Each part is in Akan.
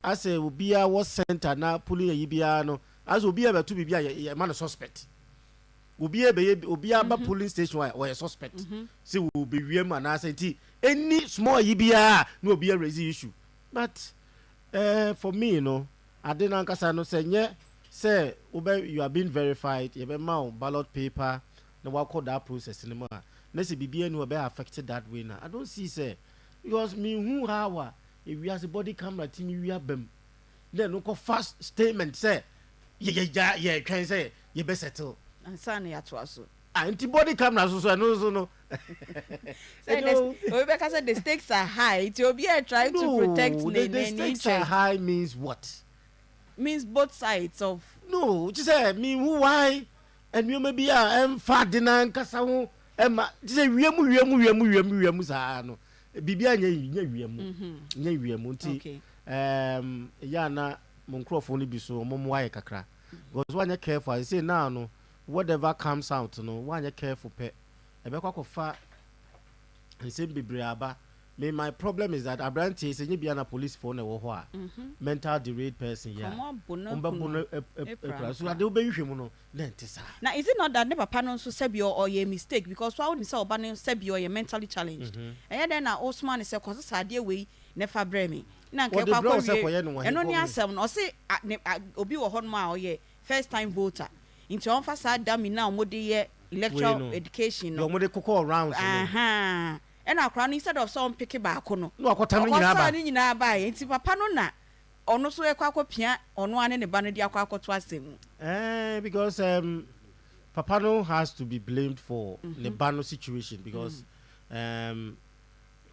I say Ubia was center now pulling a Ibiano as Ubia to be a man suspect. Ubia police station or a suspect. See will be real and I say any small Ibia no be a raising issue. But for me, I didn't Casano say yeah, say you are being verified, you have a ballot paper, no what call that process anymore. Let's be no be affected that way now. I don't see say because me who how if we has a body camera team we have them. Then no fast statement say yeah can say you best settle. And Sunny at was antibody cameras also no. Rebecca said the stakes are high. It will be trying to protect the stakes are high means what? Means both sides of no. Just say me who why and you may be Ferdinand Casawo. Emma, just say we are no. Bibia nye wiemu nti yana monkrofo ni biso momwaye kakra because one careful I say now no whatever comes out no one careful pe ebekwa kofa say bibriaba me my problem is that abranti say bia na police for na wo ho a mental deranged person ya ombabono so ade obehwehwemu no na ntisa na is it not that ne papa no so say or your mistake because why would say oba no say or you mentally challenged and then na Osman say cause sade we never breme na nke kwa kwa eno ni asem no say obi wo ho no ma oye first time voter into on fasa dami na omode ye electoral education no omode kokko rounds and akra no instead of some pick back no akota no nyina ba enti papa no na ono so ekwa akopia ono ane ne ba no di akwa akoto asemu because papa no has to be blamed for the bano situation because me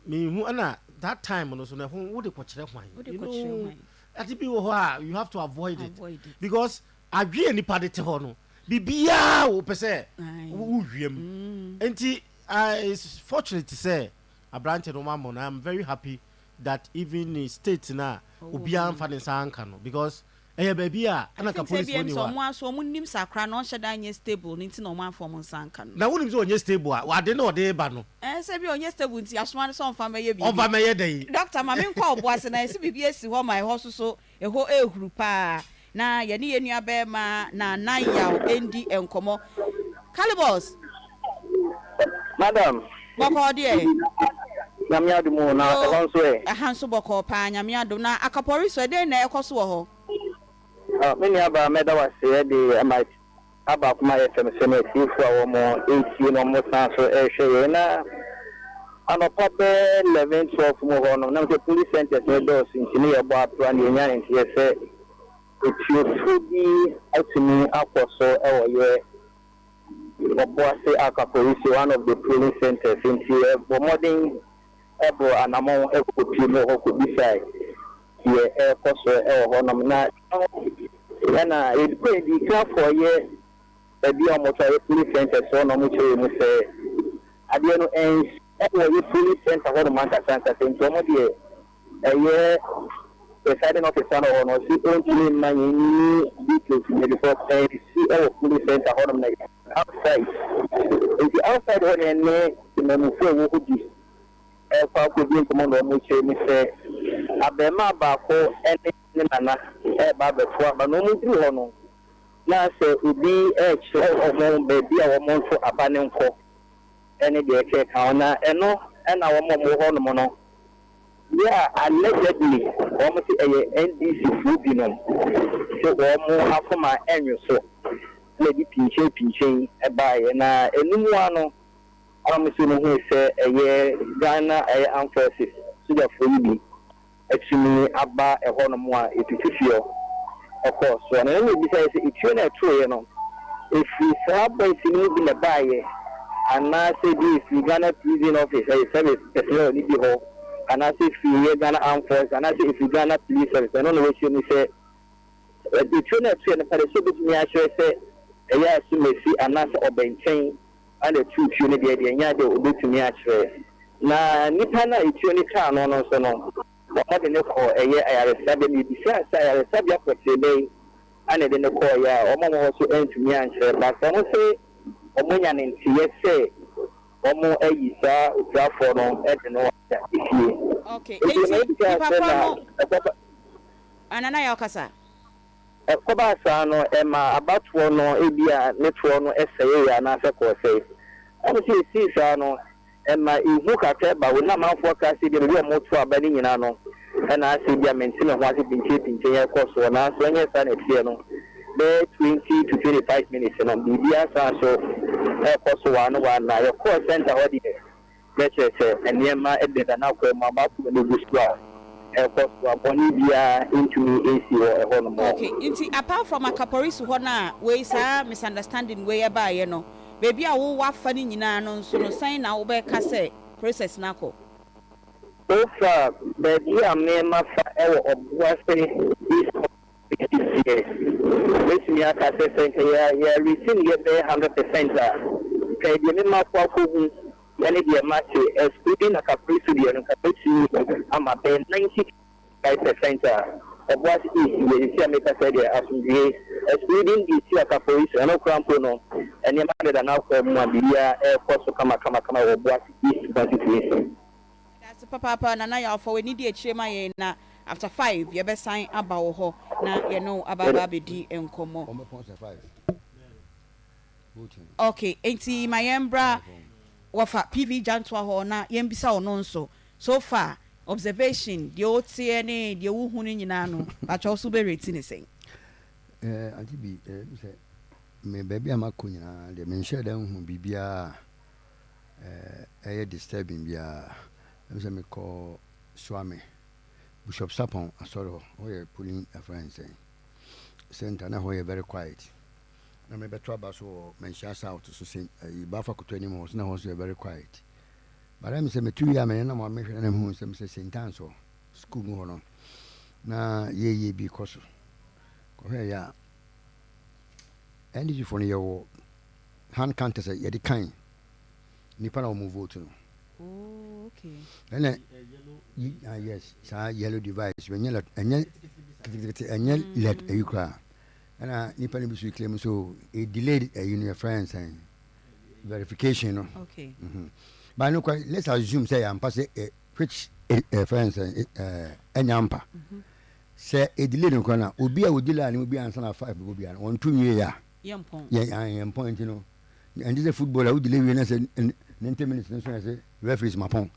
who ana that time no so na who de kwakire hwan ati bi wo ho you have to avoid it because adwe nipa de te ho no bibia wo pese wo hwiem enti it's fortunate to say Abrante no mama and I'm very happy that even in states na obia amfa ne sanka no because baby ana ka police money wa so mo nim sakra no hyeda anye stable nti no man form sanka no na wonim so onye stable wa de na ode ba no say bi onye stable nti asoma so mfa meye bi ova meye dey doctor ma me nkwa oboase na ese bibia si ho my ho so eho ehuru pa na ye ne yenu abema na nan yaw endi enkomo Calibos Madam boko de nyamiadu mu na ekonso ahanso boko pa nyamiadu na akapori so de na ekoso ho many aba meda wase de might aba kuma FMC tifu awo mo 8 no mo sanso ehwe na anopabe 11 12 mo ho no na police center no dos ntini ye bo apra na nya nti ye se otu bi atimi akoso ewo ye Obuasi Akapolisi, one of the polling centers in here, for modern Ebo and among Eko who could decide here, Air Cost or Honamna. And it could be clear for a year, the dear motor police center, so no much you say. At the end, Eko police center, what a month at Santa Saint a year. Presiding officer or see only money details in the report and see our police center on outside. If the outside one and the Mamufe would be a could be command on which you say Abema Bako and Nana Baba, but no more. Now say would be a show of one baby or month for abandoned for any day counter and no and our more mono. Yeah, allegedly, almost a NDC food, so Akoma and so lady pinching a buy and a new one. I'm assuming he say a year Ghana a armed forces, so that for you, actually, Abba a Honomoa, if you feel, of course. So, and then besides, it's true, if we have boys in a buy, and now say this, Ghana prison office, a service, a need and I say if you Ghana armed force, and I say if you Ghana police service, I don't know what you say. The trainer train the so bit me actually say a year to me see and answer or maintain and the two unity the yard will do to me actually. Na Nipana it's only can on so no. What in the call a year I arrested me besides I arrested for today and then the call ya or mama also end to me answer but I will say Omunyan in TSA Omo Eyisa Ujafo no Edno. Okay. Anana ya okasa. Koba sa no ema abatuo no ebia netwo no eseye ya na afeko sei. Am si sa no ema ihu kakra ba wona manfo ka se de bi omoto abani nyina no na ase bia mentine ho ase pinche ya koso na so nye sa na tie no be 20 to 25 minutes no bibia sa so koso wa na your call center hodi meche se eniema ededa na kwa mama ku no busua koso aboni bia into AC or no. Okay, inti apart from akaporis ho na we sa misunderstanding we ya ba ye no baby a wo wafa ni nyina no nso no sign na wo be ka say process na ko. Ofa baby a me ma fa ewo obua say is which me aka say ya receive ye be 100% kai bi me ma kwa ko yani the match excluding akaporis the akaporis ama be 95% was easy. You see, I make a say there as we excluding the akaporis and no crampo no and you might now come Mabia air force kama or was easy situation. That's papa na ya for we need the chema ye na after 5 you be sign about ho na you know ababa be di enkomo. Okay, enti my embra wafa PV jantwa ho na yembisa ono nso so far observation the otie ne the wuhu ne nyina no acho so be rate ne sen anti bi say me baby amako nyina de me share dan hu bibia disturbing bia say me call swame Bishop Sapon asoro ho ye pulling a friend say center na ho ye very quiet na me beto aba so me share south so say ba fa koto ni mo so na ho so very quiet. But I'm saying, 2 years, I'm not making them who some say St. Anso school no. Na ye because ya. And you for your hand counters say ye the kind. Nipa na move vote no. Oh, okay. And then yes, sa yellow device when you let and let you cry. And nipa ni bisu claim so it delayed your friends and verification no. Okay. But no, let's assume say I'm passing which friends enyampa. Say a delay no corner. Obi a would delay and will be answer 5 will be on 2 years. Yeah, I am point, you know. And this is a footballer who delay when I said 90 minutes. And so I say referees my point.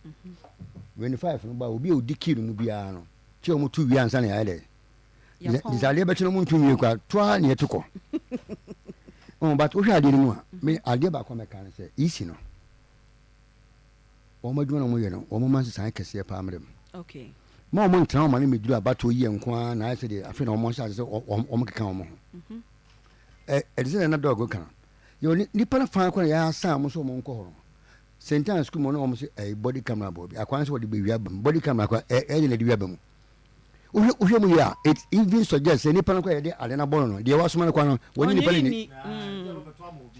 When the 5 will be a dicky will be a 2 years and I did. This are liberty no moon to you. 2 years to go. Oh, but we had more. Me, I'll get back on my car and say, easy no. Omo dwona mo ye no omo man san kese pa amrem okay mo mo ntran ma ne meduru abato ye nko na ase de afi na omo sha se omo keka omo edise na dog kan yo ni pa na fa ko ya san mo so mo nko horo sentence school mo no omo se body camera bo bi akwan se wo de be wi abam body camera kwa na de wi abam uhwe mu ya it even suggest ni pa na ko ye de ale na bono no de wasoma na kwa no woni ni pa ni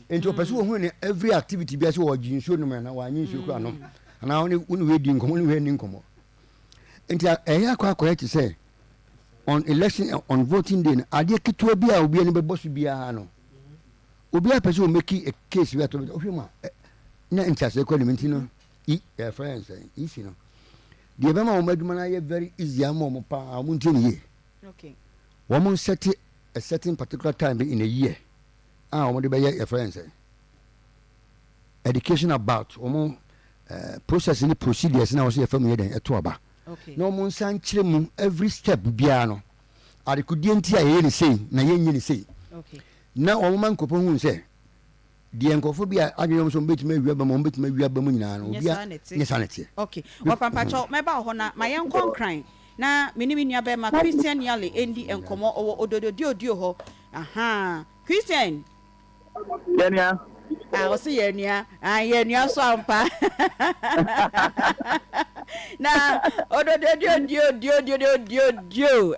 enti opesu wo hu ni every activity bi ase wo jinsuo no na wa nyinsuo kwa no na oni we di nkomo ni we ni nkomo enti eya kwa correct say on election on voting day ade kitwa bi a obi ani be boss bia no obi a person make a case we to ohwema na interest ko limiti no friends easy no the be ma o maduma na ye very easy am o pa am ntini ye okay wo set a certain particular time in a year o de be ye friends education about o process ni procedures na wo se fam ye den eto aba okay no mo san kire mu every step bia no ade kudie nti a ye ni sei na ye nyi ni sei okay na o man kopo hu se die nkofo bia adwom so mbetime wiaba mo mbetime wiaba mu nyina no bia ni sanete okay wapampacho meba ho na mayen konkran na menimi nua be ma Christian Yale endi enkomo owo odododio ho aha Christian Yenia o si yenia yenia so ampa na odododio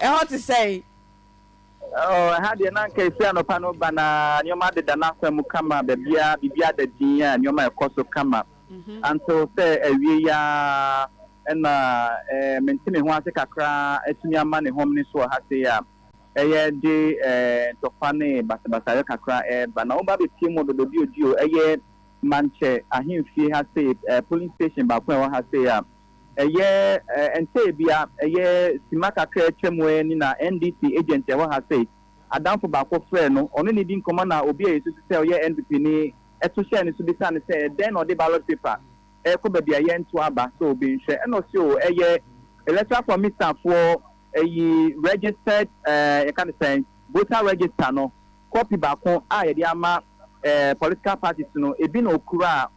e how to say oh had the nan ke se no pano bana nyoma de dana kwam kama bibia da din a nyoma ekoso kama anto se awie ya na mentime ho ase kakra atumi ama ne hom ne so ha se ya eye de tofane basabasa kakra bana oba be team odododio eye manche ahimfie ha se police station ba kwa ha se ya ente bia simaka kra twemwe ni na NDC agent e ha say adamfo ba ko frɛ no ono ne din koma na obi esu sɛ oyɛ NDP ni eto share ni so bi san sɛ den or the ballot paper ko ba bia ye nto aba so obi nhwɛ ɛno so electoral commission for registered e kan say voter register no copy ba ko a ye dia ma political parties no ebi na okura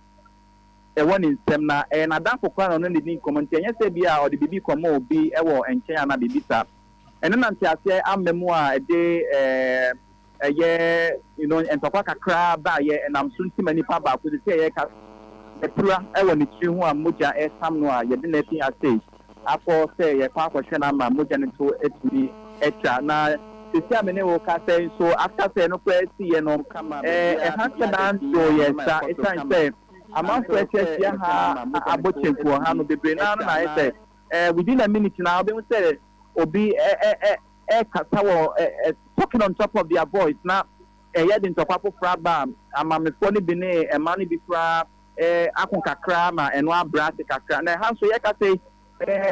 one in Semna and Adamfo Kwan on the commentary. Yes, Bia or the BB Como be ewo and China Bibisa. And then I say, I'm memoir a day a year, you know, and Papa crab by year, and I'm soon too many papa to say, a pura, I want to who are Muja as Samnoa, you didn't think I say. I for say a papa Shanama Mujan to it me extra. Now, the Samene say so after saying no place, see and on come a hundred and so yes, it's time say. Among precious yaha abochen for hano be brena na I say within a minute now they will say obi talking on top of their voice now yet in topapo fraba amame phone bene e mani bi fra akon kakra ma enwa brass kakra na han so ye ka say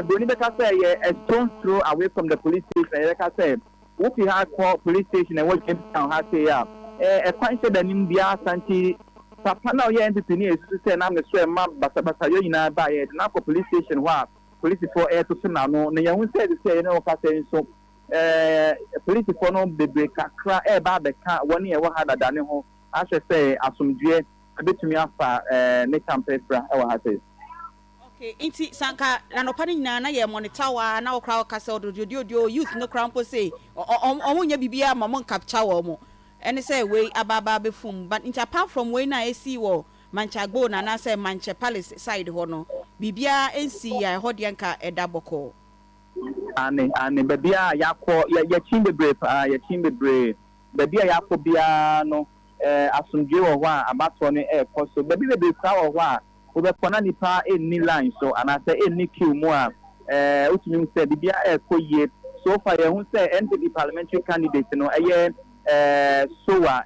boni be ka say a stone throw away from the police station ye ka say what we have call police station and what came town ha say ya kwan say danim bia santi Papa now here entertain is to say na me so ma basa yo nyina ba ye na ko police station wa police for air to na no na ye hu say na o ka say so police for no bebre kakra ba be ka woni e wa hada dane ho a say asomdue abetumi afa ne campesra e wa ha say okay inti sanka na no pani nyina na ye monitor wa na okra o ka say ododio youth no krampo say o nya bibia ma mon capture wo mo and say way ababa befum but apart from way na AC wo manchagbo na say manche palace side ho no bibia NC ya ho de nka edaboko ane bibia yakọ ya chimbebre bibia yakọ bia no asumdwe wo ho a abato ne so bibia be kwa wo ho a wo be kona nipa ni line so ana say ni queue mu a utumi say bibia ye so far ye hu say NPP parliamentary candidate no sowa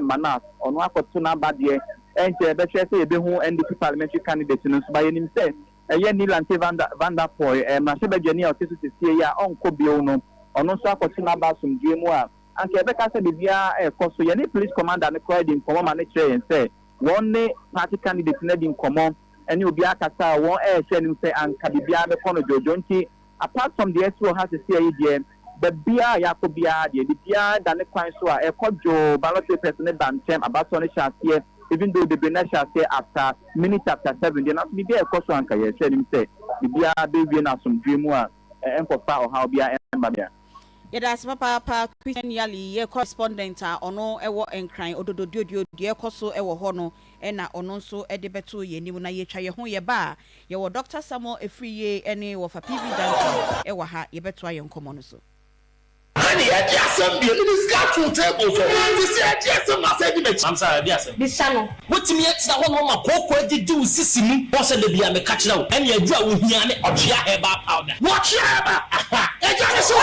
manas ono akoto na badie enche be hwe say ebe hu NDP parliamentary candidate no so ba yenim say Nilante Vanda Poy ma se be gani o tesu tesie ya onko bio no ono so akoto na ba sumdue mu a anke be ka say bibia so ye ni police commander ne kwa din komo ma ne kire yen say one ne party candidate na din komo eni obi akasa won hwe nim say anka bibia be kono jojo nti apart from the SO has to say here the bia yakobia the bia than the kwan so a ekojo ballot paper ne bantem about on here even though the benefit say after minute after 7 they not be ekoso anka ye hwe nim say bia be wie na some dream a enkofa o how bia emba bia Yedas papa Christian Yali ye correspondent ono ewo enkran odododio de ekoso ewo ho no na ono nso de beto ye nim na ye twa ye ho ye ba ye wo Dr. Samuel Efriye ene wo fa PV dance ewo ha ye beto aye nkomo no so Ani ya jasam bi this got to table so this ya jasam na say bi I'm sorry jasam bi sano wotimi ya tina ho no ma kokko agidi usisi mu bo se de bia me ka kira wo ene adu a wo hia ne odua heba powder wo kira heba e jare so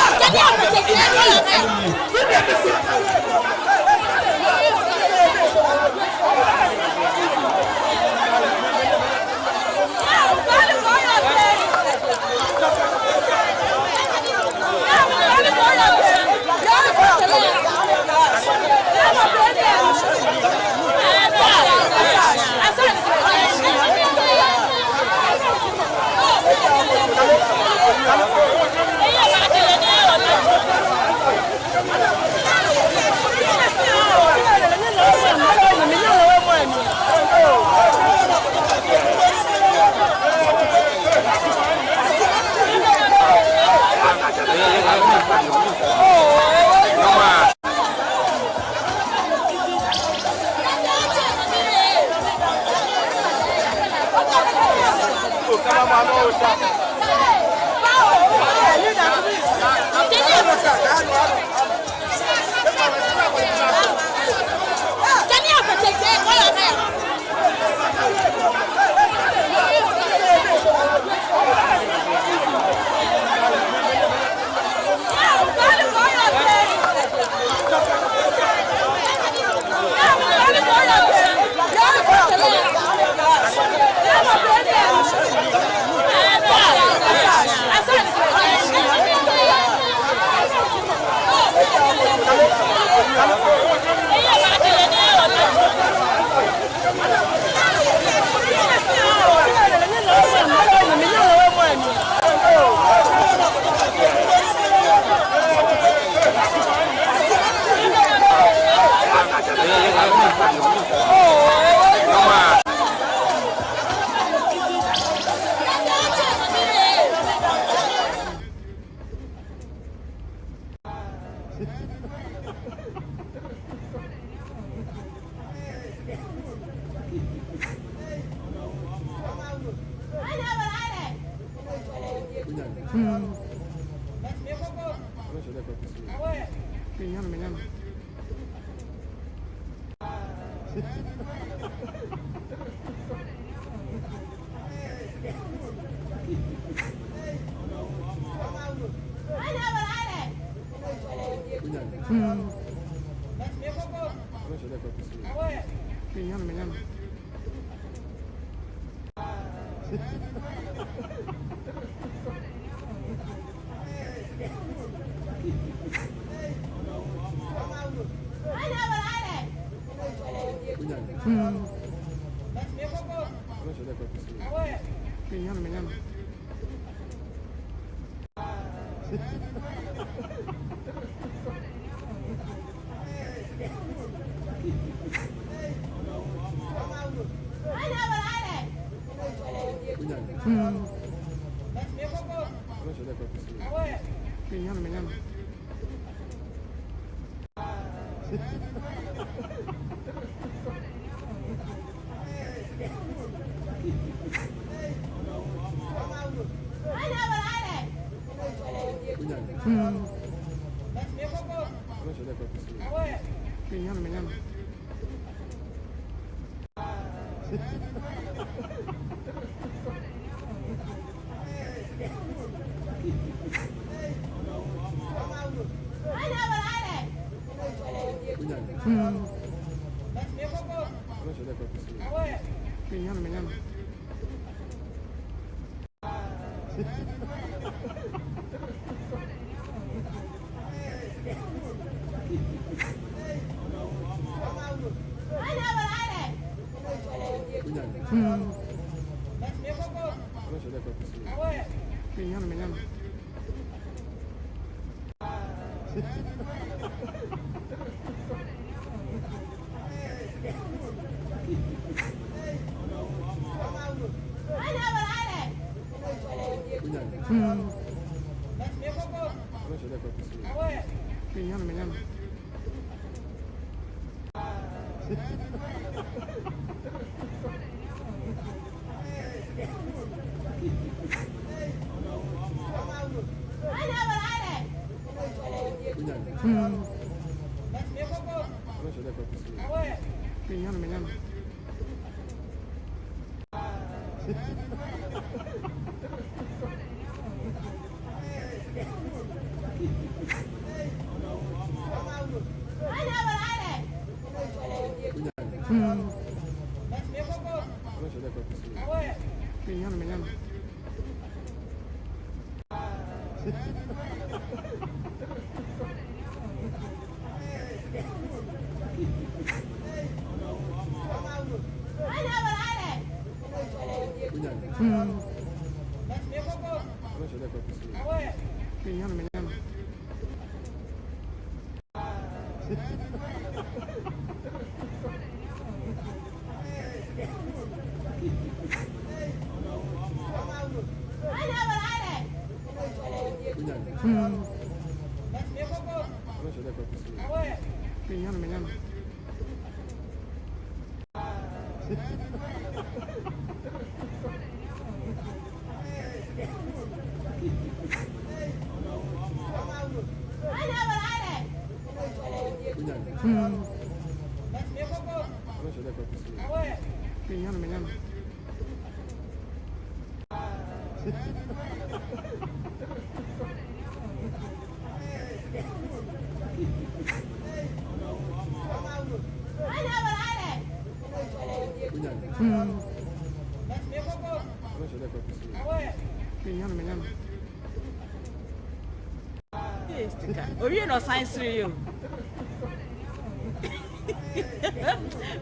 Oye no science you.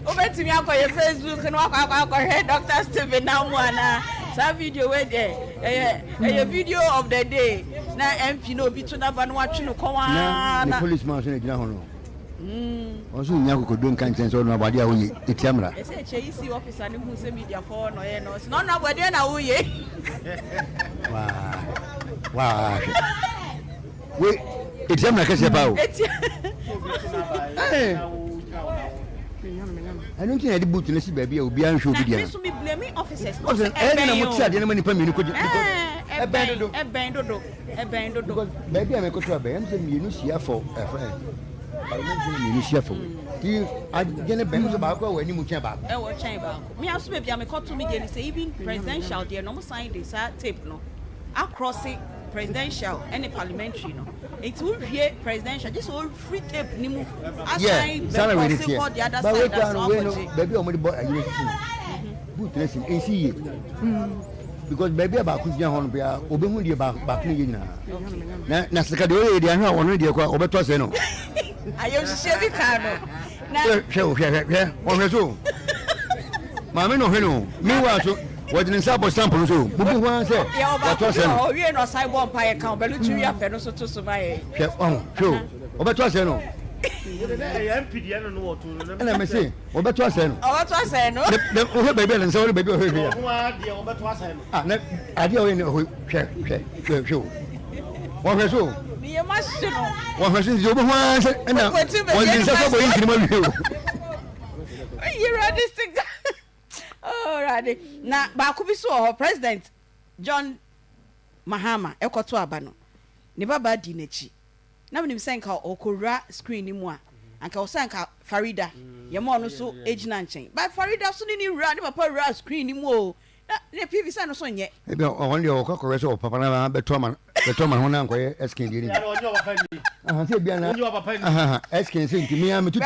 Over to me on your Facebook and walk out head Dr. Stephen now one video where there a video of the day. Now MP no be to na ban watching no come on. The policeman say gina hono. Also nyako ko don kan sense no abade a wo etiamra. E say che officer ni hu say media for no ye no. No na abade na wo ye. Wow. We it's am like a pao. I don't think I did boot in this baby will be unsure. This will be blaming officers. A baby, I'm a contraband. I'm saying you see for a friend. I mentioned you see for I didn't bend about when you move about. Oh, chamber. Me, I suppose I'm a call to me, say, even presidential, dear, no sign this tape, no. Across it, presidential, any parliamentary, no. It will be presidential, just all free tape, Nimu. Yeah, salary is here. The other But side, baby, I'm going to good lesson, and see it. Because baby about Kujan Honbia, Obemundi about Bakina. Nasakado, they are not already a quite over to I use Chevy Carno. Show, on her own. Mamma, no, meanwhile, what in Sabo sample, so who wants it? Oh, we are not sidewalk by account, but you are Fenoso to survive. Oh, true. Over to us, no. And I may say, over to us, no. Oh, what was I? No, the baby and so baby. I don't show. One person. you must know. One person is over once, and now one is You're right, this thing. All right. Now, Bakubi saw President John Mahama, Ekoto Abano. Never bad dinechi. Now, when you sang how Okura screen in moi, and can sang Farida, your mom also age nanching. But Farida soon in run a screen in more. The previous son was on yet. Maybe only your cockroach or Papa, but Thomas, Uncle, asking you. Asking to me, I'm to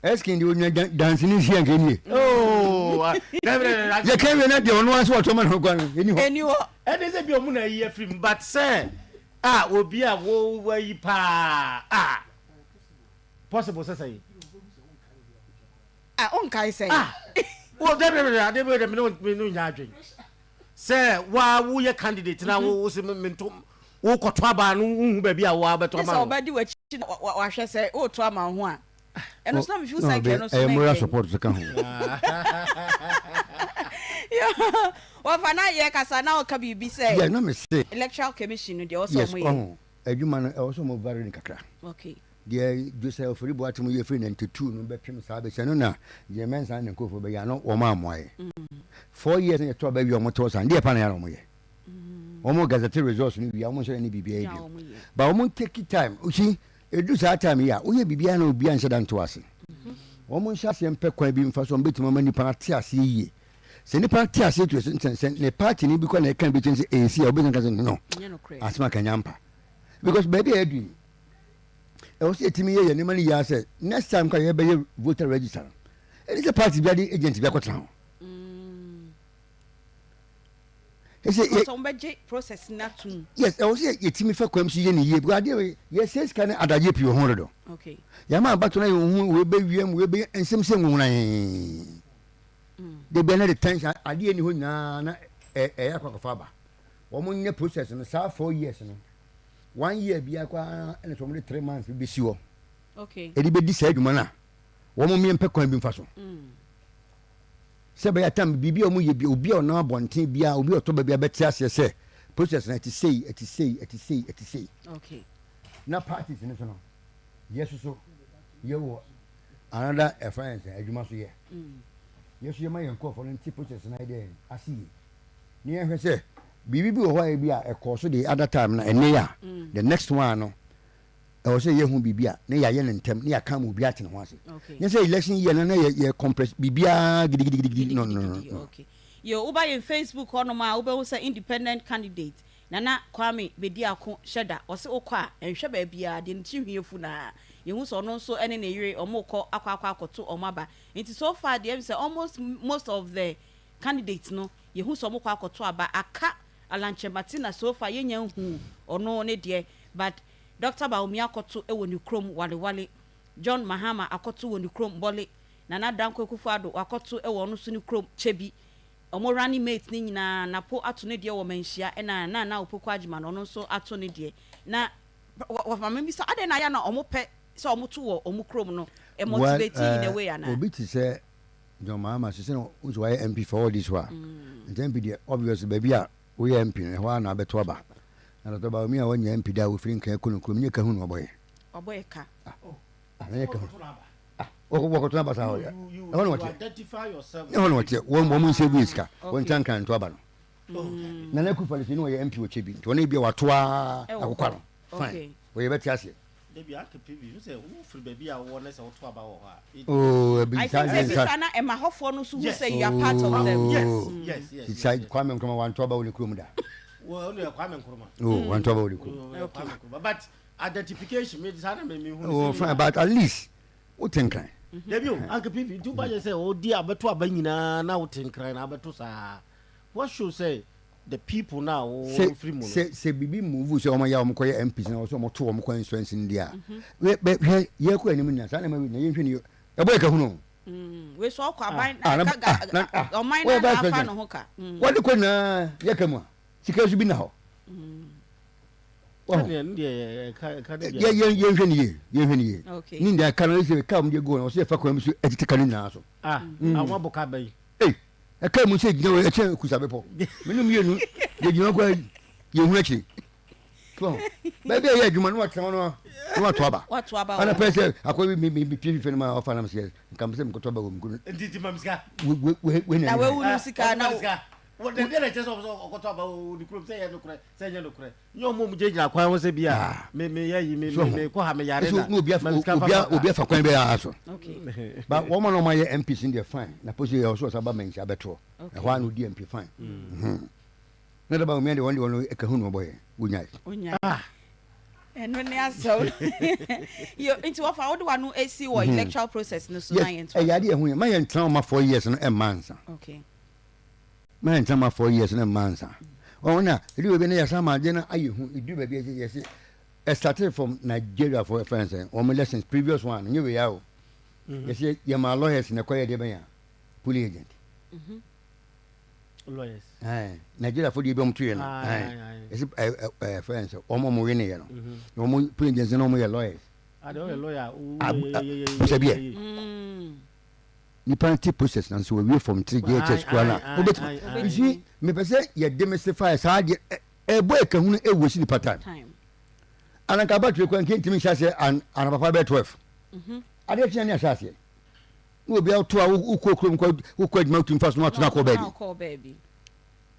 asking you dancing is young. Oh, you can't let the only ones who are Thomas Hogan. And is a Biomuna year film, but sir, will be a woe way pa. Possible, say. Unkai say. Well, they were no drink. Sir, why will your candidate now was a mental? Oh, Cotraba, baby, I will but already what I shall say, oh, Trama one. And it's not if you say, I support the come. Well, for now, yes, I now can be say, yeah, no mistake. Electoral Commission, they also yes, a human also move very in Kakra. Okay. Dear, you say, for you, what you friend and to 2 no better service, and no, the man's and go for Bayano or Mamma. 4 years in a trouble, your motors and dear Panama. Almost gazette resource, we almost any BBA. But I won't take it time. You see, it does our time here. We be piano be answered to us. Almost shall see and peck being for some bit of money party. See, send the party as it was sent the party because I can between AC or business. No, as my canyampa. Because baby Edwin. I was saying to me, and money ya said, next time can you be voter register? It is a party bloody agent to be town. He said, process not to. Yes, I was saying, it's me for Quemsi any year, but yes, yes, can I add you 100? Okay. Yama, but will be and some saying, they be another tension. I didn't know na a faba. Woman, your process in the 4 years. 1 year be aqua and from the 3 months will be sure. Okay. It be decided, mana. Woman, me and Peck being faso. Say by a time, be or no one tea be a will to be a better say. Process and to say. Okay. Now parties in the yes, so you another a friend, as you must hear. Yes, you may call for the process and idea. I see. Near her say. Bibi why be a course the other time and near the next one. I was say, you be beer, near yen and tem near come will be at once. Okay. You say election yen and ye compress bibia no. Okay. You over in Facebook on my over say independent candidate. Nana Kwame Bediako Shedda or so qua and Shababia didn't you hear funa. You was on also any year or more call aqua to or maba. It is so far the say almost most of the candidates no. You who some kwa to aba aka alanche matina so far yenya hu ono ne de but Dr. Baumi akoto e woni krom wale John Mahama akoto woni krom bole Nana Danko Kufuado akoto e wono so ni krom chebi omo running mate ni nyina na po ato ne de wo manhia e na opoko agima no no so ato ne de na wa mama so ade na ya na omo pe so omo to wo omo krom no e motivate in the way ana obi ti say John Mahama she say no why MP for all this one and then be the obvious baby we MP na wa na beto aba na to ba mi a wanya MP da wo firi nkan ko no krom nye ka hu no boy ka ana ka hu wo ko to aba sa ho ya you identify yourself no no tie wo mo nse bi iska won tan kan to aba no na na ku policy no ye MP wo chebi to na bi wa to akokwa no fine wo ye beti ase debi AKPV you say who free baby a wo na say wo to aba wo ha oh I think say na e ma hofo no so who say you are part of them yes it's like kwame nkrumah wan to aba wo le krom da well no kwame nkrumah wan to aba wo le krom but identification me sana me hu oh fine but at least wo tenkran debi o AKPV do ba je say o di abeto aba nyina na wo tenkran na abeto sa what should say the people now free money say bibi move say omo ya omo koye MPs na so omo to omo constituency ndia we ye ko anim na sa na ma wi na ye hwe ni e boy ka hu no we so akwa aban ka o mine na afa no ho ka what ko na ye ka mu sika su bi na ho ye hwe ni ni ndia ka no se ka mo je go no se fa kwa mi so etite ka ni na so awon boka bai e ka mu se gina we e che kusabe po menu mienu ye gina kwa ye hu achi ko ba be ye adwuma no atema no to aba ana pese akobi mi pipi fe ma ofa na mse nkam se mkoto aba wo mkunu ndidi mamska we na we unu sika na what the day just okoto aba wo di krom se ye no kure yo mo mu jejina kwan wo se bia me ye me ko ha me yare da obi fa kwan be aso okay but woman no ma ye MPs in the fine na pose ye so saba men sha beto e ho anu di MP fine na da ba me de won e ka hu no boy gunyai eno ne aso yo into what for one no AC or electoral process no so na yento e yade e hu ma ye ntran ma 4 years no e mansa okay ma ntran ma 4 years no e mansa ona ri we be na yasa ma de na aye hu idu ba bi yes I started from Nigeria for friends or my lessons previous one you we are yes ye ma lawyers na kwaya de ben ya police agent lawyers Nigeria for the be mtu ye na yes friends o mo we ne ye no o mo police agents no mo ye lawyers they are lawyer ni party process na so we from 3 GHS kwala obet you me pese ye demystify sa de e boy ka hu e wo si ni pattern ana ka batwe kwa nkentimi hyase an papa be 12 ade tia ne hyase wo bia to a ukokrom kwa adwuma tum fast no atuna ko baby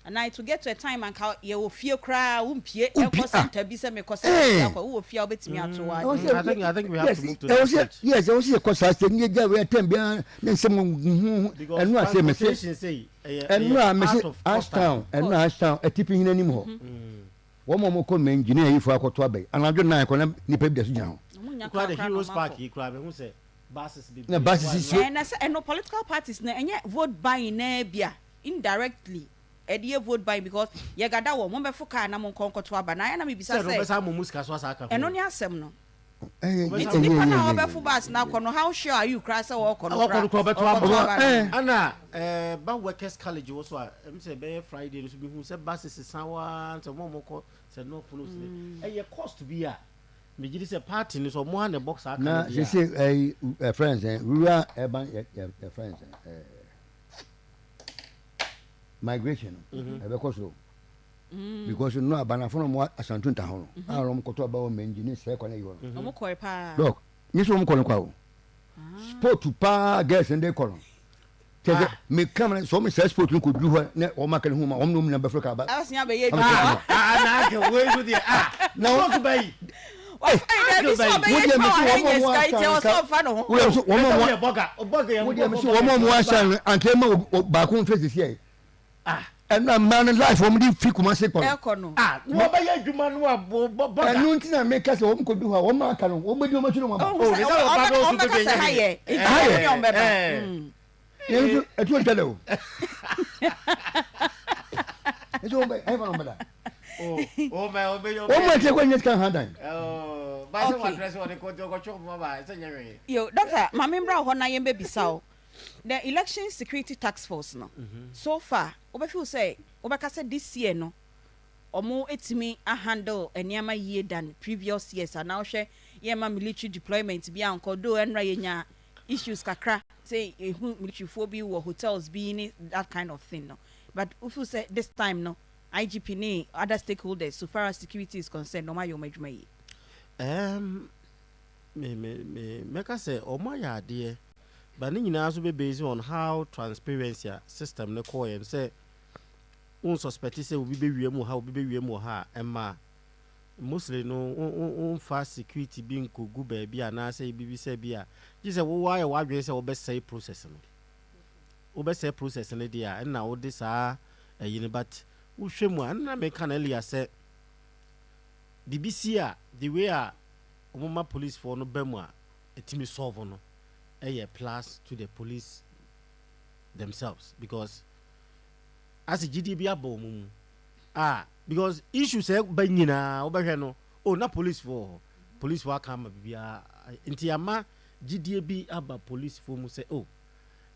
and I to get to a time and ye wo fie kra wo mpie e ko center bi se me ko center ko wo fie obetimi ato wa I think we have to move to the church. Yes I was here ko sa ni ja we tem bia ne nsem enu ase me say enu a me say Ashtown atipi hinanim ho wo mo ko me engineer yifu akoto abai anadwo nan ko na nipa bi da so gina ho kwa the Heroes Park yi kra be hu say buses bi na buses no political parties na enye vote buying na bia indirectly e vote buying because ye gada wo mo be fuka na mo konkoto aba na ya na me bisa say no be sa mo musika so asa ka eno ni asem no ni pana obefu bus na kono how sure are you cry say wo kono ana ba workers college wo so am say be Friday so be hu say buses sawa so mo ko say no follow say e cost bi a me gidi say party ni so mo ha na box aka na say friends rural urban friends migration e be ko so because no abana fo no mo asantunta ho no a ro mo koto aba o engineer say ko na yi ho no mo ko pa look ni so mo ko no kwa o sport pa girls and ko no tege me come so me say sport ko du ho na o ma kan hu ma o no na be Africa ba asia be ye bi na ke we so dey na wo ko bai and man life for me fi kuma se ko no ba ya djuma no aboga enu ntina make us wo ko du ha wo ma ka no wo gbedi wo ma tunu mo ba o ba do so be haye e on be ba e etu ntele o etu be ai ba no bada o ma te ko nyet kan handan ba se wa dress won ko cho mo ba se nyewe yo doctor ma membra ho na yembe bisao the election security task force no so far oba feel say oba ka say this year no omo etimi a handle eniama year than previous years and now share yema military deployment bi anko do enra yenya issues kakra say military phobia or hotels being that kind of thing no but if you say this time no IGP ne other stakeholders so far as security is concerned no ma yo madwuma yi make us say my idea but you know be based on how transparency system ne call and say un suspect say we be wiem how we be wiem ha emma mostly no fast security being ko gu ba bia na say bibi say bia ji say wo why we say we be say process no we be say process ne dia na wo this yin but wo hwemu na me kan earlier say BBC the way Omoma police for no bema etimi solve no a plus to the police themselves because as a GDB abom because issues say banyina obehwe no na police for come bia nti ama GDB aba police for mu say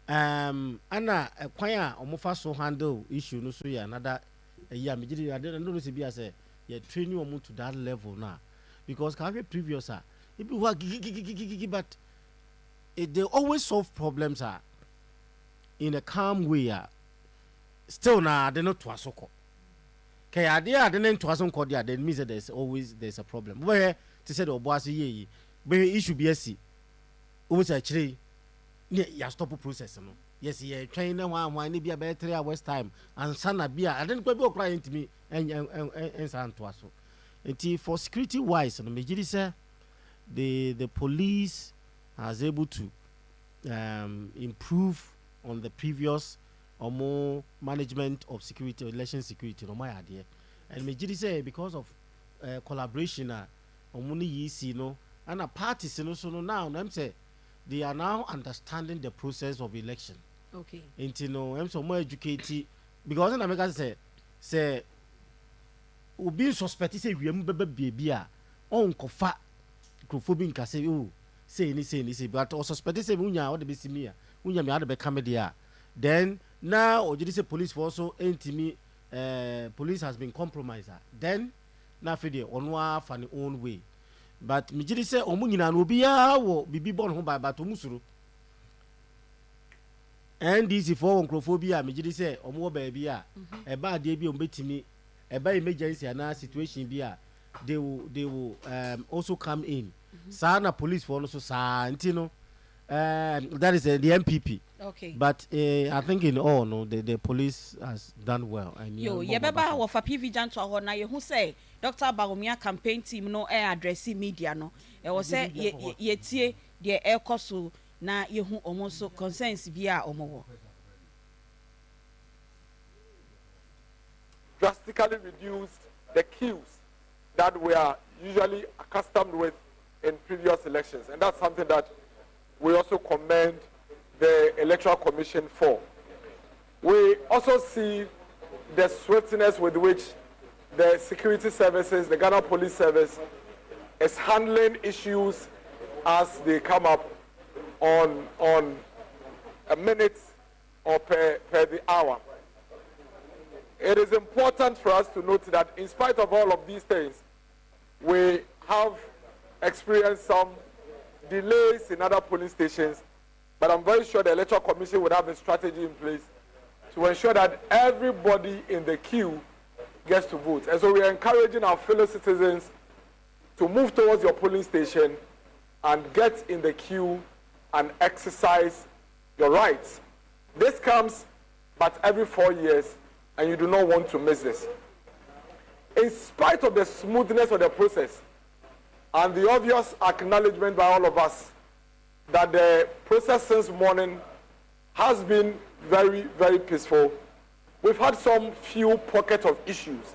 ana kwan a omofa so handle issue no so ya another me GDB I don't know say bia say you training omo to that level now because can previous people who are but they always solve problems in a calm way still na they not to asoko kay idea they not to asoko there then means that there's a problem where to say the boss ye but issue be see always actually ya stop process no yes ye train one be about 3 hours time and sana bia I didn't go crying to me and san to aso. For security wise, the police has able to improve on the previous or more management of security, election security. No my idea, and say because of collaboration, and a party, so now I'm say they are now understanding the process of election. Okay. And I'm so more educated because in America say. Obi suspect say wiem bebe bia on kofa microphone nka say say but o suspect say unya o de besimi unya me ade be come there then now o say police for also entimi police has been compromised then na fe de ono afa ne own way but me jidi say omu nyina no bia wo bibi bon ho ba but omusuro NDC for microphone me jidi say omu wo ba bia e ba de bi o betimi by emergency and situation they will also come in. Sana police for also Santino. That is the MPP. Okay. But I think in all, no, the police has done well. And beba wa fa PV janto ho na ye hu say Dr. Baromia campaign team no address media no. E wo say ye tie de ekoso na ye hu omo so concerns bia omo wo. Drastically reduced the queues that we are usually accustomed with in previous elections. And that's something that we also commend the Electoral Commission for. We also see the swiftness with which the security services, the Ghana Police Service, is handling issues as they come up on a minute or per the hour. It is important for us to note that in spite of all of these things, we have experienced some delays in other polling stations, but I'm very sure the Electoral Commission would have a strategy in place to ensure that everybody in the queue gets to vote. And so we are encouraging our fellow citizens to move towards your polling station and get in the queue and exercise your rights. This comes but every 4 years, and you do not want to miss this. In spite of the smoothness of the process and the obvious acknowledgement by all of us that the process since morning has been very, very peaceful, we've had some few pockets of issues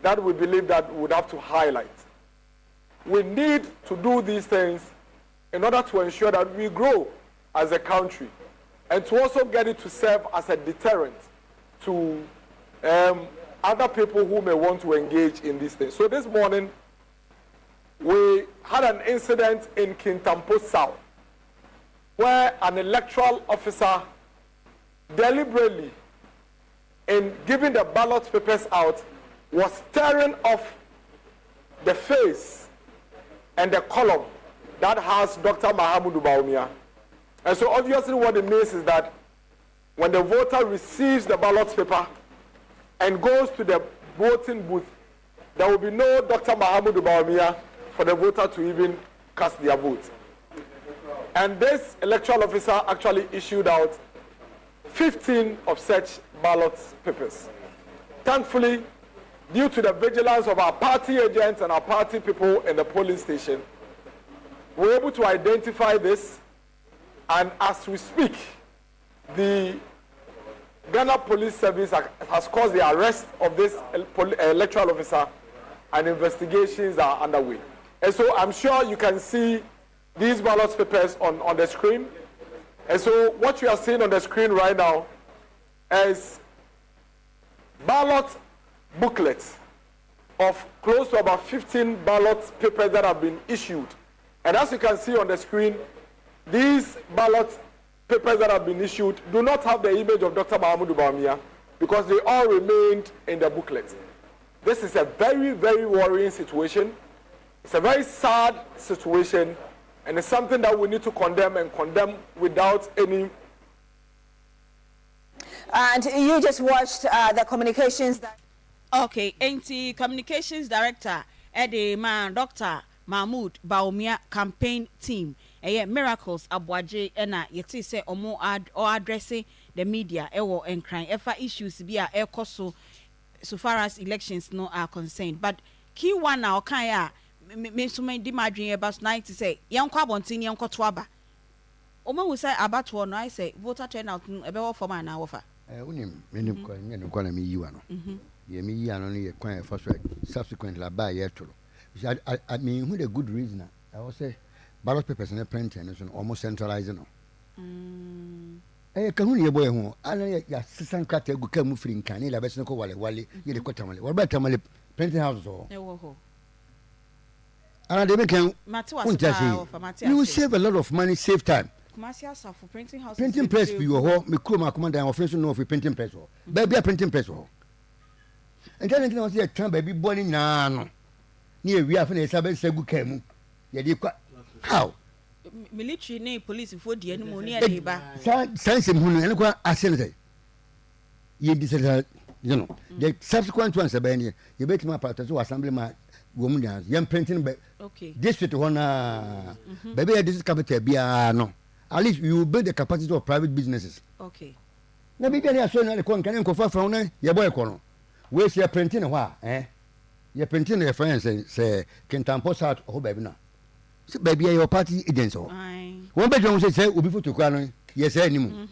that we believe that we would have to highlight. We need to do these things in order to ensure that we grow as a country and to also get it to serve as a deterrent to other people who may want to engage in these things. So this morning, we had an incident in Kintampo South where an electoral officer deliberately, in giving the ballot papers out, was tearing off the face and the column that has Dr. Mahamudu Bawumia. And so obviously what it means is that when the voter receives the ballot paper and goes to the voting booth, there will be no Dr. Mahamudu Bawumia for the voter to even cast their vote. And this electoral officer actually issued out 15 of such ballot papers. Thankfully, due to the vigilance of our party agents and our party people in the polling station, we were able to identify this, and as we speak, the Ghana Police Service has caused the arrest of this electoral officer, and investigations are underway. And so I'm sure you can see these ballot papers on the screen. And so what you are seeing on the screen right now is ballot booklets of close to about 15 ballot papers that have been issued. And as you can see on the screen, these ballot papers that have been issued do not have the image of Dr. Mahamudu Bawumia because they all remained in the booklet. This is a very, very worrying situation. It's a very sad situation, and it's something that we need to condemn, and condemn without any. And you just watched the communications that. Okay, anti-communications director, Eddie Man, Dr. Mahmoud Bawumia campaign team. Miracles Abwaje ena yeti se omo addressing the media ewo enkran efa issues bi a ekoso so far as elections no are concerned. But key one na okan ya me so me di madwen about night say yenkwa abontin yenkwa to aba omo wu say abato no I say voter turnout ebe wo form na wo fa unim ko nyene ko na me yiwa no ye me yi ano no ye kwan fa so subsequently aba ye toro I mean who the good reason I will say ballot papers and print and so almost centralizing no ka hu ne boy hu ana ya sisan kata gu ka mu firin kan la besin ko wale ye de ko tamale what about tamale printing house so ho ana de me kan you will save a lot of money, save time. For printing house Printing press be your home, me kuma commander and official know of printing press ho baby a printing press ho and then I say time baby born in na no near we have na sabe segu kamu ye de how military ne police for the animal near the ba sense him hunu ene kwa asene ye disel you know the subsequent ones abani ye bet ma part so assembly ma woman yam printing be okay district one baby this is capital bia no at least you build the capacity of private businesses okay na bibia ne aso na ko nkan nko fa fra no ye boy ko no we see printing ho ye printing your friends say Kintampo South ho baby na say baby your party agents ho one bedroom say obi photo kwa no ye say animu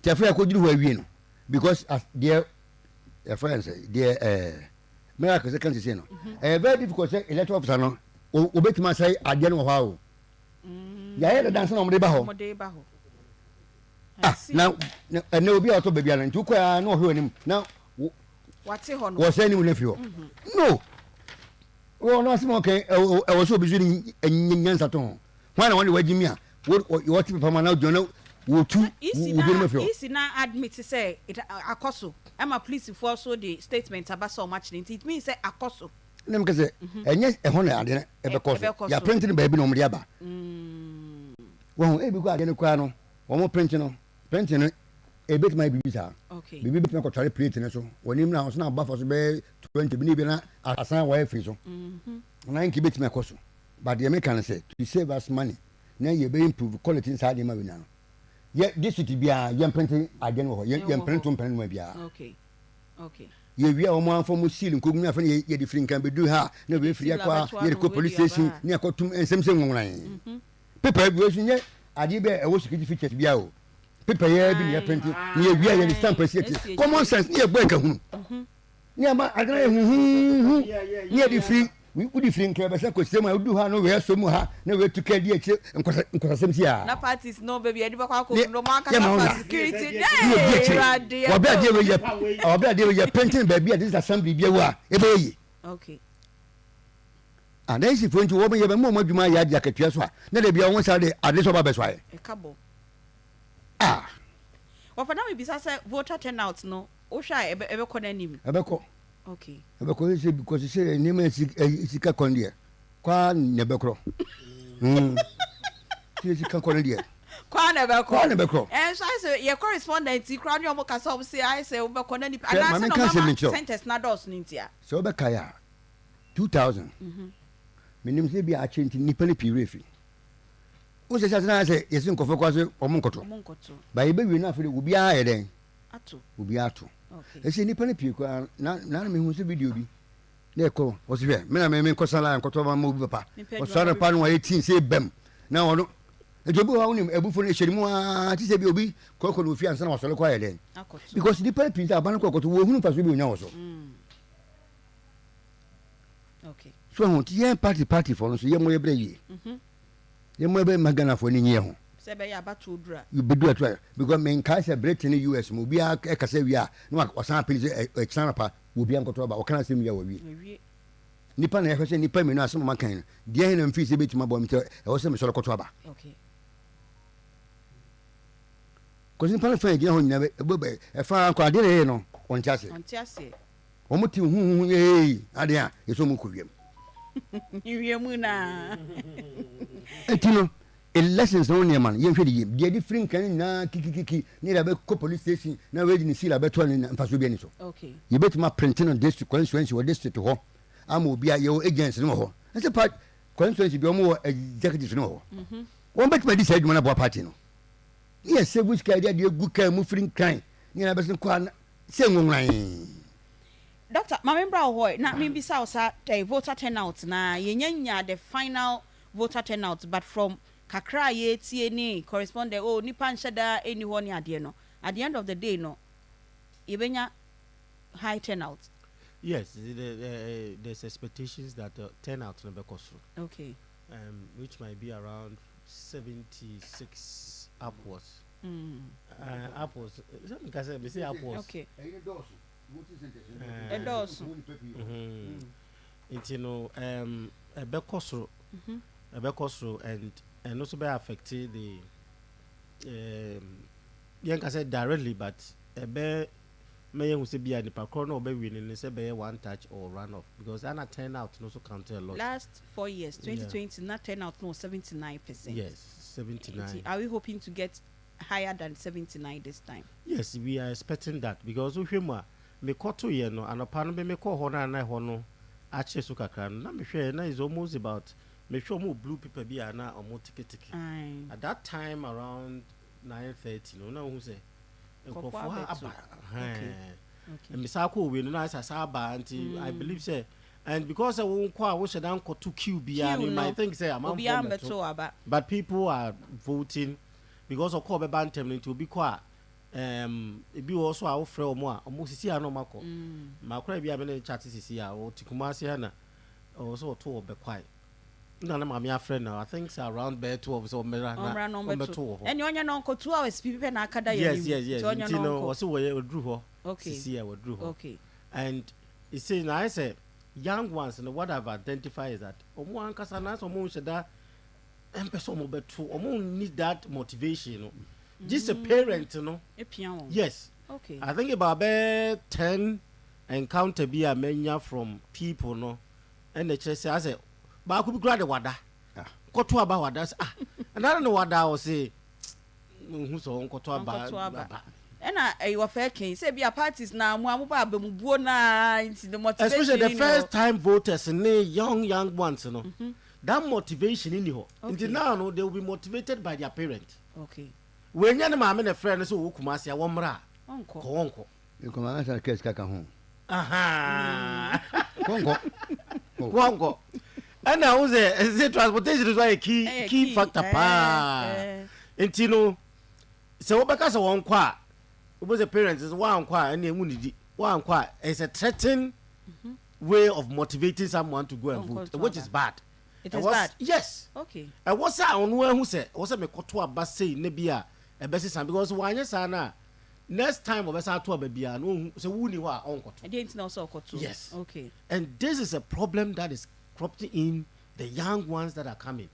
tiafa ko duru ho awie no because as their friends their Miracles can say no very difficult say electoral officer no obetima say ade no ho ya ye dance no mo de ba ho now na obi auto baby an ntu kwa na ho anim now wate ho no wo say anim na fi ho no wo no asimo okay e wo so obi zuri nyansa to ho wana woni wagimi a wo ti papa na jona wo tu wo bi na fi ho isi na admit say akoso ama police for so the statement about so much it means say akoso nem ka say enye e ho na ade e be koso ya printing baby no mo de aba wo e bi ko ade ne kwa no wo mo printing no e bit my bibi sa okay bibi bit na ko tare plate ne so woni m na so na ba for so be 20 bi ni bi na asan wa free so na nki bit me koso but the American say to save us money na ye be improve quality inside the ma we na no ye this city bia ye printing again wo ye printing pen no bia okay ye wi a wo mo anfo mo seal nkogun afa ye di free kan be du ha na we free akwa ye ko police station ni akotum ensem nwonran paper bi wo nye ade be e wo security features bia o paper ye bi ye printing ni ye wi a ye stamp president common sense ni ye gbo ka hunu ni ama adana hu ni ye di free we di free kan be se ko sema du ha no we so mu ha na we tu ka di e nkosa sem si a na parties no baby e di ba kwa ko no ma ka security dey obi ade we ye printing baby this assembly bia wo a e be yi okay and then if you want to be more adwuma ya dia ketua so a na de bia won sa de ade so ba be so aye e kabo wa fa na me bisa say voter turnout no o hwa e be ko na nim e be ko okay e be ko say because say ni ma sika kon dia kwa ne be kro sika kon dia Kwana beko. And so I say your correspondent crowd your mokasa say I say we beko na ni Mama can say me cho. sentence na dos nintia. So be kaya 2000. Minim se bi a change nipa le pirefi. O se na say yesin kofo kwa so omunkoto. Ba ye be wi na afere obi a ye den. Ato. Obi ato. Okay. E se nipa le pie kwa na me hu se video bi. Na ekọ o se hwe me na me nkosala nkoto ba ma obi papa. O so na pa no 18 say bem. Na wono ejobu wa unim ebufu no eherimu a ti se bi obi kokko no fi ansa na wasole kwa ye den. Because nipa pie aban kokko wo hunu fa so bi onya wo so. Okay. So ho ti yen party for no so ye mo ye bre yi. Ye mo be magana for ni nye ho. Se be ya batu dura. You be do it because men kai say Britain US mo bia e ka say wi a no osan pili e chana pa wo bia nkoto ba o kana say wi a wo wi. Nipa na e hwese nipa mi no asem ma kan de he na mfi se betima bo mte e wo se me solo koto ba. Okay. Ko nipa na fa gina ho nyina be e fa ko ade ne no on tiase. On tiase. O mo ti hu eh ade a ye so mo ko wiem. Wiemu na. Etino lessons no near man, you feel the different can na kiki near a police station, now ready to see a better and Fasubianiso. Okay. You bet my printing on district constituency or district to home. I will be your agents no more. That's a part constituency be more executive no. One bet my decide when about party no. Yes, say which idea you good care moving kind. Near a person quan same online. Doctor, my member hoy na me bisa osa voter turnout na yenya the final voter turnout but from kakra ye tie ni correspondent oh nipa nhyeda eni ho ni ade no at the end of the day no yebenya high turnout. Yes, there's expectations that turnout no be cost. Okay. Which might be around 76 upwards. Upwards. Something say upwards. Okay. It's a be cost and also be affected the young can say directly but a be may who say be a parkour no be winning say be one touch or run off because that turnout no so count a lot. Last 4 years 2020 not turnout no 79%. Yes, 79. Are we hoping to get higher than 79 this time? Yes, we are expecting that because we hear me koto ye no and upon me call hona na hono ache so kakra na me hwe na is almost about me sure mo blue people be na o mo ticket. At that time around 9:30 no na who say nkofo aba and me sa ko we no na sa aba until I believe say and because we kwa wo shedan ko to queue bia me might think say am but people are voting because of ko be bantem into be kwa ebi also a ofre omo a omo sisi a no mako makora bia me ne chat sisi a o tikuma se na also to obekwai na na ma me afre na I think say around be 12 so mera na obeto and you no nko 2 hours people na akada ya yes you know also we odru ho okay sisi a odru ho okay and it says now I say young ones and what I've identified is that omo ankasa na so omo sheda empeso omo beto omo need that motivation you know. Just a parent, you know. Yes. Okay. I think about 10 encounter be a mania from people, no. And the church I say, but I could be glad wada. Got to about wada. And I don't know what I will say. Who's on Koto about? And you are fair king. Say be a parties now. Buona into the motivation. Especially the first time voters and young ones, you know. That motivation in you. Until now, no, they will be motivated by their parents. Okay. When you're my man, friend, so Kumasi, a womra. Uncle. You come out and case kaka home. Aha. Kongo. And now the transportation is why a key factor pa. And you know, so because of one qua, it was a parents is one qua and they wouldn't one qua is a threatening way of motivating someone to go and vote, which is bad. It is bad. Yes. Okay. I was on one who said, was a me koto bus say nebia a best because one yes ana next time of us out to a baby no so who knew our uncle. I didn't know so koto. Yes. Okay. And this is a problem that is cropping in the young ones that are coming.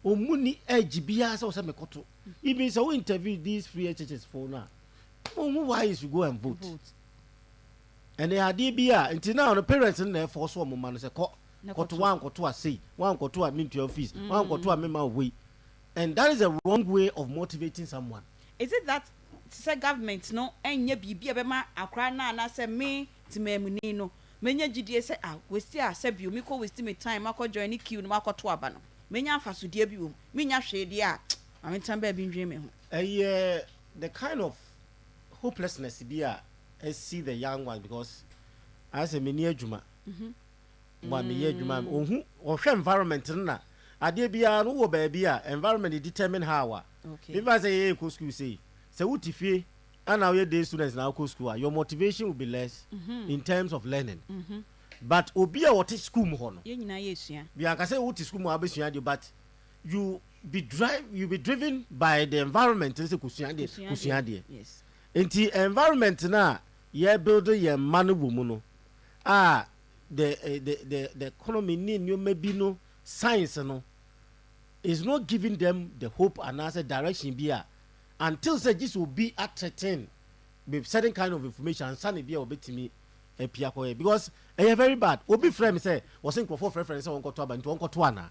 Omuni edge bia so me koto. Even so interview these free HHS for now. Why is you go and vote? And they are DBA until now the parents in there for so man say koto one koto a say one koto a mean to your office one koto a member way and that is a wrong way of motivating someone. Is it that say government no enye bibi ebema akra na say me timemuni no menya gidie say westi say bi mi ko westi me time akọ join queue no makoto aba no menya afasodie bi wo menya hwede a ametan ba bi ndwe me ho the kind of hopelessness be I see the young one because as a mini adwuma wa me adwuma ohu ohwe environment na ade bia no wo ba bia environment determine how okay if I say go school say utifie and now your day students now go school your motivation will be less in terms of learning but obi a what school mo ho no ye nyina yesua bia ka say uti school mo abesua de but you be driven by the environment say kusua de yes enti environment na ye build ye manu wo mu no the economy ni nyoma bi no science no is not giving them the hope and answer direction be until say this will be ascertained with certain kind of information and sani be obetimi epia ko because very bad obi frame say was in for reference on koto aba nti on koto ana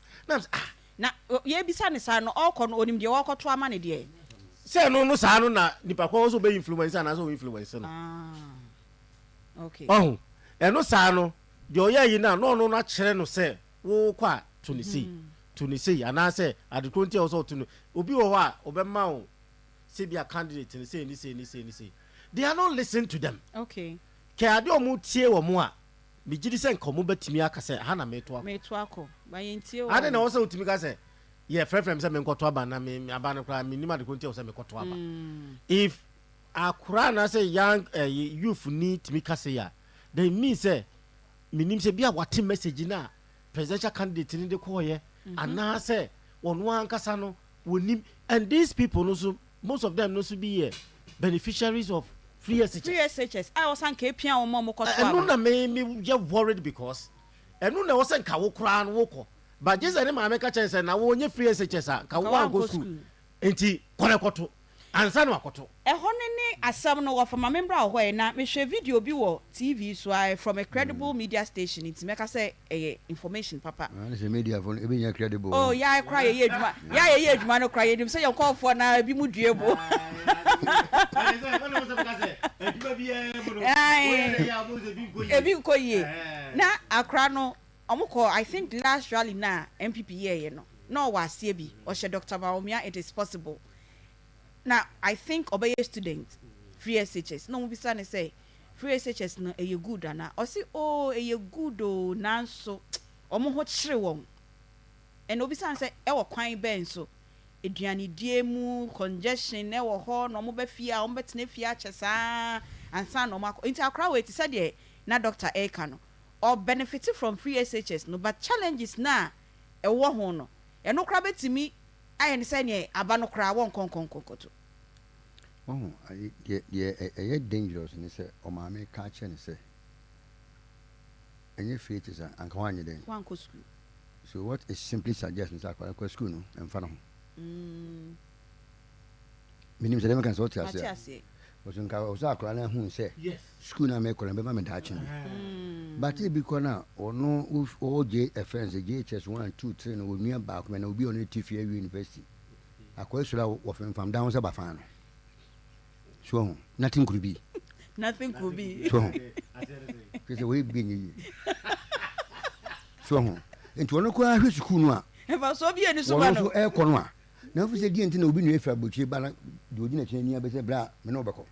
na ye bisa ne sa no okọ no onim de wokoto ama ne de say no sa no na nipa ko so be influence and so influence no okay eno sa no de oya yi na no na kire no say wo kwa tunisi and I say at the country also to obi wo a obema o say be a candidate and say ni they are not listening to them. Okay. Ke ade omu tie wo mu a me gidi se nkomo betimi aka se ha na meto ako ba yentie wo ade na wo se utimi ka se ye frefrem se me nkoto aba na me aba na kra me nima de konti wo se me koto aba if akura na say young youth need me ka se ya they mean say me nim se bia wate message na presidential candidate ni de ko ye ana say wonu ankasa no wonim and these people no so most of them no so be beneficiaries of free SHS. I was an KPN or Momo Koto. I don't know, me get worried because I don't know what's in Kawokran Woko. But just I make a chance and I won't free SHS. Kawan go school. Ain't he? Konakoto. And Sanokoto. A honey as some no of my member away now. Me share video be TV so I from a credible media station. It's make us say information, Papa. It's a media from even credible. Oh, yeah, I cry a yeah, man, cry him. Say you call for now, be mudiable. Na akrano omukọ I think last rally na MPP ye no was CB or Dr. Baumia it is possible. Now I think obey student free SHS no be say free SHS no e good ana or say oh e good o nanso omo ho kire won and obi say e wo kwan ben so eduane die mu congestion e wo ho no mo be fia o betena fia kyesa ansa no makọ into akra we ti say de na Dr. Eka no or benefit from free SHS no but challenges na e wo ho no e no kra betimi aye ne say ne aba no kra won konkonkoto ye dangerous ni say o ma me ka che ni say enye free teacher anka wanye den wan ko school so what is simply suggest say akwa school no emfa no minim say dem kan so tiase but nka o say akwa na hu say school na me kora be ma me da chi but e bi ko na ono o je offense JHS 1 2 3 no nua ba ko na obi on TFA university akwa sura wo fam down say ba fan no so nothing could be so because we be so into ono ko ahwe school no a e fa so bi eni so ba no e ko no a na fu se di enti na obi no efa bochi ba na de ogi na cheni ni abese bra me no beko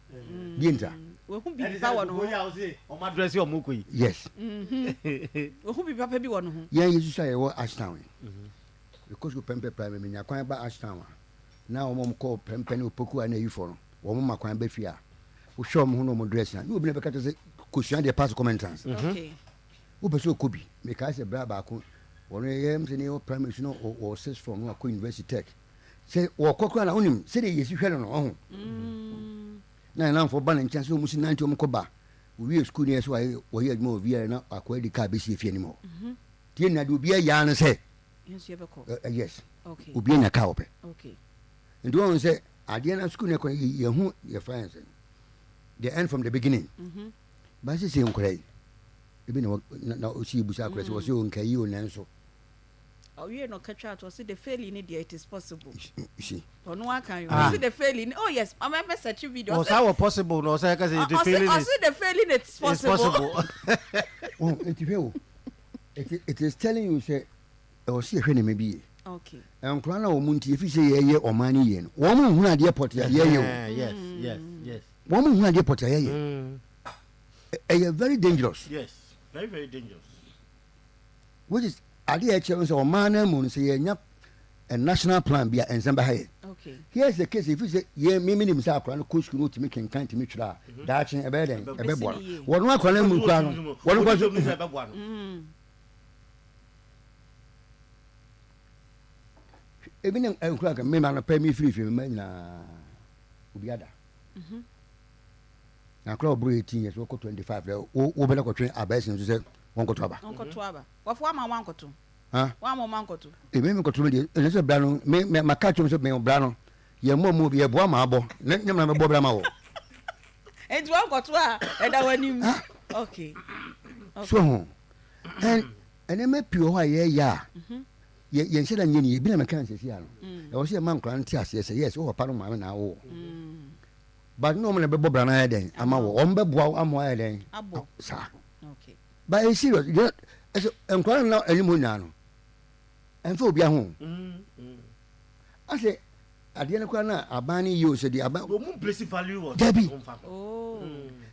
di enta we hu bi ba wo no ya o se o ma dress o mo ko yi yes we hu bi papa bi wo no ho ya yesu sha ye wo Ashtown because go pempe prime me nya kwan ba Ashtown na o mom ko pempe ne opoku ana yifo no wo mo makwan ba fia wo hwe mo no mo dress na obi na be ka te question dey pass commentants okay wo be so kobi me ka se bra ba ko wo no ye mse ne o primary no o 6 from no ko university tech say wo kokora na onim say dey yesi hwe no ho na fo ba na ncha so mu si nanti o mo ko ba we school ne so wo ye adwuma obi na akwa di ka be si fie ni mo tie na de obi ya na say yes you be ko yes okay obi na ka ope okay and do say ade na school ne ko ye hu ye friends the end from the beginning ba se se nkrai ebi na o si busa akra se wo se o nkai o nanso Oh, you know, catch out or see the failing idiot, it is possible. See. Or no one can see the failing. Oh, yes, I remember such a video. Was how possible? No, sir, because the failing is the failing, it's possible. Oh, it is telling you, say, or see a friend maybe. Okay. And Krana or Munti, if you say, yeah, or money yen. Woman who had the pot, yeah, yes. Woman who had the pot, yeah. Very dangerous. Yes, very, very dangerous. Which is, I did chance or manner moon say, a national plan be and some behind. Okay. Here's the case if you say, yeah, me, himself, and coach to make him kind to me, that's a bed and a bed one. What one can move, what was it? Even a crack and me pay me free for me Ubiada. Now, club 18 years, 25, over the train, a basin to say, Uncle Traba. Uncle Traba. What for my uncle to? Huh? One more uncle to. If me go to me, and it's a brown, my catch was a brown. Your mom will be a boy, my boy. Let them have a bob. And one got to and I went you. Okay. So, and then make pure, yeah. Yen said, and you been a mechanic. I was a man crying tears, yes, oh, pardon my now. But normally, Bob and I then, I'm a womber, I'm wild then. Sir. Okay. But it's serious, I'm crying now anymore now. And for be home. I say, at the end of corner, a banny you said the about value Debbie. Oh.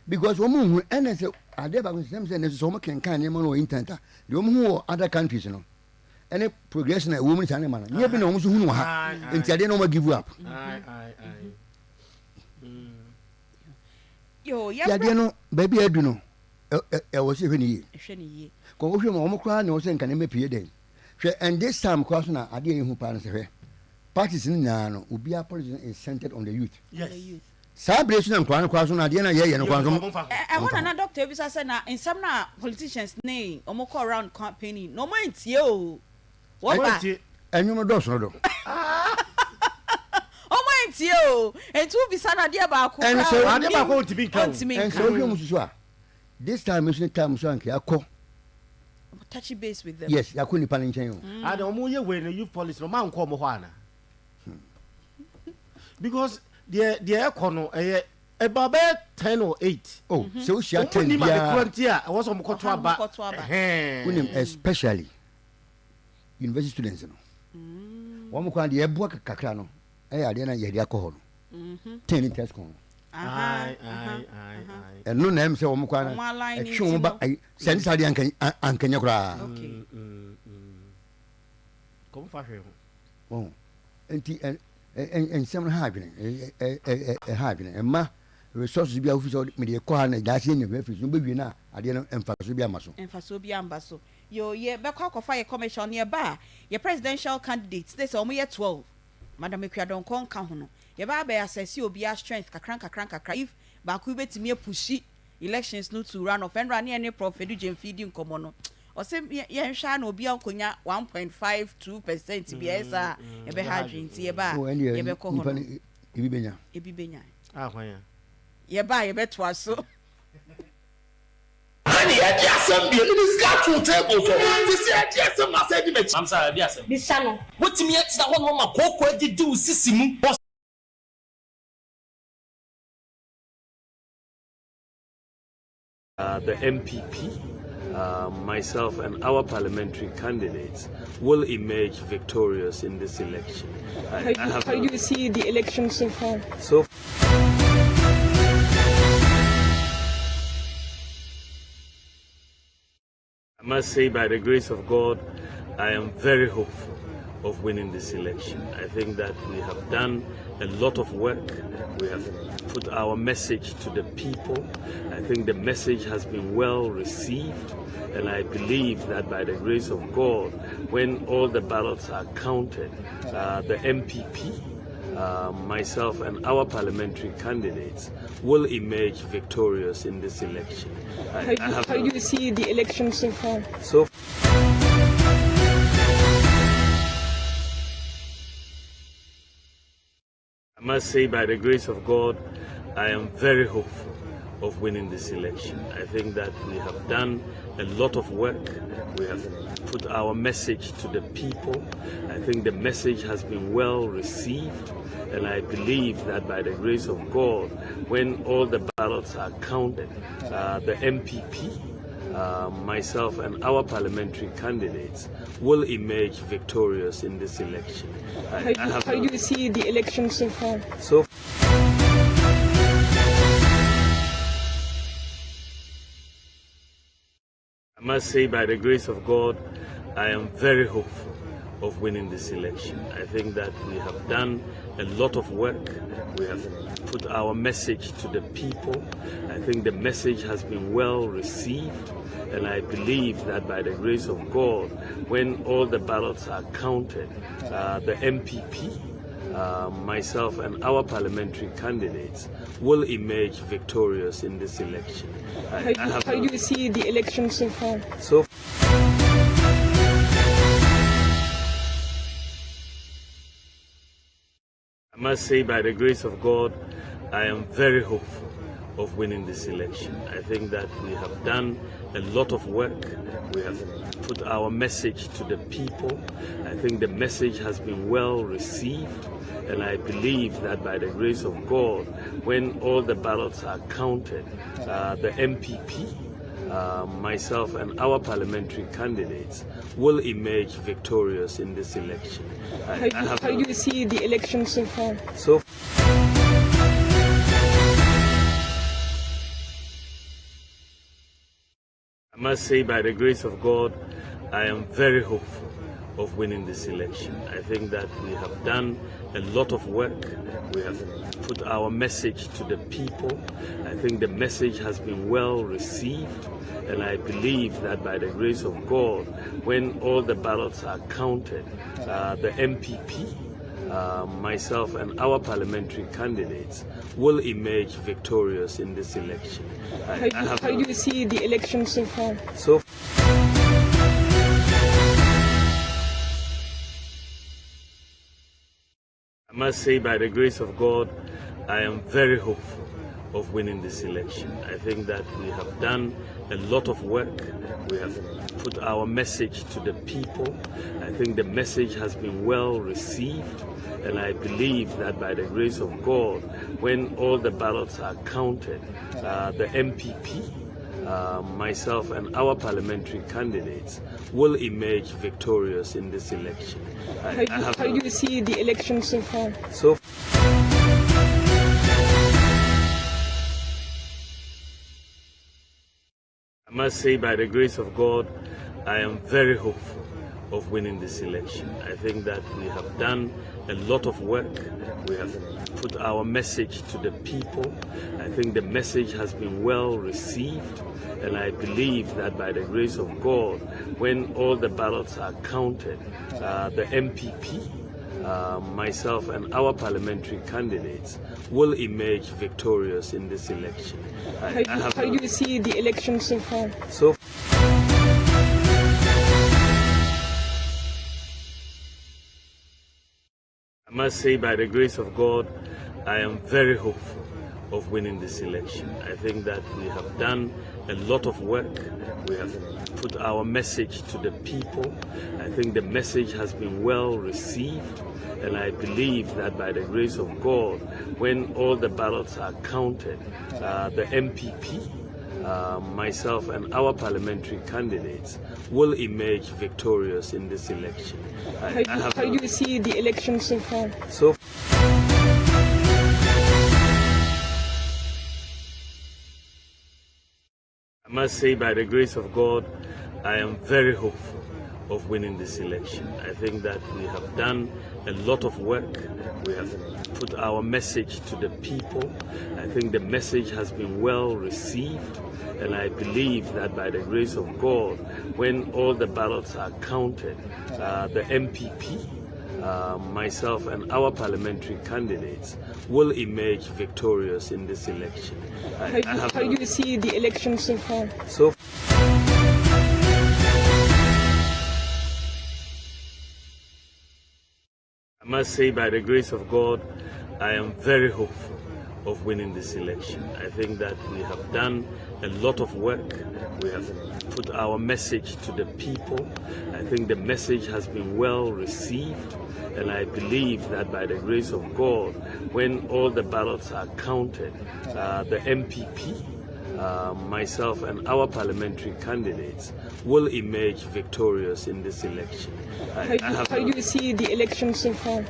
Because woman, and I said, I never send so much can or intent. The woman who other countries, you know. Any progression a woman's animal. You have been almost who know how until they don't give you up. Yo, yeah, you know, baby, I do know. I was even here. Go home, almost crying, no saying can make you then. And this time, crossing I didn't who parents here. Parties in Nano will be a policy is centered on the youth. Yes. Celebration and crown crossing at the end of the year. I want another doctor because I said in some politicians' name, almost around campaigning. No mind you. What? And you know, those no. Oh, mind you. And two be son dear about and so I never going to be and so this time is the time so I call. Touchy base with them. Yes, I couldn't panic. I don't know when the youth police no man come Juana. Because the econo about 10 or 8. Oh, so she attended the frontier. I was on Kotuaba. Especially university students. One more kind of book cacrano. I didn't hear the alcohol. 10 in test. And no name so Mukwana. Show back. I send Sadi and Kanyakra. Come for him. Oh, and some happening. Happening. And ma resources be official media corner. That's in your refuge. No baby now. I didn't emphasize be a muscle. Emphasize be ambasso. Yo, yeah, back of fire commission nearby. Your presidential candidates. There's only 12. Madam Ekwadon kon ka ho no ye ba be assess you obi a strength kakran if ba ku betimi pushi elections no to run off and run any prof edu gem feeding komo no o se ye nhwa na obi ankonya 1.52% bi esa ye be ha dwenti ye ba ye be ko ho no ebi benya ah hwan ya ye ba ye beto aso Ani ya jasem bi this got to table so this ya jasem na say di me I'm sorry bi asem bi sano wotimi ya tina ho no ma kokko agidi usisi mu the MPP, myself and our parliamentary candidates will emerge victorious in this election. How do you see the election so far? I must say, by the grace of God, I am very hopeful of winning this election. I think that we have done a lot of work. We have put our message to the people. I think the message has been well received, and I believe that by the grace of God, when all the ballots are counted, the MPP, myself and our parliamentary candidates will emerge victorious in this election. How do you see the election so far? I must say, by the grace of God, I am very hopeful of winning this election. I think that we have done a lot of work. We have put our message to the people. I think the message has been well received, and I believe that by the grace of God, when all the ballots are counted, the MPP, myself and our parliamentary candidates will emerge victorious in this election. How do you see the election so far? I must say, by the grace of God, I am very hopeful of winning this election. I think that we have done a lot of work. We have put our message to the people. I think the message has been well received, and I believe that by the grace of God, when all the ballots are counted, the MPP, myself and our parliamentary candidates will emerge victorious in this election. How do you see the election so far? I must say, by the grace of God, I am very hopeful of winning this election. I think that we have done a lot of work. We have put our message to the people. I think the message has been well received, and I believe that by the grace of God, when all the ballots are counted, the MPP, myself and our parliamentary candidates will emerge victorious in this election. How do you see the election so far? I must say, by the grace of God, I am very hopeful of winning this election. I think that we have done a lot of work. We have put our message to the people. I think the message has been well received, and I believe that by the grace of God, when all the ballots are counted, the MPP, myself and our parliamentary candidates will emerge victorious in this election. How do you see the election so far? I must say, by the grace of God, I am very hopeful of winning this election. I think that we have done a lot of work. We have put our message to the people. I think the message has been well received, and I believe that by the grace of God, when all the ballots are counted, the MPP, myself and our parliamentary candidates will emerge victorious in this election. How do you see the election so far? I must say, by the grace of God, I am very hopeful of winning this election. I think that we have done a lot of work. We have put our message to the people. I think the message has been well received, and I believe that by the grace of God, when all the ballots are counted, the MPP, myself and our parliamentary candidates will emerge victorious in this election. How do you see the election so far? I must say, by the grace of God, I am very hopeful of winning this election. I think that we have done a lot of work. We have put our message to the people. I think the message has been well received, and I believe that by the grace of God, when all the ballots are counted, the MPP, myself and our parliamentary candidates will emerge victorious in this election. How do you see the election so far? I must say, by the grace of God, I am very hopeful of winning this election. I think that we have done a lot of work. We have put our message to the people. I think the message has been well received, and I believe that by the grace of God, when all the ballots are counted, the MPP, myself and our parliamentary candidates will emerge victorious in this election. How do you see the election so far? I must say, by the grace of God, I am very hopeful of winning this election. I think that we have done a lot of work. We have put our message to the people. I think the message has been well received, and I believe that by the grace of God, when all the ballots are counted, the MPP, myself and our parliamentary candidates will emerge victorious in this election. How do you see the election so far?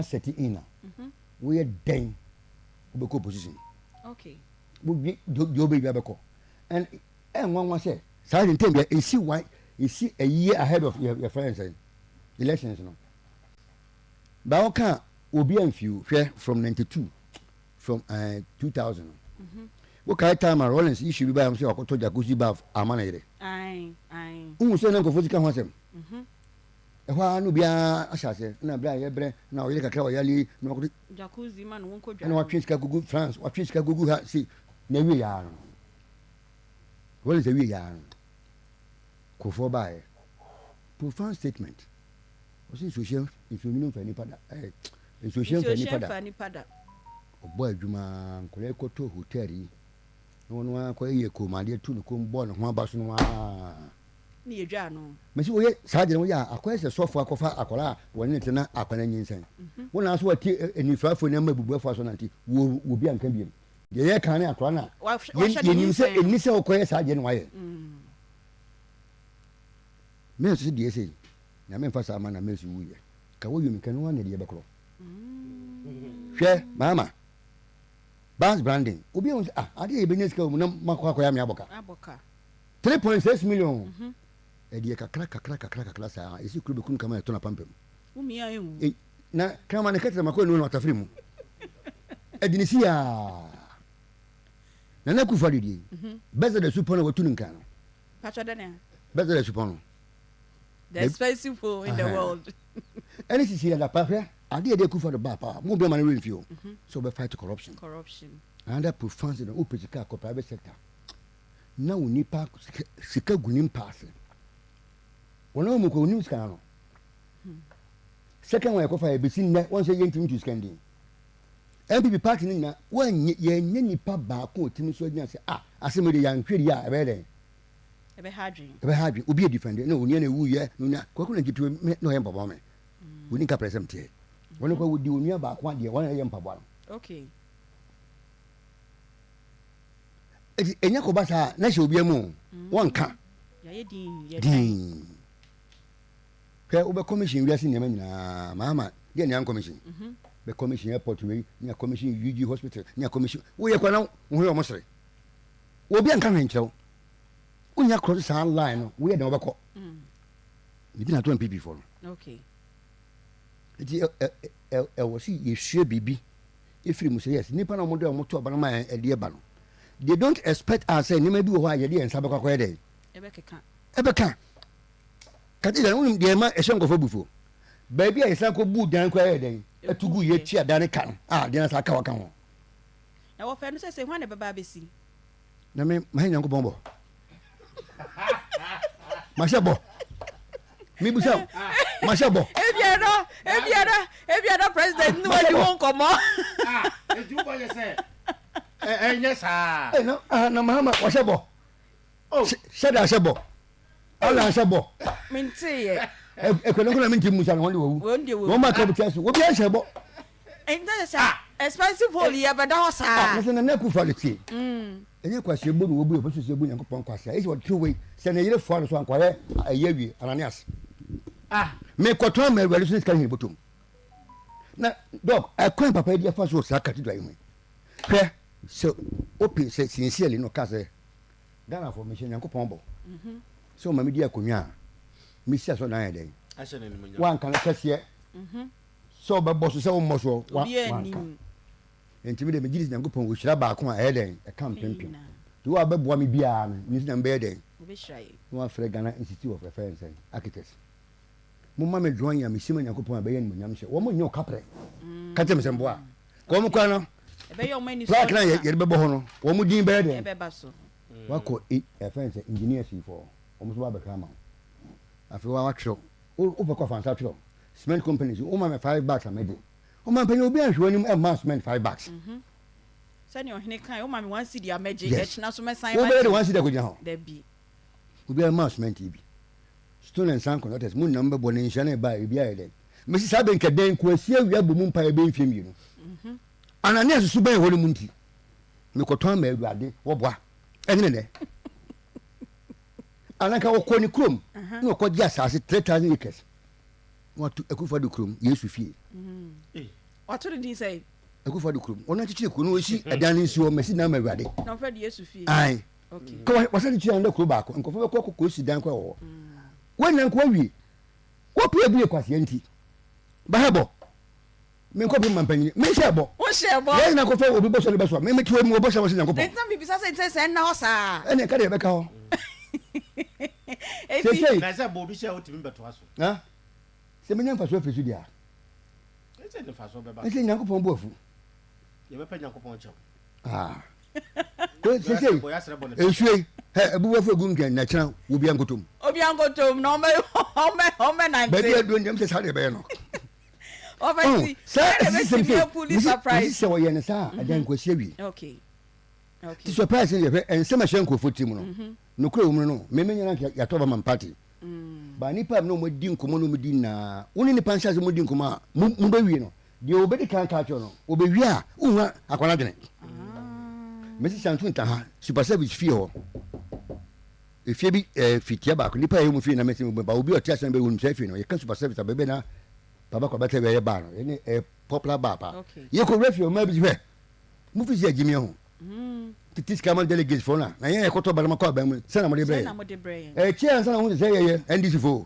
Setting in we are dying ubeko position okay we do be abeko and one say say time you see why you see a year ahead of your friends elections no ba o kan obi amfiu hwe from 92 from 2000 wo kai time Rollins issue bi ba am say okoto jacuzzi bath amana ire ai say na ko fozika ho asem ehwa no bia ashase na bra ye bre na o yele kakra o yali no ko jacuzzi man won ko dwa na wa twinska gugu France wa twinska gugu ha si na wi ya no wole se wi ya no ko fo ba e profound statement o si social influence fa ni pada social fa ni pada obo adwuma nkole ko to hotel yi no akọ ye ko ma de tu no ko mbo no ho abaso no ni edwa no mesi wo ye saje no ya akọ ese sofo akọfa akola woni ne tena akwana nyinsan wona so wati enifrafo na mabubu afo so nanti wo bi anka bi ye kan ne akola na ye nim se enise okọ ye saje no waye me so die sei na me mfa sa ma na me so wuye ka wo yumi kan wa ne de bekro hwe mama Bans branding. Obi on ade e business ka mu na makwa ya me aboka. 3.6 million ɛdeɛ kakra saa ɛsi kuro bɛkum kama ɛtɔ na pampam na kama ne kɛtɛ makɔ no atafiri mu ɛde ne si a na na kufa didi bɛsɛ de supɔ no wɔtu no nka no bɛsɛ de supɔ no the expensive food in the world ɛne sisi ɛda pa hwɛ adeɛ de kufa do ba pa mo bɛ ma no remfio so be fight corruption and that profound the opposite private sector na unipa sika gunim pass wona mo ko nim sika no second one ekofa e besi nne won say yentim to scanding MPP party ni na wan ye nipa ba ko otimi so gina say aseme de yanhweri a ebe den ebe hadwin obi e defend na oni na wu ye no kwako na gitu no ye mbabo me woni ka present tie wona kwa wudi oni ba ko ade wona ye mbabo okay enya ko basa na hye obi amu wonka ya ye din ke ube commission wiase nyama nyina mama de nyan commission be commission airport we nya commission UG hospital nya commission wo ye kwana wo ye omosere obi anka hwenkyerɛw unya cross sa line no wo ye de obekɔ bibi na to MPP for okay eti wo si yehwe bibi efiri mu say yes nipa na mo de mo to obana ma ede ba no they don't expect us say ni ma bi wo ha ye de ensa bekɔ akɔ de ebeka kati da unim de ma ehye nkofo bufo baabi a yesa ko bu dan kwa ye den atugu ye tia dan kan de na sa ka waka ho na wo fe no say hwan na baba besi na me ma nyanko bombo ma shebo mi busa ma shebo ebiada president no wadi won komo eju bo ye say enya sa no na mama wa shebo sheda shebo ala shebo minti ye ekono ko na minti musa no wonde wo ma ka butia so wo bi shebo enta sa expensive hole ye beda ho sa na na ku faliti enya kwa shebo no wo bu obo so shebo nyankopon kwasa isi wo twe se na yire fo no so ankware ayawi ananias me koto ma ewari so ska hin botom na dog akwan papa dia fa so sa kati do ayi hwe so open se sincerely no ka se Ghana formation nyankopon bo so ma media konwa mi sia so na yeden wan kan kase so be boss so mo so wan enti de me gidi nyankopon wo hira ba ko a yeden e kam pempem to wa be boa me bia no ni na be yeden be hrai no afre Ghana Institute of Reference Architects mo ma me join ya me sima nyankopon a be yen mo nyam hye wo mo nyo kapre ka tem sembo a ko mo kwa no e be yo mani so plak na ye be bo ho no wo mo din be yeden e be ba so wako reference engineers for almost ba kama afi wa tro o be ko fansa tro cement companies o ma me 5 bags amede o ma penye obi anhwe anim e ma cement 5 bags sani ohene kan o ma me 1 cedi ameje e china so me sign ma o be 1 cedi ko nya ho da bi obi e ma cement bi stone and sand contractors mun na mbebo ne nhya na ba e bi ayede mesi sabe nke den ko asia wi abom mpa e be mfiem yi no anania susu ban ho ne munti me ko ton ma aduade wo boa ene ne anaka wo ko ni krom ni ko gya asase 3000 acres watu ekufa du krom yesu fie watu din say ekufa du krom ona chichi ko no osi adan nsi o mesi na ma awade no fa di yesu fie ai okay ko wasa di chian da kro ba ko nkofo ko ko si dan ko wo wannan ko wi wo pie bie kwase enti ba hebo me ko bi mampanyi me shebo wo shebo ye na ko fa obi bo so le be so me tiwo mu obo so na ko po ntan bibi sa say na ho sa ene ka de be ka ho na say bo bi she o timi beto aso ha se me nyamfa so afesu dia ese ne fa so be ba ese nyankopon bo afu ye be pa nyankopon chew ko se esue ebu wa fogu ngan na kira obi ankotom na o me na ba dia do nyam se sa de be no Overty. Police surprise. So we na sa adan ko hyewi. Okay. Ti surprise ye be en sama hyen ko foti mu no. No kro mu no. Me menya na ya to ba man party. Ba ni pam no mo di nkomo no mo di na. Woni ni pan chance mo di nkomo a mo be wi no. De obedi kan ka cho no. Obe wi a unwa akwana dene. Mesi santu nta ha. Super service fee ho. E fie bi fitia ba ko ni pa ye mu fie na mesi mo ba obi o tia san be wonu se fie no. Ye kan super service abebe na baba ko bete we ba no ene popular baba ye ko refi o ma bi hwe mu fi je gimi ho titi kama delegates for na ye ekoto balama kwa ba mu se na mo de bre chia nsa na hu se ye NDC fo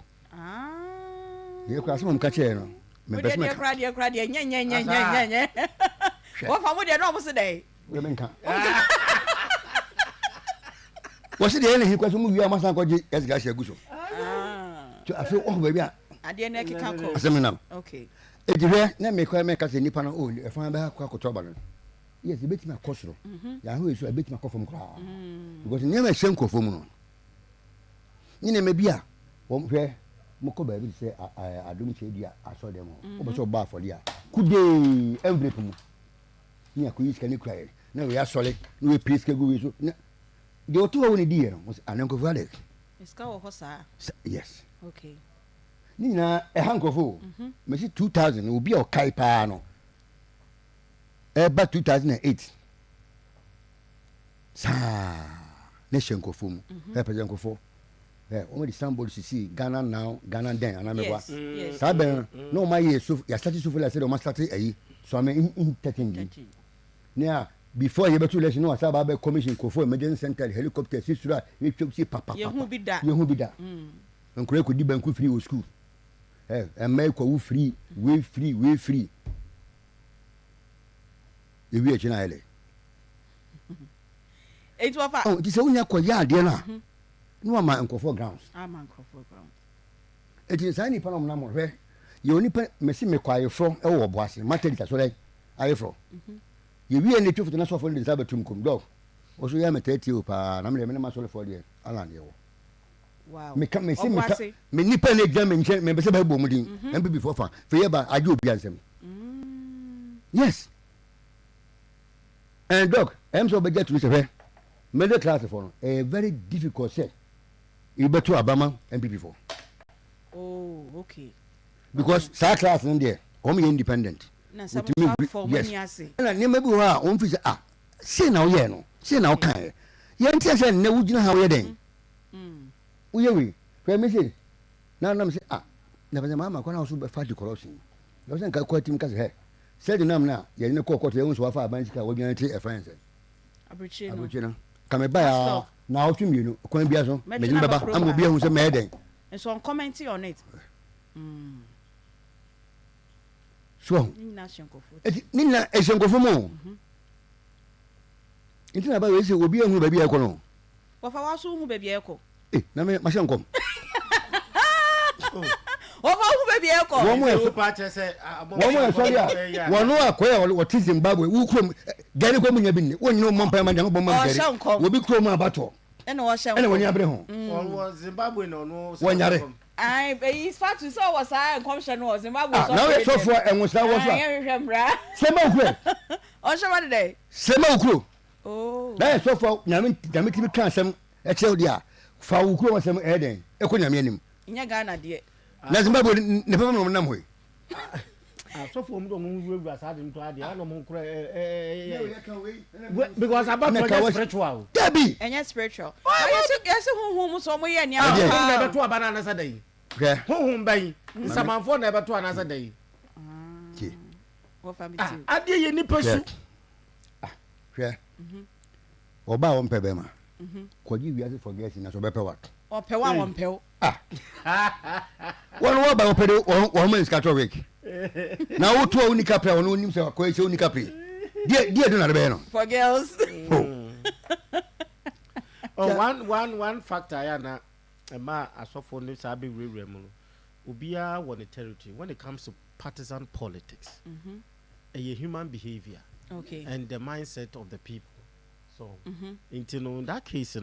ye kwa so mo ka che no me best me kra de nye wo fa mo de no mo se dey we menka wo se de ne hi kwa so mu wi amasa ko ji esga she aguso to afi wo ba bia ade na kika ko asemina okay ejire na me kwa me ka se nipa na o e fa ba kwa koto ba no yes ebeti ma kosoro ya ho esu ebeti ma kofom kra because nyama hye nkofom no nyine me bia wo hwe moko ba bi se adom che dia aso dem o be so ba afori a kude envelope mu ni akoyi sika ni kra na we asole na we priest ka go we so de oto wo ni die no anenkofo ade iska wo hosa yes okay ni na e hankofo me si 2000 obi o kai pa no back 2008 sa nation kofo mu represent kofo o di somebody see Ghana now Ghana then anameba sa ben no my year so ya start so for say o ma start ayi so am in 13 now before you betu election no asaba be commission kofo emergency center helicopter si sura we twesi papa ye hu bi da nkure ko di banku free o school mai ko wu free we free ewi echi na ele it wa fa oh ti se unya ko ya ade na no ma nkofo grounds eti sa ni pa no na mo hwe ye oni pa mesi me kwaye fro e wo boase material so le aye fro ye wi ene tufu na so fo ni zabe tum kom dog o so ya metati o pa na me ma so le fo de ala ne wo wow me kam me se me ni pa ne gam nche me be se ba bo mu din mp before fa fe ye ba aje obi ansem yes and dog I'm so budget to say middle class for a very difficult set you better Obama MPP for oh okay because sa class in there come independent na some for money ase na ne mebi ha on fi say say na ye no say na o kan ye ntia say na wugina ha wo den uye we fe me say na me say na be mama kwa na so be fa di corruption yo say nka kwa tim ka say said the name na ye ne kokot ye unso afa abansika wo gyan ti e friends abuchi no kame ba ya na o twimienu kwan bia so me jin baba am obi ehun se me den and so on commenting on it so ni na eshenkofo mo intina ba we se obi ehun ba bia ekono wo fa wa so hu ba bia eko na me ma shenkom Ofa hu baby eko. Wo mo sorry a. Wo no akoya wo ti Zimbabwe wu krom gari ko munya binne. Wo nyino mo mpa ma dan bo mo gari. Wo bi krom abato. Ene wo shen. Ene wo nya bre ho. Wo Zimbabwe no no. Wo nyare. Ai be is fact so was I enkomshe no Zimbabwe so. Na we so for enwusa wo so. Ai hwemra. Sema ukro. O she what dey? Sema ukro. Oh. Na so for nyame ti bi kan asem e che odi a. Fa ukro asem e den. E ko nyame anim. Nya Ghana de. Na Zimbabwe ne papa mo nam hoy so for mo mu asa dem to ade ana mo nkura because about spiritual Debbie enya spiritual yes hu so mo ye ni na be to abana na sa dai hu ban nsamanfo na be to na sa dai wo family ade ye ni pesu hwe oba won pebe ma kwaji wi ase forget na so be pe what o pe wa won pe wọ́n wọ́n bá wọ́n pẹ̀lú wọ́n mọ̀ ìsìkà tó rèk na wọ́n tó wọ́n ní kápẹ́ wọ́n ní sẹ́ kọ́ ẹ̀ṣẹ́ wọ́n ní kápẹ́ díẹ̀ dùn àdébẹ́ yẹn. For girls. One factor ya na ma asọ́fo ní sábẹ́ wíwúrẹ́ mu obiara wọ ní territory when it comes to partisan politics a human behaviour and the mindset of the people so in that case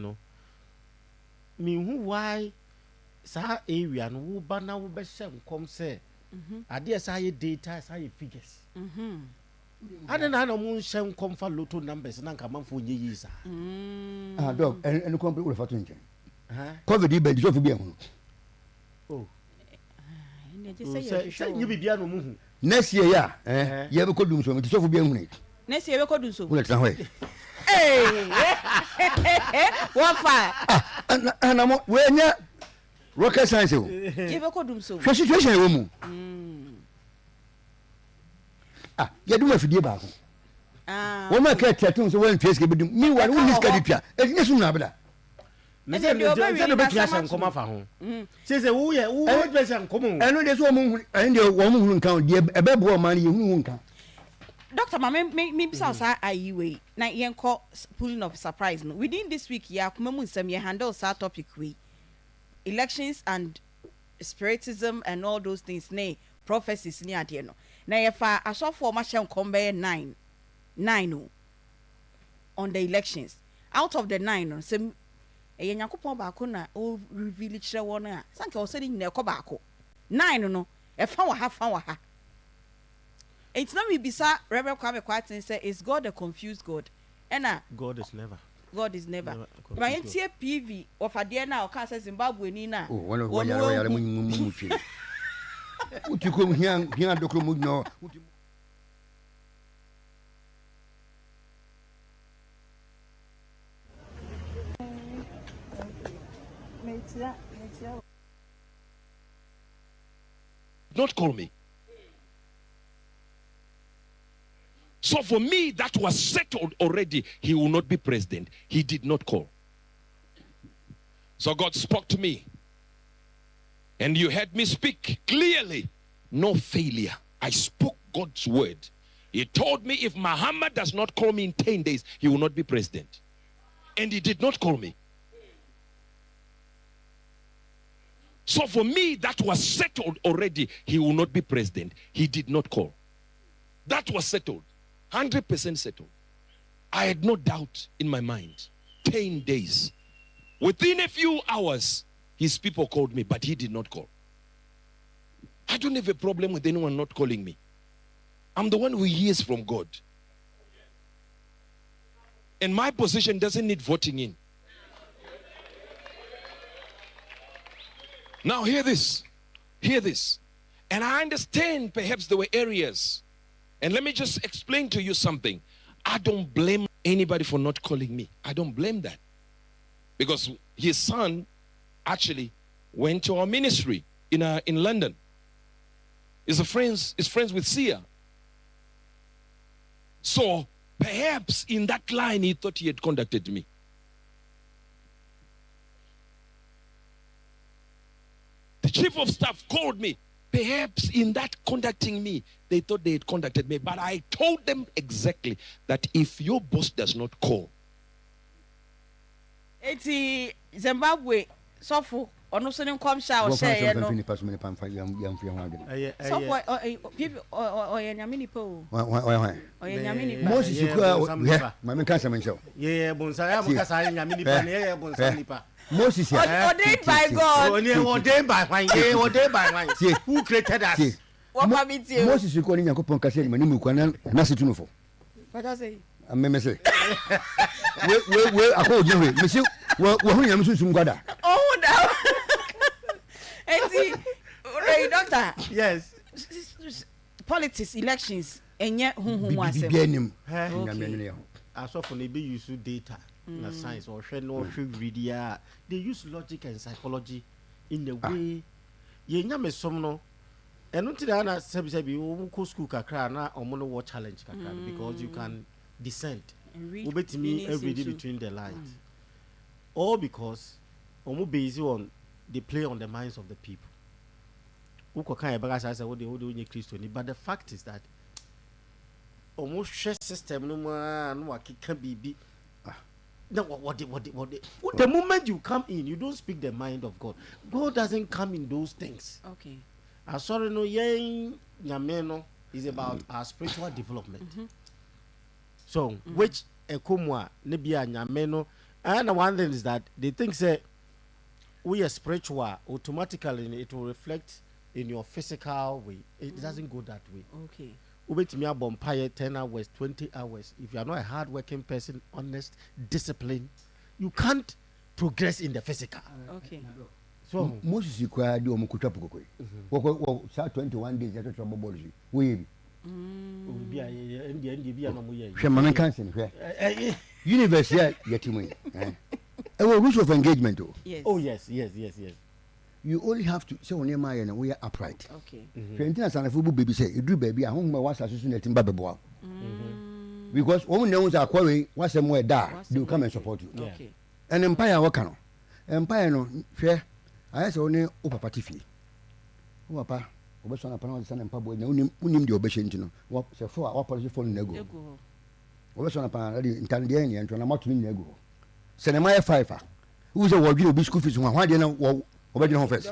me who why sa area no wo ba na wo be hye nkom se ade sa ye data sa ye figures ade na na mo hye nkom fa lotto numbers na nka manfo nye yi sa dog en kom pe wo fa to nche covid be di so fi bi ehun say you be bia no mu hu next year ya ye be ko dum so mi so fi bi ehun next year be ko dum so wo le tan hoy what fa ana mo we nya rocket science o ye be ko dum so situation wo mu ye dum afidie ba ko Woman can't tell so when face give them. Meanwhile, who is Cadipia? And yes, Nabla. Listen, the best and come off home. Says a woo, who dress and come on. And there's woman and your woman who count a baby money who won't count. Doctor, me sounds way. Now, you call pulling of surprise. Within this week, ya come some ye handle sa topic we elections and spiritism and all those things. Nay, prophecies near the no. Now, if I saw for much come 9 on the elections. Out of the 9, some a Yakupon Bakuna or reveal each one. Sanka was sitting near Kobako. 9 no, a found her. It's not me beside Reverend Kwame Quiet and say, is God a confused God? And God is never. God is never. My NTA PV of a dear now, Casa Zimbabwe Nina. Oh, one of what you come here, here, Doctor Mugno. Not call me. So for me, that was settled already. He will not be president. He did not call. So God spoke to me. And you heard me speak clearly. No failure. I spoke God's word. He told me if Muhammad does not call me in 10 days, he will not be president. And he did not call me. So for me, that was settled already. He will not be president. He did not call. That was settled. 100% settled. I had no doubt in my mind. 10 days. Within a few hours, his people called me, but he did not call. I don't have a problem with anyone not calling me. I'm the one who hears from God. And my position doesn't need voting in. Now hear this. Hear this. And I understand perhaps there were areas. And let me just explain to you something. I don't blame anybody for not calling me. I don't blame that. Because his son actually went to our ministry in London. He's friends with Sia. So perhaps in that line he thought he had contacted me. The chief of staff called me. Perhaps in that contacting me, they thought they had contacted me. But I told them exactly that if your boss does not call. It's Zimbabwe, Sofu, or no sudden come shower, say, no. People or Yaminipo. Or Yamini. Moses, you go, Mamma Casaman. Yeah, Bonsai, Yaminipa. Moses, ordained by God. Ordained by one. Who created us? Moses, you calling Yakupon Castle, Manimukan, Nasituno. What does he? I may say, well, I hold you, Monsieur. Well, I'm soon got that. Oh, no. And see, doctor. Yes. Politics, elections, and yet whom was him. I saw for maybe use data. Science or media, they use logic and psychology in the way ye nyame somno eno ti da na sebi wo school kakra na omo no challenge kakra because you can dissent obetimi every day between the lines all because omo based on they play on the minds of the people uko kan e baga say wo de onye Christo ni but the fact is that omo share system no ma no akika bibi. No, what the moment you come in, you don't speak the mind of God. God doesn't come in those things. Okay. Sorry, no, Yameno is about our spiritual development. So, which Akoma, Nebia, Yameno, and one thing is that they think say we are spiritual, automatically it will reflect in your physical way. It doesn't go that way. Okay. Ubet me a bonfire 10 hours, 20 hours. If you are not a hard-working person, honest, disciplined, you can't progress in the physical. Okay. So Moses required you to talk. Well, 21 days after trouble body. We University yet to me. Rules of engagement. Yes. Oh yes. You only have to say on your mind and we are upright. Okay. Fentina san football baby say you do baby at home was associating Bababo. because woman knows a quarry what's a more da they will come and support you. Okay. And empire what can empire no share I say only papa tifi papa obeso na pana san empa bo nya unim de obehye ntino wo se fo a policy phone na go obeso na pana de intande ne ntona mato ni na go se na my 5 who say wo dwe obi school fees ho de na wo obedwe ho first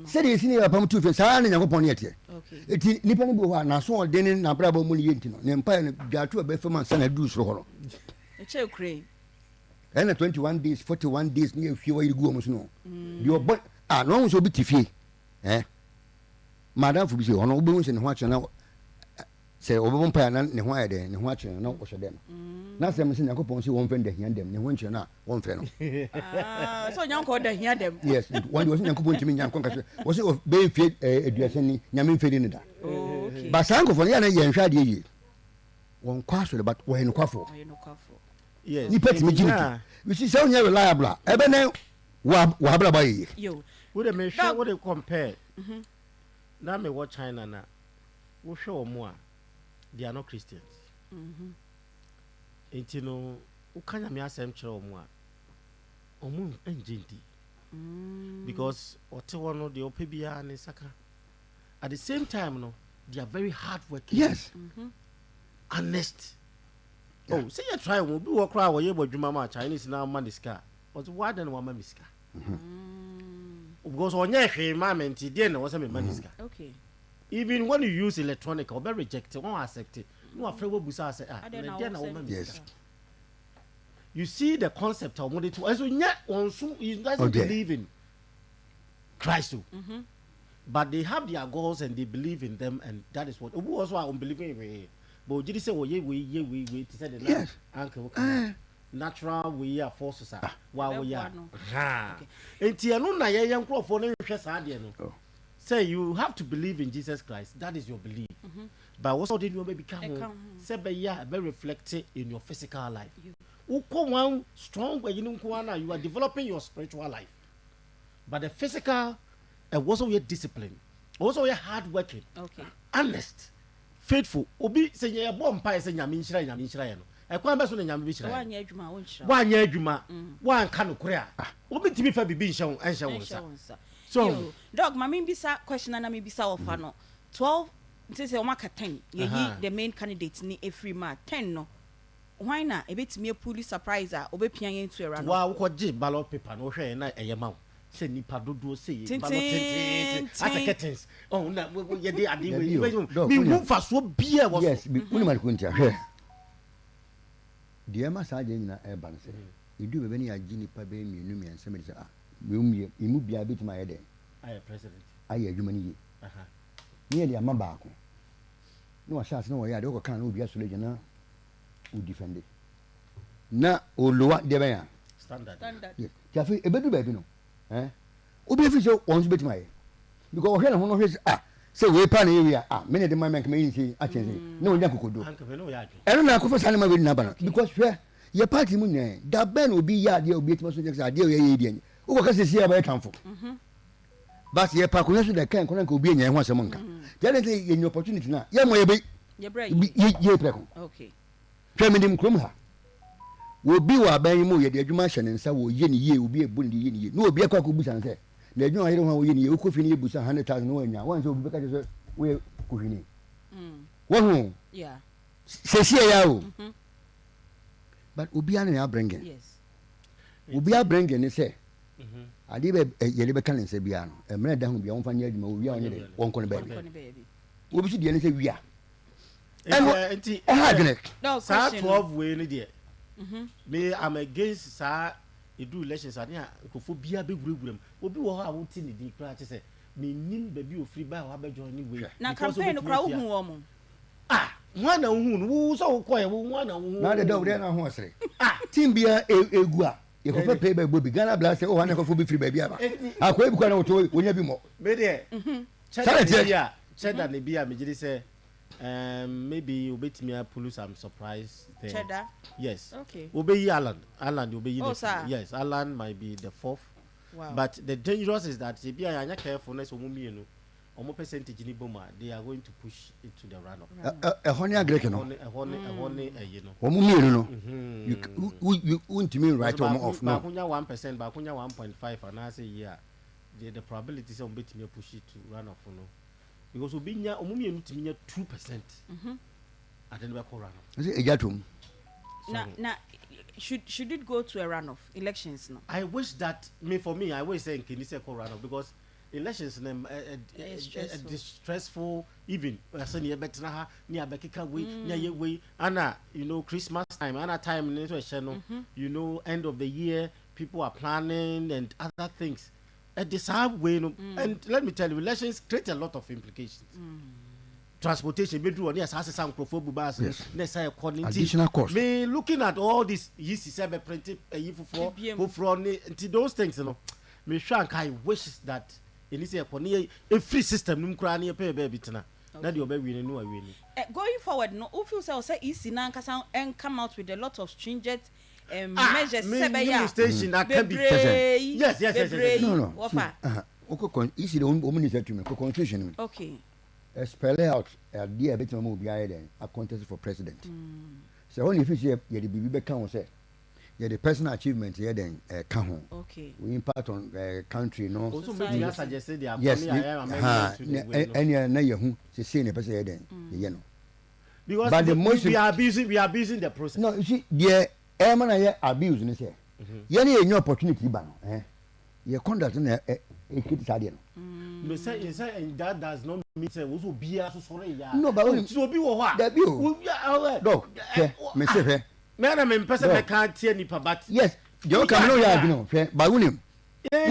se de sini papa mu two fees sa na nyakopon ne ete eti nipa ne bo ho na so de ne na bra ba mu ne yentino ne empa ne dwato be fema san na du soro ho no e che ukre and 21 days 41 days near few way go almost no you but no so be tifi madam fu bi say ono obo se ne ho ache na say obo mpa na ne ho ayede ne ho ache na o hwe dem na say me se yakopon say won fe da hia dem ne ho nche na won fe no so nyanko da hia dem yes one was yakopon timi nyanko nka was be fe eduase ni nyame fe ni da ba sanko fo ya na ye nhwa de yi won kwaso but wo hen kwafo yes ni pet me jini we see say onye reliable ebe na wa habla ba yi yo we dey make sure we dey compare na me watch China na we show omo a they are not Christians enti no u kanya me asem kire omo a omo enjenti because whatever no the opebia ne saka at the same time no they are very hard working, yes honest. Yeah. Oh, say you try won be wo kra wo ye bodwuma ma Chinese na man diska but why then wo ma miska because onye hwe ma menti dey na wo say me man diska okay even when you use electronic or be rejected one accept no afraid wo busa say dey na wo ma miska you see the concept of what so nya on so you doesn't believe in Christ but they have their goals and they believe in them and that is what who also are unbelieving in but you say we to say the yes uncle natural we are forces are while we are enti eno na ye nkrofo no hwe sa de no say you have to believe in Jesus Christ, that is your belief but what did you become say be ya be reflected in your physical life one strong way you are developing your spiritual life but the physical also your discipline also your hard working honest faithful obi se ye bom pa se nyame nhyira ye no e kwa be so nyame bi hyira wa nya adwuma wa nka no kore a obi timi fa bibi nhyɛ wonsa so dog mama bisa question na me bisa ofa no 12 say o maka 10 ye the main candidate ni every ma 10 no why na ebetimi police surprise a obepia ye ntu era no wa wo koje ballot paper no hwe na eye ma say nipa dodo say ballot as curtains oh na ye dey ade we move fast so bia was yes uni mal kuntia hwe die ma sa je nyina e ban se edu bebe ni agi nipa be mienu mi anse me say ah me imu bia betima ye dey I president aye adwuma ni ye ni ye ama ba ko no wa sha se no wo ya de ko kan no bia so le jena u defend na olowa de ben ya standard ya fi ebedu ba bi no obi fi so won so betima ye because o hwe na ho no hwe ah say we pa na area me ne de man make me yin say a chense na o nya kokodo eno na ko fa sane ma be na ba na because hwe ye party mu nyen da ben obi ya de obi etima so nya say ade o ye de o ko ka se sia ba tamfo but ye pa ko so de kan ko na obi nya ho asem nka je ne say ye opportunity na ye mo ye be ye preko okay hwe me dim krom ha obi wa ban mu ye de adwuma hye ne nsa wo ye ne ye obi ebu ne ye ne ye no obi akwa ko busa nse na adwuma yere ho wo ye ne ye wo kofi ne ye busa 100,000 no anya wan se obi beka je so we kofi ne wo hu yeah se sie ya o but obi an na bringing yes obi a bringing ne se ade be ye be kan nse bia no emre da hu bia won fa ne adwuma obi a onye de won ko ne baby obi si de ne se wia enti adwene sa 12 we ne de me am against sa edu elections ade a kofo bia be gureguram obi wo ha wo ti ne di kra che se me nim ba bi ofri ba wa ba join ni we na campaign kra wo hu wo mo nwa na hu no wo so wo koye wo nwa na hu na de do de na hu asre team bia egu a ye ko pe ba bobi Ghana blast o ha na kofo bi free ba bia ba akwa ebu kwa na wo wonya bi mo me de cheddar ne bia me gidi se maybe obetimi police I'm surprised there. Cheddar? Yes. Okay. Obey Alan obey yes, Alan might be the fourth. Wow. But the dangerous is that if you are not careful, so omo percentage ni boma they are going to push it to the runoff. Honey agree no. You know. Omo mienu no. You untimi write omo off no. Ba kunya 1%, ba kunya 1.5 and I say yeah. The probability say omo betimi push it to runoff no. Because obinya omo mienu timi 2%. And then we call runoff. Is it ejatum? Now should it go to a runoff elections no? I wish that for me I always say can you say call runoff because elections stressful even say near better ha near bekeka we near we ana you know Christmas time ana time you know end of the year people are planning and other things at the same way and let me tell you elections create a lot of implications. Transportation bedroom on yes has some bus necessary additional cost. Me looking at all this yeast printed for those things you know me shank I wish that in this a free system num kra na pay baby tena na de oba win no awin going forward no who feel say easy na nkasa and come out with a lot of stringent measures station that can be yes no okay easy the woman said to me constitution okay spell out a dear bit of a contest for president so only if you the bibi can say yeah, the personal achievement here then can okay we impact on country no also maybe I suggested they are yes and na you who say the person here then you know because but we are abusing the process. No, you see the man abuse ni say you need a new opportunity ban you conduct na kit sade no me say and that does not mean say we so bia so sorry ya no but so bi wo ho a that bi o dog me say me person me can't tie nipa but yes you come no ya no but wunim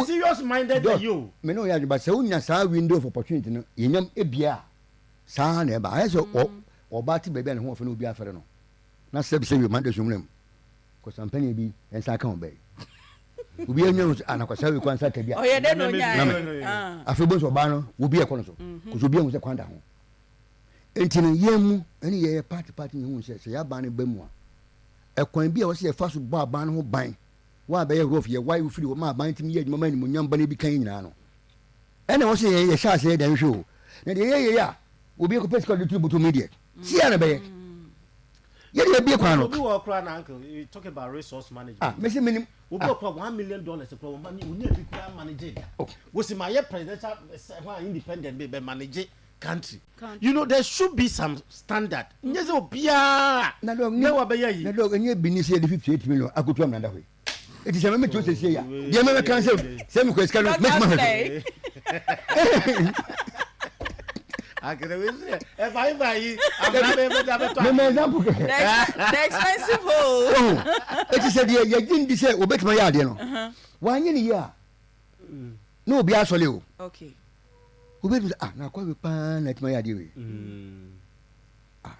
serious minded than you me no ya but say unya sa window of opportunity no yenyam ebia sa na ba I so obati baby na ho ofe no obi afere no na say we mande sumrem ko sampani bi ensa kan obey obi enyo anakwasa we kwansa ka bia oye de no nya afebo so ba no obi e kono so ko so obi enwo se kwanda ho entino yemu eni ye party nyu se ya ba ne bamu a ekwan bi a wo se fa so ba ban ho ban wa ba ye rof ye why we free wo ma ban tim ye adwuma mani munyam ba ne bi kan nyina no ene wo se ye sha se de hwe o na de ye ya obi ko pesi ko de tubutu media si ya na be ye de bi kwa no obi wo kra na uncle you talk about resource management me se minim obi okra $1 million ko money uni bi kra manage wo se ma ye presidential independent be manage country. You know there should be some standard. Nyeze obia na dog ne wa be yi na dog nye bi ni se de 58 million akotu am na da hwe it is me to say ya de me kan say me ko scan make my agere we say e bye am na be da be to me example the expensive hole it is said ya gindi say obetuma ya de no wa nye ni ya no obi asole o okay obedu na kwa we pa na tuma ya de we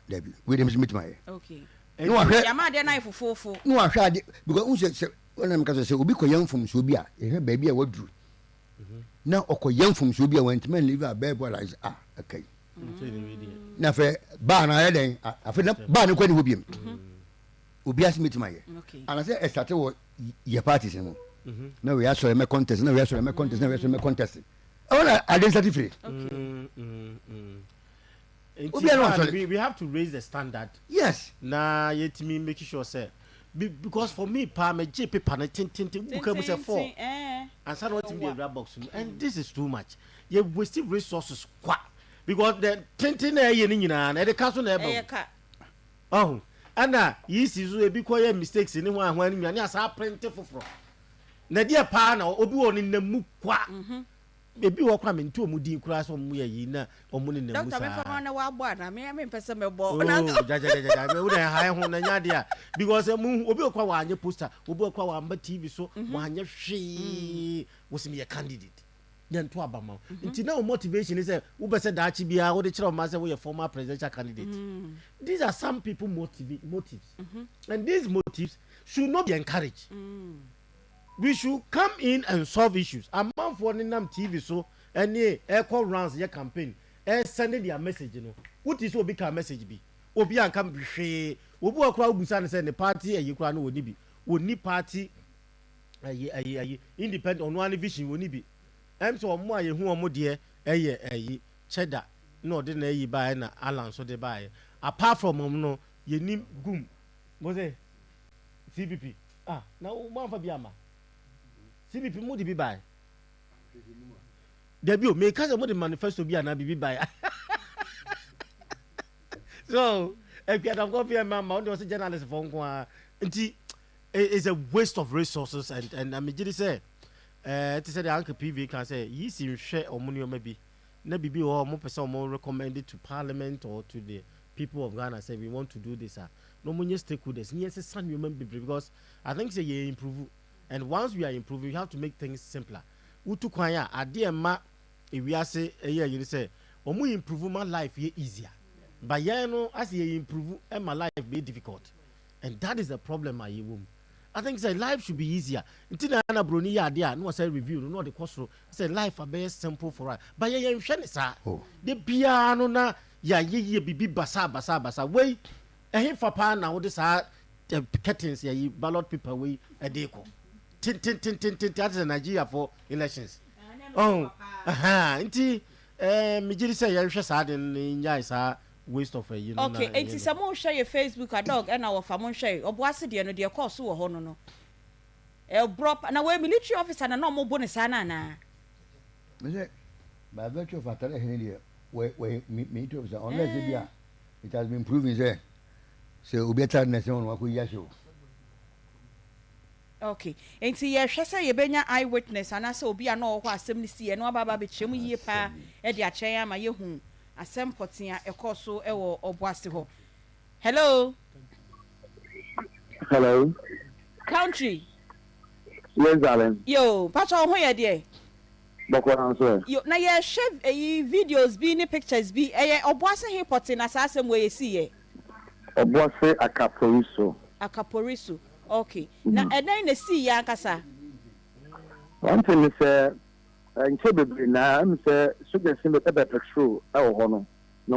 Debbie we dem meet my okay no ahwe ya ma de na ifofofo no ahwe ade because un say when am ka say obi ko yamfum so obi a ehwe ba bi a waduru na okoyam fum so bi a went man live a baby like okay na fe ba na eden afi na ba ne kwani hobiem obi as meet my and I say e start wo ye parties no na we aso me contest na we aso me contest na we aso me contest I identity free we have to raise the standard yes na yet me make sure say because for me pa me je paper na tin buka mu say 4 and so what in the rubber box and this is too much you waste resources kwa because the tin na ye ni nyina na e ka so na e ba oh ana yi si so e bi ko ye mistakes ni ho ahwan ni nyane asa print foforo na dia pa na obi wo ni namu kwa ebi wo kwa me nti omudi kura so mu ye yi na omu ni namu sa doctor me fa na wa bo na me pese me bo na jaja me wo na ha ho na nya dia because mu obi okwa wa anye poster obi okwa wa amba TV so wa anye hwe wo se me ye candidate then to abama nti na motivation is wo be se da chi bia wo de kire o ma se wo ye former presidential candidate these are some people motives and these motives should not be encouraged we should come in and solve issues. A man for Ninam TV so any echo rounds your campaign sending their message. You know what is will become message be? Obi and come be Obu akwa busan send the party you can would ni party independent on one vision will be. So more you who are more dear cheddar no de na yi buy na Alan so de buy apart from no ye nim gum mo say CPP na o ma fa bi ama CPP mo de bi buy debi o me ka se mo de manifesto bi ana bi buy so if you have got mama on the journalist for nko it's a waste of resources and I mean just say to say the uncle PV can say yi si share omunio maybe na bibi o mo person mo recommend it to parliament or to the people of Ghana say we want to do this no money stakeholders yes san human because I think say you improve and once we are improving you have to make things simpler utu kwan ya ade ma e wi ase you say omu improve my life here easier but as you improve my life be difficult and that is the problem I think say life should be easier until na broni ya dia no say review no the cost say life are very simple for us but you hwe sa the bia no na ya ye bibi basa wey ehin fa pa na wo de sa curtains ya ballot paper wey e dey ko tin that is Nigeria for elections nti me jiri say ya hwe sa de nya isa waste of a okay it is a share your Facebook a dog and our famon share oboase de no de course wo ho no brop na we military officer na no mo bonus ana na me say by virtue of atare hen de we military officer unless it has been proven say obieta na say on wa ko ya show okay enti ye hwe say ye benya eyewitness ana say obi a no ho asem ni sie no ababa be chrem yie pa e de achen ama ye hu asem potia ekoso ewo oboase ho hello country yes darling yo pacho ho ye de boko answer yo na ye share videos bi ni pictures bi oboase he potia na sa asem we ye si ye oboase akaporiso okay na edan na si ya nkasa one thing is nke bebre na am say sugar sim be petrol ho no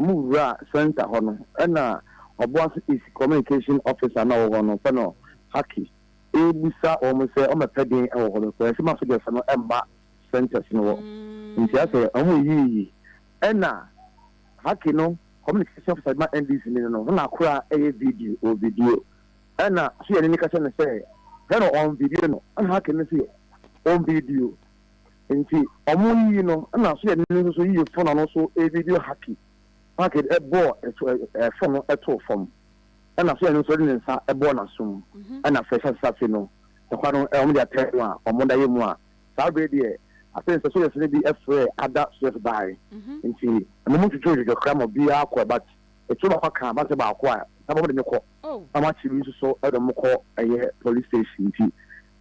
mu wura center ho no na oboase is communication officer na ho no fa no haki ebisa o mo say o mepedin ho no so ma sugar no emba center no wo nti ase o mu yi na haki no communication officer ma NDC ni no na akura video na so ye ni ka say no on video no na haki no say on video nti omo yi no na so ye ni so yi phone no so video haki e bo phone eto form na so ye ni so ni nsa e bo na sum na fresh safi no e kwa no omo dia tell a omo da ye mu a sa be de I think so ye se bi FA ada so by nti mo mu tutu je kra mo bia akwa but e tu ba ka ba se ba akwa na bo de ne ko ama chi mi so e do mo ko eye police station nti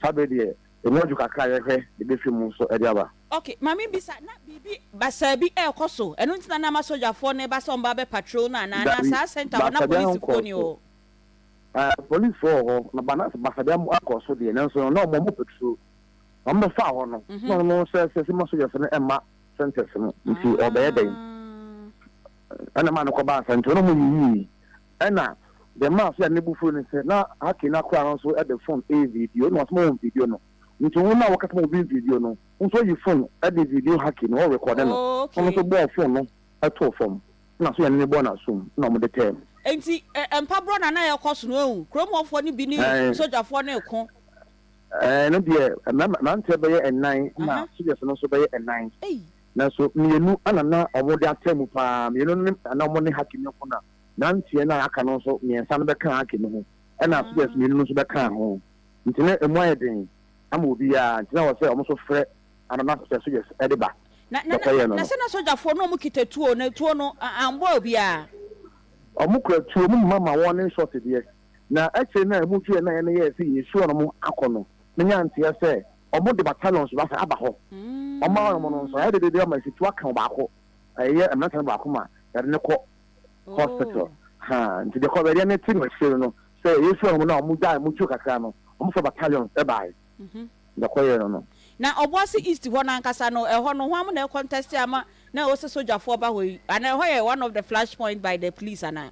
sa be de no ju kakra ye hwe de be fi mu so e dia ba okay mami bisa na bibi basa bi ekoso eno ntina na ma soldier for ne ba so mba be patrol na sa center na police ko ni o police for na bana basa dem akoso de na so no mo patrol mo fa ho no no se ma soldier for na emma center no nti obeye den ana ma no ko ba center no mo yi ana the man say ne bu phone say na haki na kwa so e the phone video no small video no nti wona wakata mo video no nso yi phone e the video haki no record no no so bo phone no ato form na so ya ne bo na so na mo de tem enti empa bro na ya koso no ehu kromofo ni bi ni sojaфо na ekon no de na nte be ye ennan na serious no so be ye ennan na so mienu anana omo de atemu pa mienu na mo ne haki no ko na ntie na aka no so miensa no be kan haki no ho na serious mienu no so be kan ho nti na emu ayeden ama obi ya nti na wo se omo so frɛ anana serious ediba na se na sojaфо no mo kitatuo na tuo no ambo obi a omo kratuo mo mama warning shot de na eche na emu tue na ye ye se yesu no mo akono menya ntia se omo de battalions ba fa aba ho omo no so ya de ma situ aka ba ko eye emnata ba ko ma ya de ne ko hospital ha nti de ko be ne tin wa shiro no se yesu no na omo da mu tue kakra no omo fa battalions e bai de ko ye no na oboase east ho na nkasa no ho no ho am na contest ama na o se sojaфо ba ho ana ho ye one of the flash point by the police ana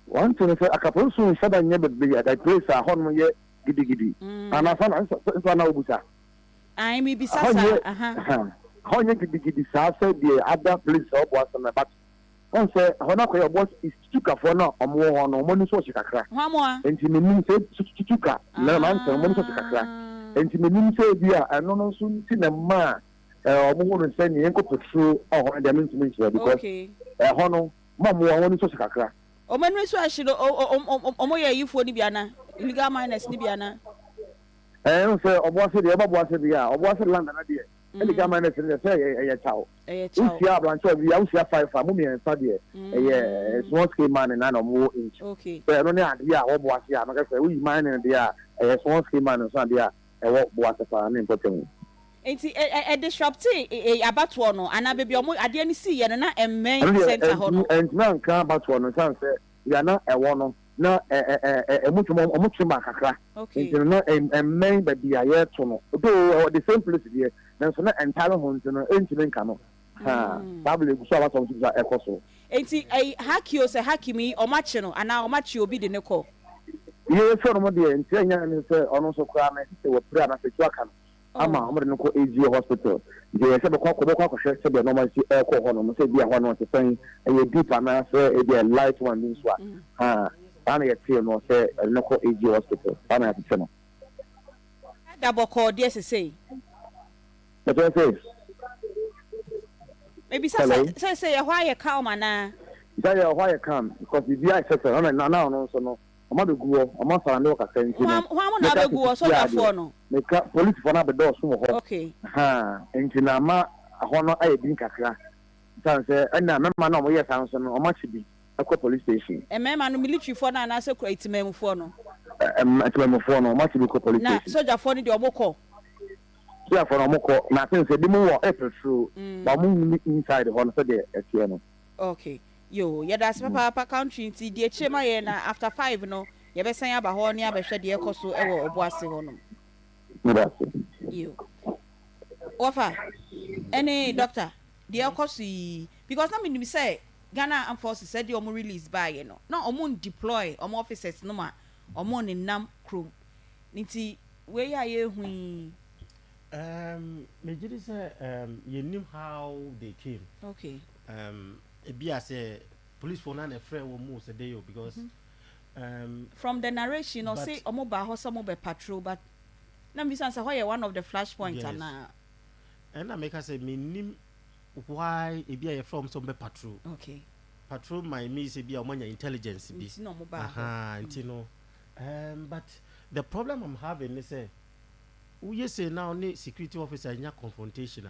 one thing say akaponsu shada nye be ya that place a hon ye gidi ana sana so na obusa ai mi bisa sa how you get the other place of was on the back. On say, Honaka, your boss is Tuka for now, or more on money source kakra. And to me, say Tuka, no man, money source kakra. And to me, say, dear, I know soon see the man, or more than sending Uncle Petru or the maintenance because Hono, Mamma, money source kakra. O man, so I should omoya you for Nibiana, illegal minus Nibiana. And say, or was it the other was the year, or was it London idea? And the government is in the say, a child. Usia Blancho, the Usia 5 for Mummy and Sadia, a small scale man and none or more inch. Okay. But I don't know, yeah, what was ya? I say, we mine and the a small scale man and Sadia, and what was the fan important. It's a disruptive about one, and I be almost I didn't see and not a main center. And man can't about one and say, we are not a one. No, a much more okay. Not a main, but the air to the same place here. There's an entire home to incident canoe. Probably saw what something like a ain't a hack you say hacky me or matchino, and now much you'll be the nickel. Yes, some of the and on also cram they were prayer as a trucker. I'm a AG hospital. They said the cock said the normal air cohon, said the one was saying a deep and answer a light one this one. I say a local AG hospital. I have to tell double call, yes, say. But I maybe say why you come and say why you come because the VI sector, I'm now no. I'm not go. I'm not for no campaign. Why not go so that for no? Make police for na be door so. Okay. Entina ma ahono aye bin kakra. Say na memma na mo yes anso no o ma chibi. Akwa police station. E memma no military for na na se kura itimem for no. Itimem for no o ma chibi ko police station. Na soldier for ni de omoko. Yeah, for omoko na think say di mo wo April through. Ba mo inside the one so dey etie no. Okay. Yo, yeah, that's papa country nti die chema ye na after 5 no ye be san aba ho ne abehwe de ekoso ewo oboase ho no. Yo. Ofa. Any doctor, the ekoso because na me say Ghana Armed Forces said the omo release by you know. Na omo deploy omo officers no ma omo ne nam chrome. Nti we ya ye hu me jidi say you knew how they came. Okay. Be as a police phone and a friend will move a day because from the narration or say omo ba ho some be patrol but na me say why one of the flashpoints and I make us say me why e be from some be patrol. Okay. Patrol my me say be among intelligence be. No mo ba. No. But the problem I'm having is say we say now need security officer in your confrontation.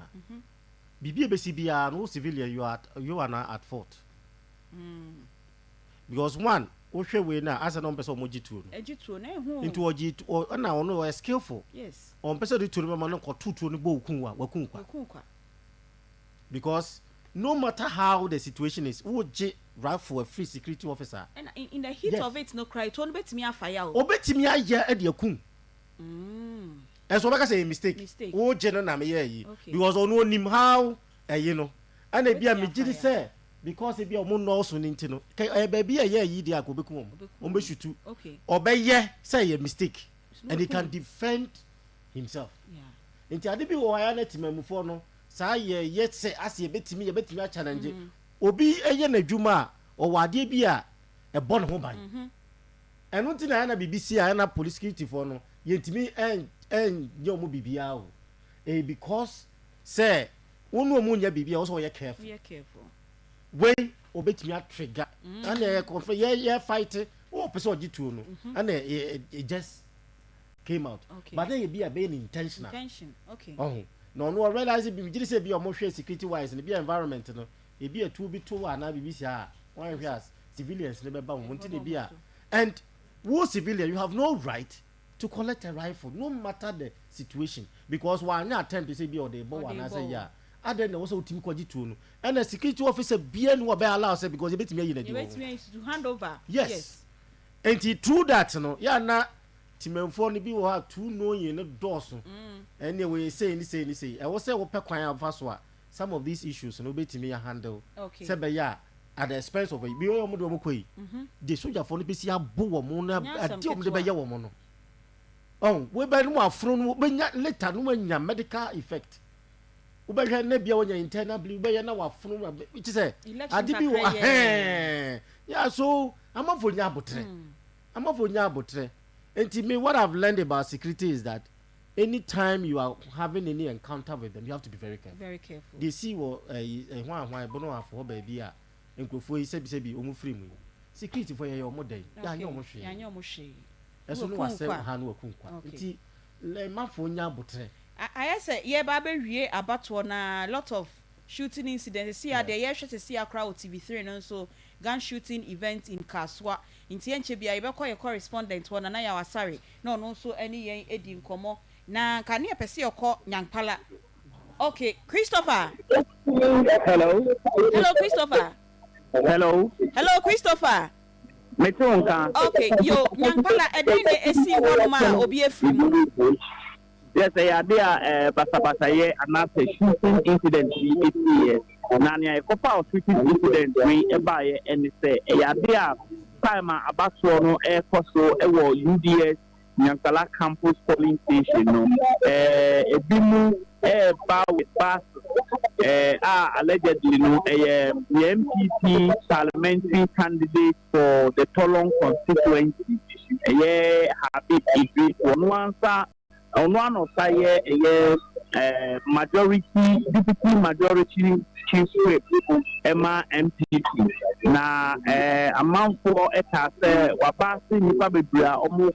Bibi BCBR no civilian you are not at fault. Because one, we na as a non person mojitu. Into ojitu or na no skillful. Yes. On person to remember no tutu ni bo kunwa wakunkwa. Because no matter how the situation is, would right for a free security officer. And in the heat of it, no cry. To bet me a fire. Obet me a year at your kun. And so like I say mistake. Oh general na me ye because on know him how you know and e bia me gidi say because e bia omo no so ni ntino baby ye yi dia ko bekum o be shutu obe ye say a mistake and he can defend himself. Nti ade bi wo ya na timamufo no sa ye say as ye betimi a challenge obi eye na dwuma o wade bi a e bon ho ban eno nti na BBC a na police security for no yentimi and yo mo bibia o because say wonu omu nya bibia also ye careful. When obetimi a trigger and e confront ye fight o person ogitu no and it just came out. But then you be a being intentional. Okay. Oh no realize be just say be o mo hwe security wise and be environment no e be a two be two na BBC a one hwe civilians ne be ba mo nti ne be a and wo civilian you have no right to collect a rifle no matter the situation because one attempt to say be or the bow and I say yeah and then also team kwajitu no and the security officer be no be allow say because you bet me to hand over. Yes. And he through that no yeah na timemfo no bi wo ha two no yin no doors anyway say I was say wo pe kwan afa so a some of these issues no bet me handle say be yeah at the expense of bi o mo do mo koi the soldier for no be see abo wo mo na ade o mo de be ye wo mo no. Oh, we be no afro no be nya later no nya medical effect. ubehwe na bia wonya internal bleed ubehwe na wafunu which say ade bi wo yeah so amafo nya abotre enti me what I've learned about security is that anytime you are having any encounter with them you have to be very careful they see what hwan bono afo baby a enkrofo yi sebi omu free mu security for your modern ya nya omo hwe eso no wase ha no akunkwa enti le mafo nya abotre I say ye ba be wie abato na lot of shooting incidents see there ye hwete see akra o TV3 no so gun shooting event in Kaswa inti enche bia ye be call your correspondent one na ya wasare no so any yen edi nkomo na ka ne pese yekọ nyankpala. Okay, Christopher. Hello Christopher. Hello Christopher. Metonka. Okay, yo nyankpala edine esi wonoma obi efiri mu. Yes, there basa ye another shooting incident years. Nanya a couple of shooting incidents we ebaye and say there time abaso no koso ewo UDS Nyankala campus polling station no ebimu ba with pass allegedly no the MPP parliamentary candidate for the Tolong constituency happy if one answer on one of majority deputy majority chief whip Emma MPP na amount for etase wabasi nipa bebra omo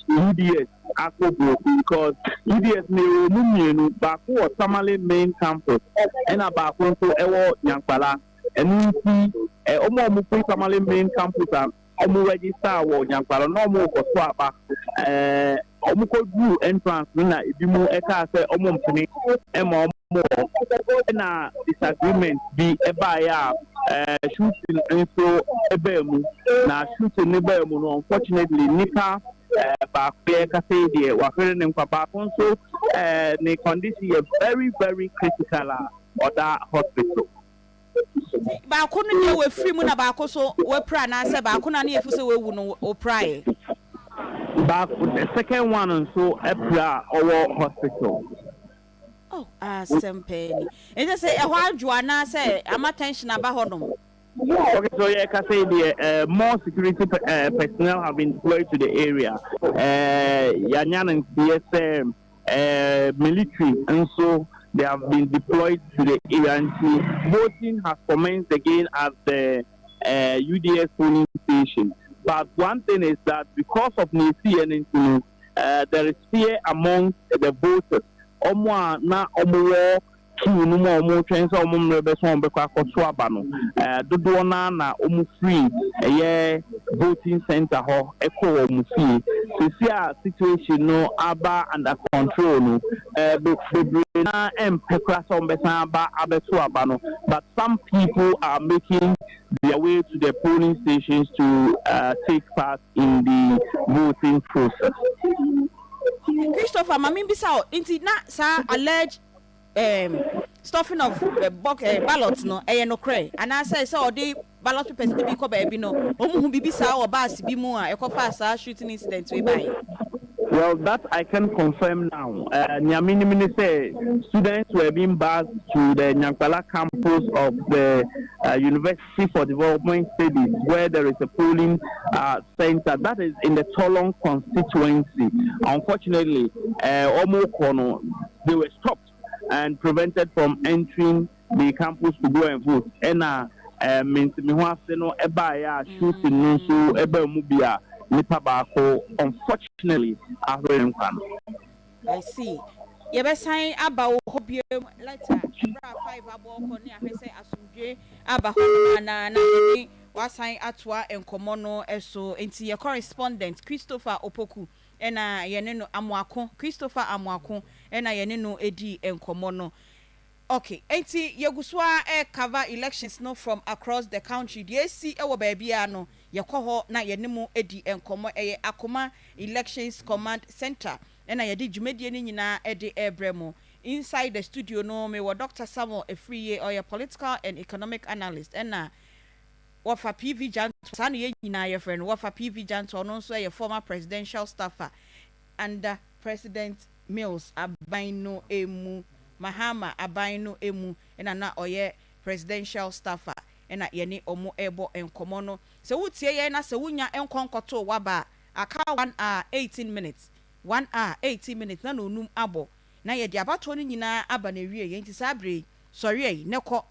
UDS akobo because UDS ne omumienu baako o Tamale main campus ena baako so ewo Nyankpala enu nti omo Tamale main campus omo register wo Nyankpala no omo ko so aba omo ko du entrance na ebimu eka se omo mpene ema na disagreement bi eba ya shooting info ebemu na shooting ebemu no unfortunately nipa ba pe ka say dey wa fere ne nkwa ba so the condition is very very critical at that hospital ba ko no dey we free mu na ba ko so we pra na say ba ko na na efu say we wu no o pray ba the second one so epra our hospital. Oh, Sempeni. It is a while Joanna say, I'm attention about Hodom. Okay, so yeah, I can say the more security personnel have been deployed to the area. Yanyan and CSM, military, and so they have been deployed to the area. And voting has commenced again at the UDS polling station. But one thing is that because of Nisi and there is fear among the voters. Omwa na omo ki no mo omo twen se omo mrebe so on bekwa akoso aba no dodo na omo free voting center ho ekọ omo free so situation no aba under control no bebre na empekra so mbesa aba abeso aba no but some people are making their way to the polling stations to take part in the voting process. Christopher, mami bisa inti na sa alleged stuffing of ballots no no cray and I say so the ballot papers be ko ba bi no omu bibi sa o bus bi mu a ekofa sa shooting incident we buy. Well, that I can confirm now. Nyamini say students were being bused to the Nyankpala campus of the University for Development Studies, where there is a polling center that is in the Tolong constituency. Unfortunately, Omo they were stopped and prevented from entering the campus to go and vote. And shooting no so mubia. Unfortunately, I see. You be saying about hobby later. 5 abo ko ni ahese asumdwe aba ho na ni wasan atwa enkomo no eso enti your correspondent Christopher Opoku ena yene no Amuako Christopher Amuako ena yene no edi enkomo no. Okay, enti yeguswa cover elections no from across the country. The see ewo baabia no yekoho na yenemu edi enkomo Akoma Elections Command Center. And I did Jumedie ni nyina edi ebremo. Inside the studio no me wa Dr. Samuel Efriye or your political and economic analyst. And na wafa PV Janto sanu ye nyina your friend wafa PV Janto no so your former presidential staffer under President Mills Abaino Emu Mahama aban no emu na oye presidential staffer na yeni omo ebo enkomo no se wutie ye na se wunya enkonkoto waba aka 1 hour 18 minutes 1 hour 18 minutes na onum abo na ye de abato no nyina aba na wie ye nti sabre sorry e neko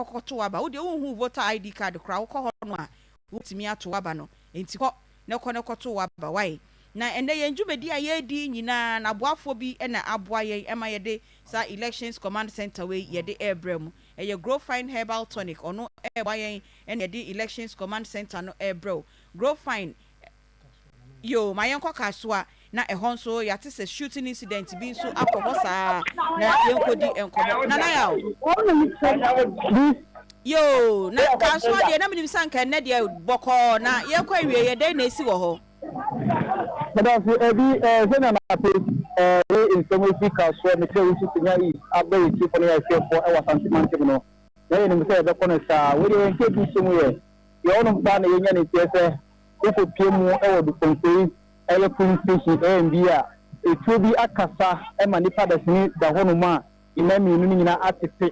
koto waba wo de hu voter ID card kra wo ko no a wutimi ato waba no nti ko neko to waba why na ende ye njumedi a ye di nyina na boafo bi na aboa ye ema ye de sa elections command center we ye de airbrem ye grow fine herbal tonic ono eba ye and ye de elections command center no airbro grow fine yo mayenko kaswa na ehon so ya te se shooting incident bi so akọ saa na yenkodi enkomo na ya yo na kaswa de na minim sanka ne de boko na yenko awie ye de na esi wo ho Madam ebi zena na pe in some way kaswa me tell you to nyai abai ti for ya chef for e wasanti man no na ye ni say be kono sa we de nke bi semu ye ye ono ba na ye nya ni tese ko piemu e wo du konse e police station e mbia e tubi akasa e ma nipa da sini da hono ma ina mi nu nyina atete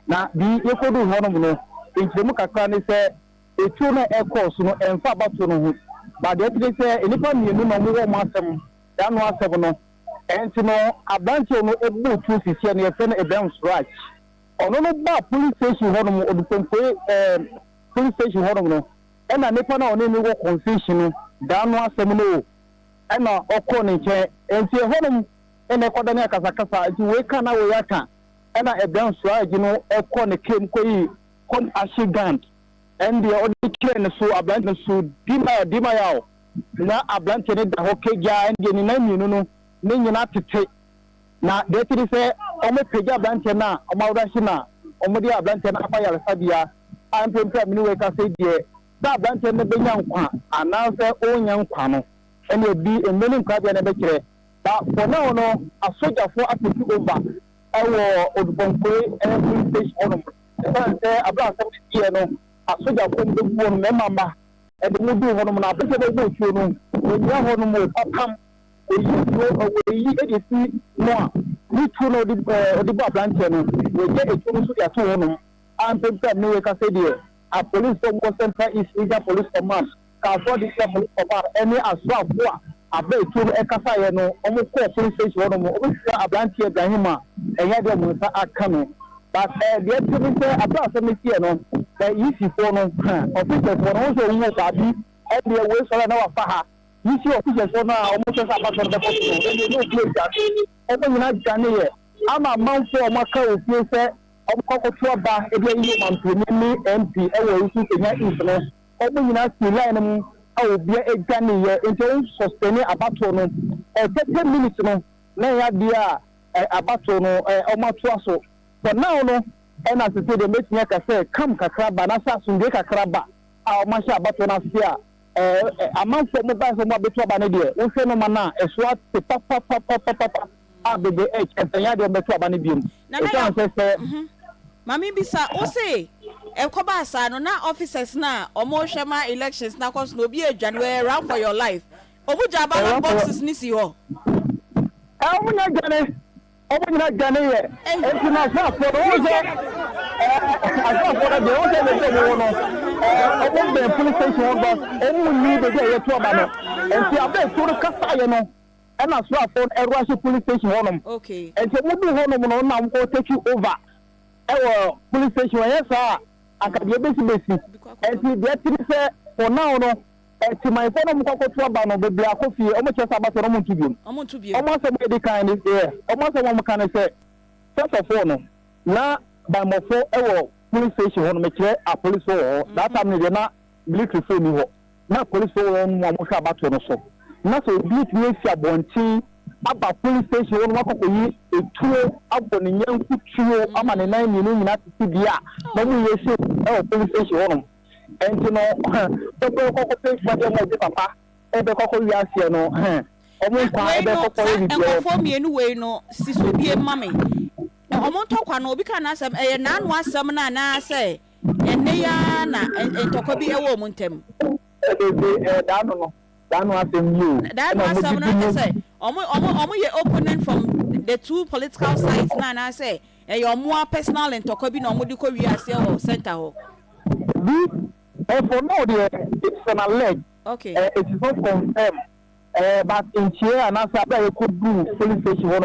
na bi ye ko du hono no nkyemu kakra ne se e tu na e course no emfa bato no ho ba de tire se nipa mi nu no mo wo asem da no asem no enti no abanche no ebu tu sisi ne ye fe na ebem scratch ono no ba police station hono mo odupenko police station hono no e na nipa na oni mi wo concession no da no asem no ena okọ ne nche enti honum ene koda ne akasakasa enti we kana we yaka ena edan swagi no okọ ne kem koyi kon ashigant endi odi kire ne so ablant ne so dima yawo na ablant ne da hokeja endi ni na minu no ne nyina tete na de tiri se o me peja ablant na o mawda hina o modi ablant na apa yale sabia ampempe mini we ka se die da ablant ne benya nkwa ananse o nya nkwa no and you be a million crab and a becre. But for now, no, a soldier for up to over our old bonque and police station. About 70 years, no, a soldier from the one member and the Mudu Honum, a better go to no, when you are on more papa, you see more. We two know the bar plantain, we get a two honum. I'm prepared, no, I can say, dear. A police from center is Riga Police Command. Kaso di police command any aswa boa abe tu ekasa ye no omo ko police station no mo obi sika ablantie Ibrahima eya de mo sa aka no but the activity say abla asemi no yisi for no official for no so wo ba bi e de we so na wa fa ha yisi official for na omo so sa ba so de ko no no place that e ko nyina jane ye ama manfo omo ka ofie se omo ko to ba e de yi manfo ni MP e wo isu kenya isno obu nyina si line mu awobia egane ye ento sustain abato no 30 minutes no na ya dia abato no omato aso for now no na se de metinya ka se kam kakra ba na sa sunde kakra ba a omasha abato na sia amanfo mo ba so mo abeto ba ne de wo hwe no ma na eso ate papa abebe ya de obeto ba ne biom e se Mami bisa o say ekoba asa no na officers na omo hwema elections na cause no be January run for your life omu jaba boxes ni si ho omu na gane ye international for o je aso for the o je le no omu be police station boss omu ni be je ye to ba no enti abe so kasa ye no e na so afon Eruashi police station honom okay enti mu bi honom no na ko take you over ewo police station yes sir akadie besi enti de tiri se for now no enti my phone mo kokoto aba no bebre akofie o mo chesa aba so no mo ntubiem o mo se mo dey kind is there o mo se mo kan se first of all no na by mo fo ewo police station ho no me kire a police ho that time ne na military phone ho na police ho mo hwa abato no so na so bi ti fi abonti aba police station ho no makokoyi etuo abo ne nyanku tuo ama ne nan ni nyina titi bia na mu yesi police station ho no enti no to ko pe fade mo di papa e be ko wi asie no omo kwa e be ko wi bi e ko mienu we no siso bie mame omo ntokwa no obi kan asem e na anu asem na na se enne ya na entokwa bi e wo mu ntem danu asem you danu asem na say omo ye opponent from the two political sides na say your more personal and talk about no medical we are center. For now, it's an alleged. Okay. It is not confirmed. But in here, and as I could do police station one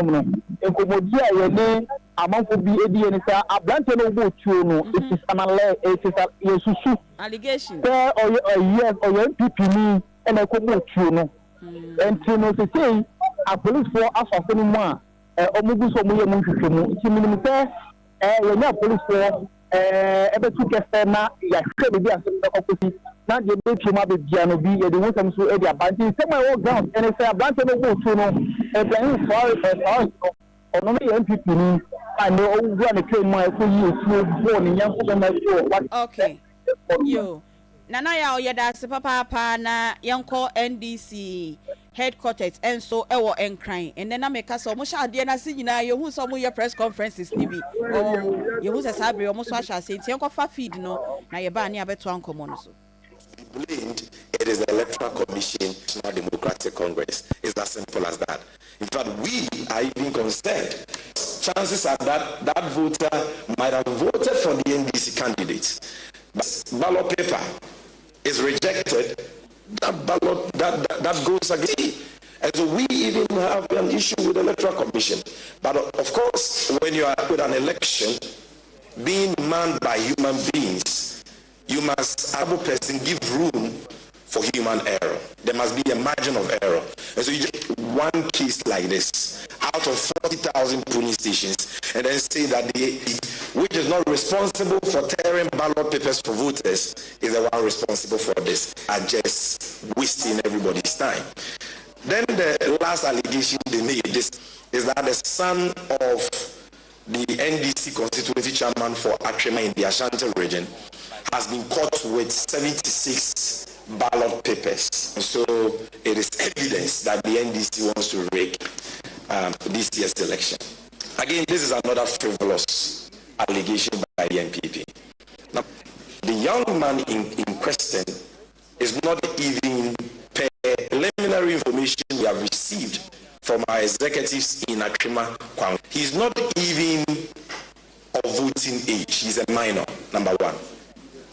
in Komodia, among could be a blunt and it is an alleged, it is a allegation. Or yes, or your MPP and a Komodia. And to say, a police for us of anyone, Omugus or Muyamu, it's a minimum you're not police for ever took a fair now, you should be a opposite. Now you make him up with Gianobi, you want them to area, but you say my own ground, and if I want to know, and then for or no MPP, I know one claim my for you, born in young. Okay. You. Nana ya that's papa na yanko NDC headquarters and so ewo enkran and then I make us almost ade na si nyina ye hu so mo ye press conferences ni bi ye hu se sabre almost so sha say yanko fa feed no na ye ba ni abeto ankomo no so blamed. It is the Electoral Commission, not Democratic Congress. It's as simple as that. In fact, we are even concerned. Chances are that that voter might have voted for the NDC candidate. But ballot paper is rejected. That ballot that goes against. And so we even have an issue with the Electoral Commission. But of course, when you are with an election being manned by human beings, you must, as a person, give room for human error. There must be a margin of error. And so you just one case like this out of 40,000 polling stations, and then say that which is not responsible for tearing ballot papers for voters is the one responsible for this, and just wasting everybody's time. Then the last allegation they made this is that the son of the NDC constituency chairman for Akoma in the Ashanti region has been caught with 76 ballot papers. So it is evidence that the NDC wants to rig this year's election. Again, this is another frivolous allegation by the NPP. Now, the young man in question is not even preliminary information we have received from our executives in Akoma. He's not even of voting age. He's a minor, number one.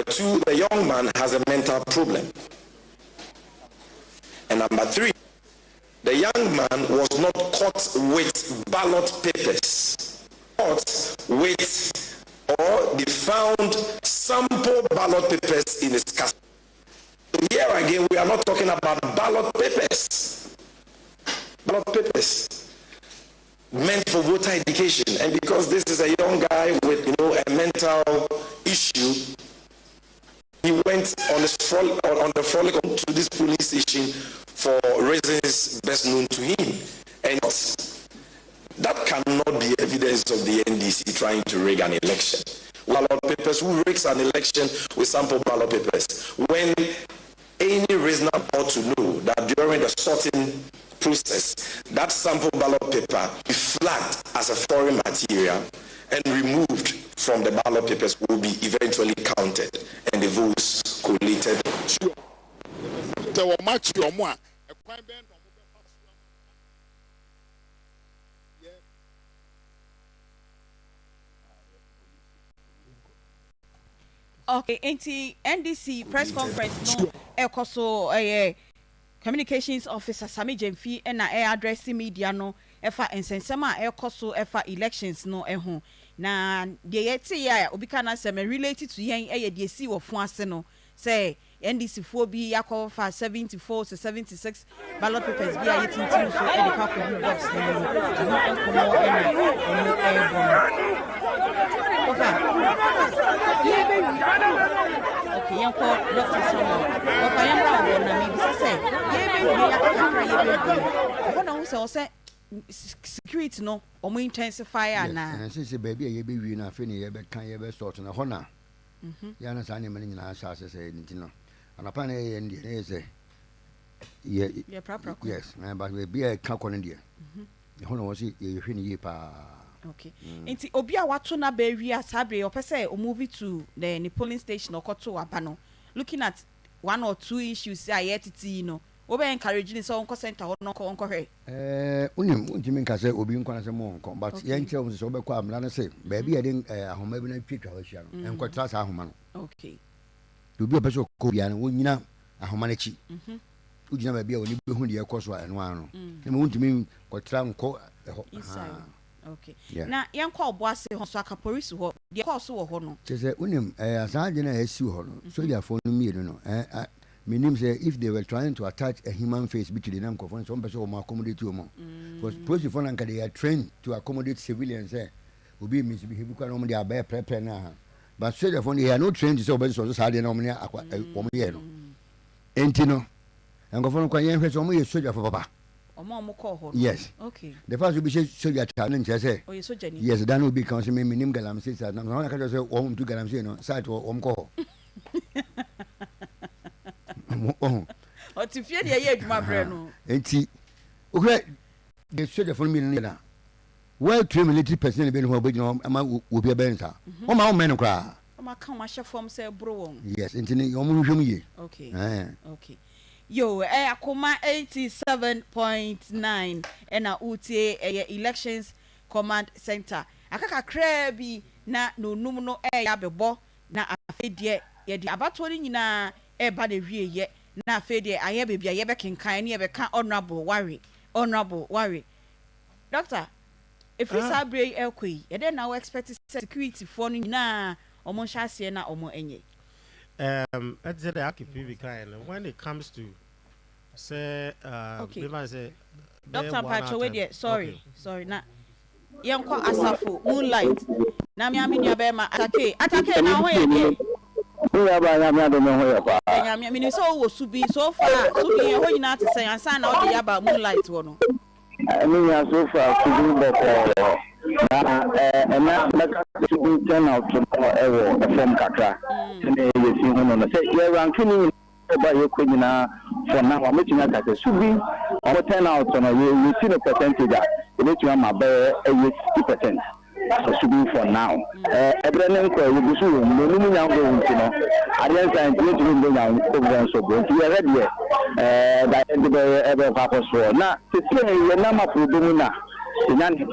Two, the young man has a mental problem. And number three, the young man was not caught with ballot papers. Caught with, or they found sample ballot papers in his custody. Here again, we are not talking about ballot papers. Ballot papers meant for voter education. And because this is a young guy with, a mental issue, he went on the frolic to this police station for reasons best known to him. And that cannot be evidence of the NDC trying to rig an election. Ballot papers, who rigs an election with sample ballot papers? When any reasonable ought to know that during the sorting process, that sample ballot paper be flagged as a foreign material and removed from the ballot papers will be eventually counted and the votes collated. Okay, NDC press conference no ekoso communications officer Sami Jemfi na address media no efa ensensema ekoso efa elections no eho na de yeti ya obika na say related to yen de si wo fu ase no say NDC fo bi yakofa 74 to 76 ballot papers bi ayetintin so e de pa ko box okay, yanko Dr. Samuel. Okay, yanko na me bisa say, say security no, omo intensify na. And since baby ye be wi na fe ne ye be kan ye be sort na ho na. Ya na sa ne mani nyina sha say ntino. Anapa na ye ndi na say ye proper. Yes, na ba be e kan kono ndi. Ho na wo si ye hwe ne ye pa. Okay. Inti obi a wato na be wi asabre opese o move to the polling station okoto apano. Looking at one or two issues say ayetiti no obe encourage ni so onko center ho no onko hwe unim untimi nka se obi nkwa na se mo onko but yen kire so obekọ amla na se ba bi yede ahoma bi na twitwa ho hia no enko tra sa ahoma no okay obi obeso ko bia no wonyina ahoma na chi ugina ba bia oni be hu de ekoso eno ano na me untimi ko tra nko okay na yankwa oboase ho so aka police ho de course wo ho no se unim asaje na esi ho no soldier for no mi no meaning say if they were trying to attach a human face between them conference some person will accommodate you more because police for nan they are trained to accommodate civilians obi misbehave because no they are bear prepare na but soldier for they are not trained to say obey so say na omo akwa omo ye no enti no ngofo kwa yen hwe so omo ye soldier for papa omo call ho yes okay the first will be soldier challenge nche say oh ye soldier ni yes dan will be council me nim galam say na na ka say omo tu galam say no site omo ko o ti fie de ye adwuma bre no enti okre the soldier for me na well trained military person be no ho bogino ama obi e ben sa o ma o men kra o ma kan ma chefom say bro won yes enti ni o mu hwem ye okay okay yo Akoma 87.9 ena utie elections command center akaka kra bi na no num no ya bebo na afedie ye di abato ni nyina eba na wie ye na afedie aye bebia ye be kenkan ne ye be ka honorable worry doctor if we sabre ekoi ye dey now expect security for no nyina omo hwase na omo enye let's say the AKP kind when it comes to say okay. say Dr. Pacho we sorry na yenko asafo moonlight na me amini be ma atake na ho ye de ya ba ya me do me ho ye ba ya me so wo subi so far subi ye ho nyina te say ansa na o de ya ba moonlight wo no me ya so far subi bo ko na na subi turnout to ewo from kakra ne ye si ho no say ye rankini ba ye ko nyina for now I'm making that as should be on turnout on you see the percentage that you need to have my 80%. So should be for now. Everything will be soon. No new young girls, you know. I didn't say to do young over so good. You are ready. That the ever purpose for now. To say your number for Dumina. The young the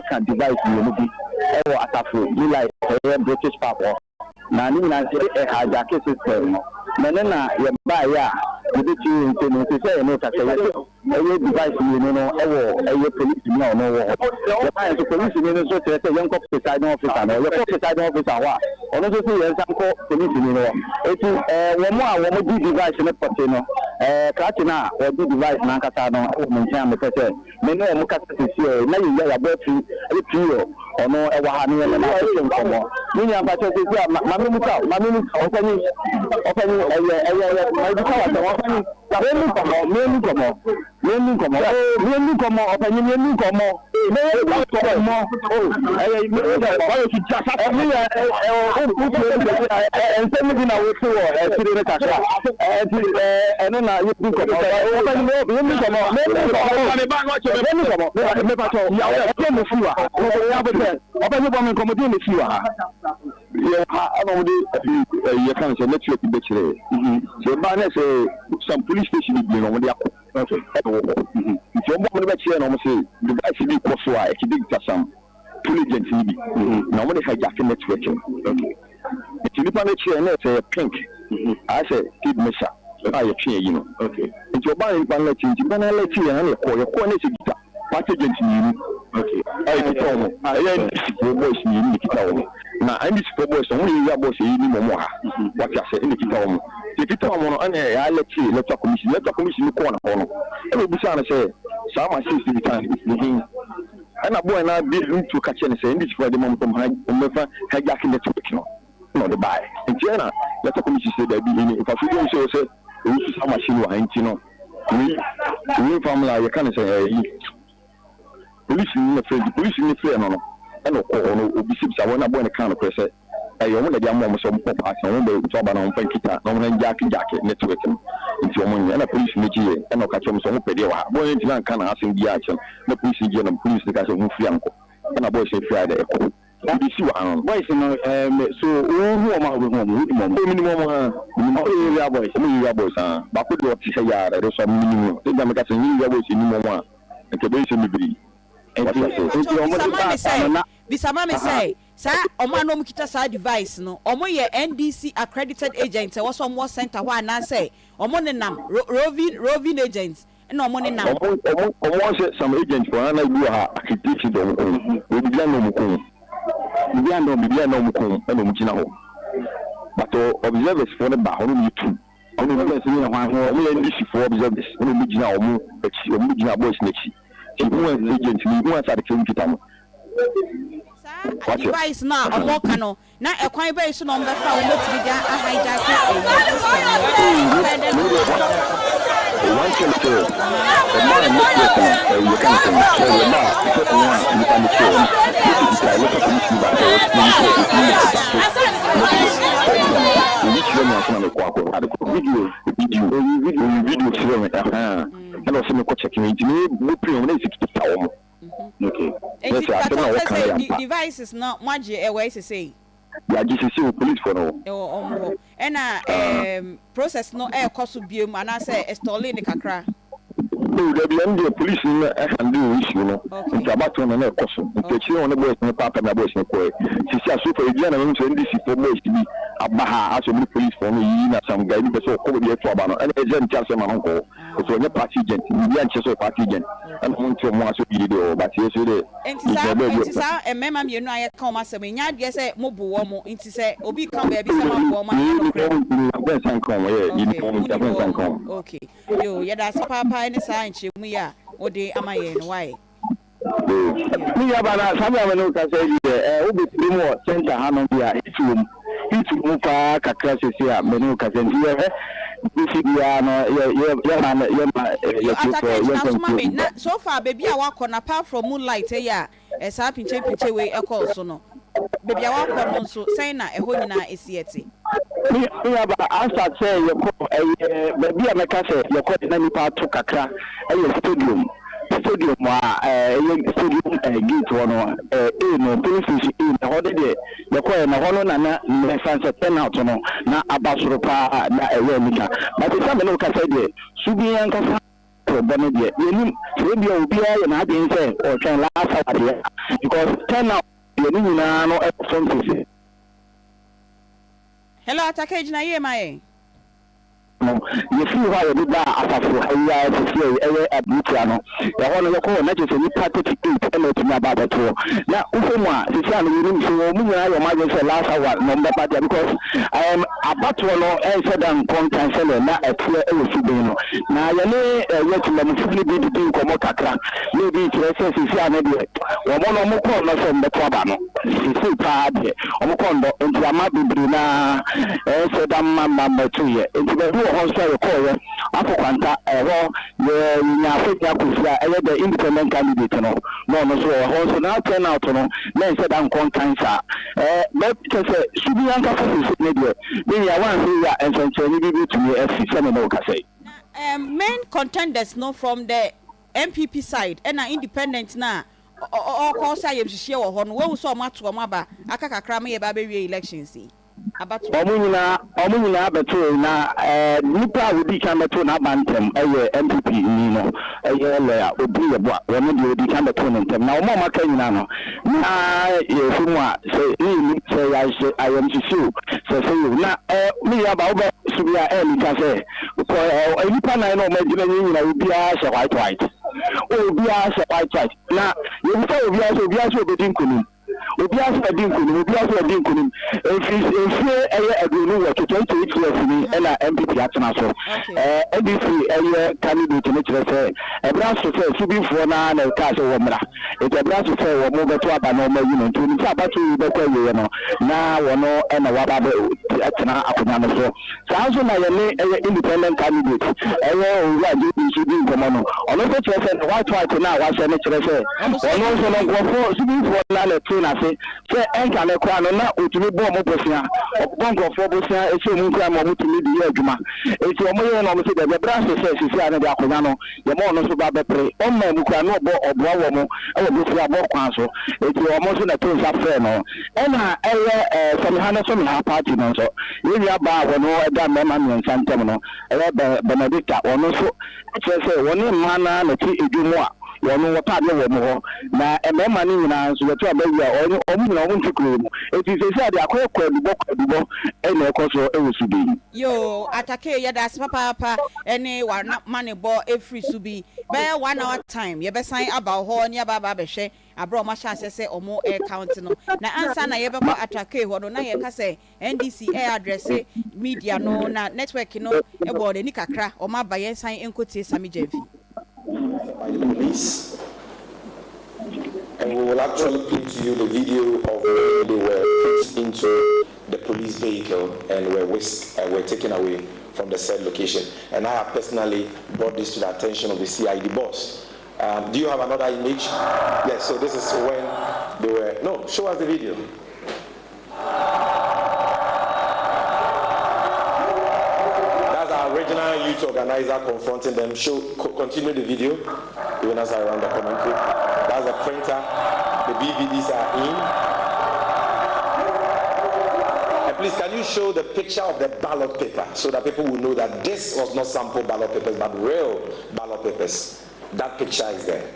can devise you or attack you like British power. Na ni na se hijack system na ye ba ya we dey tune into say no take ye device you know e police ni no wo ye ba so police ni so say ye nko presiding officer no ye presiding officer wa ono so say ye sanko police ni no eti wo mo di device ne pote no kati na wo di device na kata no o mo ntia me pese me no mo kata si na ye ya ba fi e trio ono e wa ha ni na e nkomo ni ya ba so say mami openi you can't say let's look at so Bana say some police station is being on the if you're going to say no say the guy should be so I can dig some police agency normally hijacking network if you look at the chair say pink I say kid mesha I change you know okay if you're buying banana change banana let you and your corner guitar what agency okay I tell you boys you need na andi super boys only ya boys yi ni momo ha what ya say in kita omo ti kita omo no ana ya electoral commission ko na hono e be busa na say sama sisi bitan ni ana boy na bi ntu ka che ne say indi for the mom tom ha mefa ha jack in the topic no the buy nti na electoral commission say that bi ni if I feel say we sama machine wa nti no we family ya kan say police ni free no and obi sibsa wona boy ne kan ko se ayo mo de am mo so mo pa so mo be to ba na mo pankita no mo jack network nti o mo ni na police ni ji e na ka chom so mo pede wa boy nti na kan asen gi a chen na police ji na police ka so mo free anko na boy se free ada e ko BBC one. Boys, so who am I with minimum? Area boys, area boys, but put what you say, there is some minimum. They don't make us a new boys in one. And the base in the breed. Bisamame say, sir, Omano Mukita side device, no, Omo ye NDC accredited agents, was some more center one, I say, Omonenam, roving agents, and Omonenam. Omo some agents for an idea, accredited, we began no mukum. We began no mukum, and Mukina. But observers for the Bahon, too. Only NDC for observers, only Mujina boys next. Agents, we want to kill Kitano. Device now, a volcano. Now, a quite very soon on the phone. Let's be there. I hijack one can say, the man you can't say, the man, you can't device is not much away to say. Yeah, this is police for now. And process no air cost to be and I say installing the kakra. No, there be the police in and do issue. It's about to an air cost. The on the boys in the papa and the boys in the boy. She says, super again, and NDC for boys to be a baha as a police for me, some guy, but so over the trouble. And a gent tells him, uncle, so a party agent, the answers of party agent, and want to want to be the but yes, it is a member, you know, I come as a man, yes, a mobile woman, into say, Obi come baby, some woman. Okay, you, yeah, that's papa and the sign, we are, or they am I in why? Me about some no can say Obi more center Hanon here, it's Mufa, Cacrasia, Menu Casen here. So far, baby, I walk on apart from moonlight, yeah, as happy championship way a call so no. Baby, I walk on so saying that a whole is yet. Me about say your baby, I make us say your call in any part to Cacra, a stadium. Stadium, gate one, no police in the holiday. The coin, the hollow, and the fans turnout, no, na Abasropa, na a Remika. But the family can say, Subian can Bonadia. You will be and I didn't say, or can laugh at here because turnout, you know, no episode. Hello, Takej, na ye, you see why you did that after to see a Butiano. The one of your call, not just any party to eat and to my barber tour. Now, Ufuma, the son of you, so me and your mother say last hour, number party because I am about to know answer than content seller, not a clear Elfibino. Now, you may let them fully be to do Komokaka. Maybe to assess his young idiot. One of more corners from the Twabano. She said, Paddy, Omokondo, into a Mabi Brina, answer than Mamma 2 years. Into the also call Afokanta, the independent candidate. No, so also now turn out to know, then said I'm content. But should be uncle media. Maybe I want to hear and some to me as Seminole say. Main contenders no from the MPP side and are independent now. Or cause I am share or one so much to Maba, Akaka Krami about elections. Omuna beto na nipa odi kan beto na bantem MPP ni no lawyer obi yebo won de odi kan beto no ntem na omo maka nyina no na yefu a say I am sure say na me ya ba obo subia ni ka say ko nipa na no ma gina nyina obi a say white obi a say white na yefu say obi a say obedin kunu Obias a dinkum, if a agreement to 28 years and MPP at Nassau. NDC candidate to make a branch to say, Subi for now and a castle woman. It's a branch to say, or move to a normal unit to the Sabbath to the now or no and a Wabba at Akoma. Sounds like independent candidate. Should be common. On the white now, what's the nature of it? Also, Subi for now, me say enka ne kwa no na otumi bo mo bosia obongo fo bosia e se mu kwa mo mutumi di adwuma e ti o mo ye no mo se de bra se se ane de akonya no ye mo no so ba bepre o ma mu kwa no oboa wo mo e wo bosia bo kwa so e ti o mo so na to sa fe no e na eye samihana so mi ha party no so ye nya ba wo no e da me ma mi nsantem no e Benedicta ono so e se woni mana na ti edwumu a wono wota de wo mo na emema ni nyina so wetu abawia onye omuna wo ntukuru mu eti se ade akọ adubo ene ekoso ewusudi yo atake ya das papa ene wa mane bo every subi be 1 hour time ye be san aba ho ne aba behwe abro ma sha se omo air count no na ansa na ye be ko atake ho no na ye ka se NDC air address media no na network no e bo de ni kakra o ma ba ye san enkotie sami javi by the police, and we will actually play to you the video of when they were put into the police vehicle and were taken away from the said location. And I have personally brought this to the attention of the CID boss. Do you have another image? Yes, so this is when they were... No, show us the video. Regional youth organizer confronting them. Continue the video even as I run the commentary. That's a printer. The BVDs are in. And please, can you show the picture of the ballot paper so that people will know that this was not sample ballot papers but real ballot papers? That picture is there.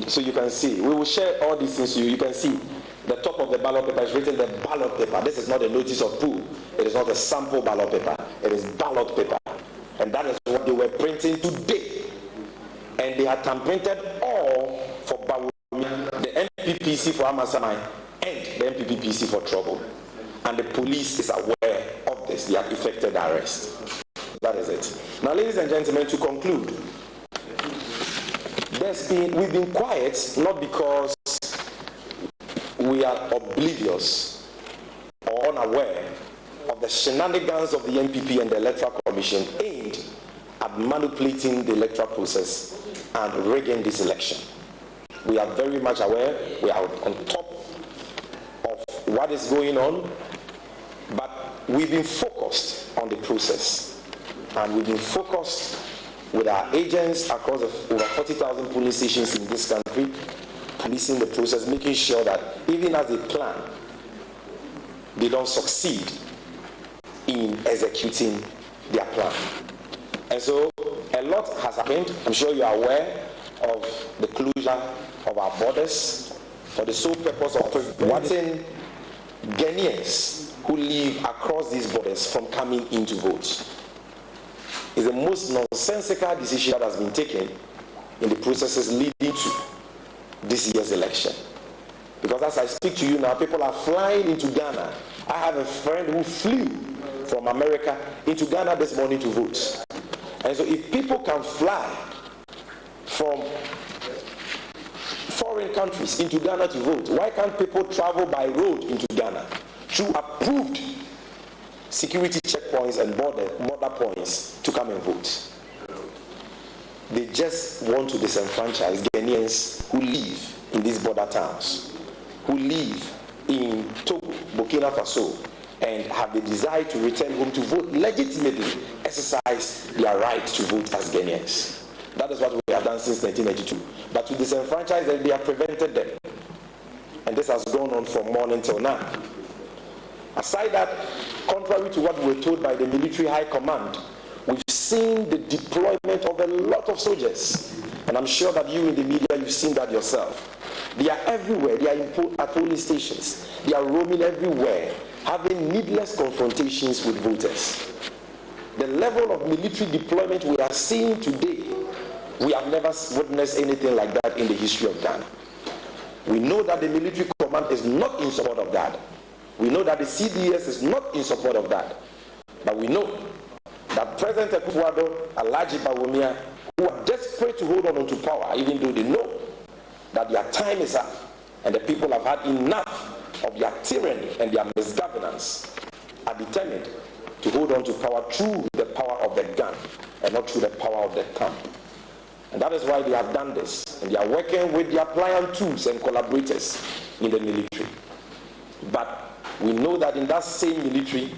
So you can see, we will share all these things to you. You can see the top of the ballot paper is written the ballot paper. This is not a notice of pool. It is not a sample ballot paper. It is ballot paper. And that is what they were printing today. And they had printed all for the MPPC for Amasamai and the MPPC for trouble. And the police is aware of this. They have effected the arrest. That is it. Now, ladies and gentlemen, to conclude, we've been quiet not because we are oblivious or unaware of the shenanigans of the MPP and the Electoral Commission aimed at manipulating the electoral process and rigging this election. We are very much aware, we are on top of what is going on, but we've been focused on the process, and we've been focused with our agents across over 40,000 police stations in this country, policing the process, making sure that even as they plan, they don't succeed in executing their plan. And so a lot has happened. I'm sure you are aware of the closure of our borders for the sole purpose of preventing Ghanaians who live across these borders from coming into vote. Is the most nonsensical decision that has been taken in the processes leading to this year's election. Because as I speak to you now, people are flying into Ghana. I have a friend who flew from America into Ghana this morning to vote. And so if people can fly from foreign countries into Ghana to vote, why can't people travel by road into Ghana through approved security checkpoints and border points to come and vote? They just want to disenfranchise Ghanaians who live in these border towns, who live in Togo, Burkina Faso, and have the desire to return home to vote legitimately, exercise their right to vote as Ghanaians. That is what we have done since 1992. But to disenfranchise them, they have prevented them. And this has gone on from morning till now. Aside that, contrary to what we were told by the military high command, we've seen the deployment of a lot of soldiers. And I'm sure that you in the media, you've seen that yourself. They are everywhere. They are at polling stations. They are roaming everywhere, having needless confrontations with voters. The level of military deployment we are seeing today, we have never witnessed anything like that in the history of Ghana. We know that the military command is not in support of that. We know that the CDS is not in support of that. But we know that President Akufo-Addo, Alhaji Bawumia, who are desperate to hold on to power, even though they know that their time is up and the people have had enough of their tyranny and their misgovernance, are determined to hold on to power through the power of the gun and not through the power of the thumb. And that is why they have done this. And they are working with their pliant tools and collaborators in the military. But we know that in that same military,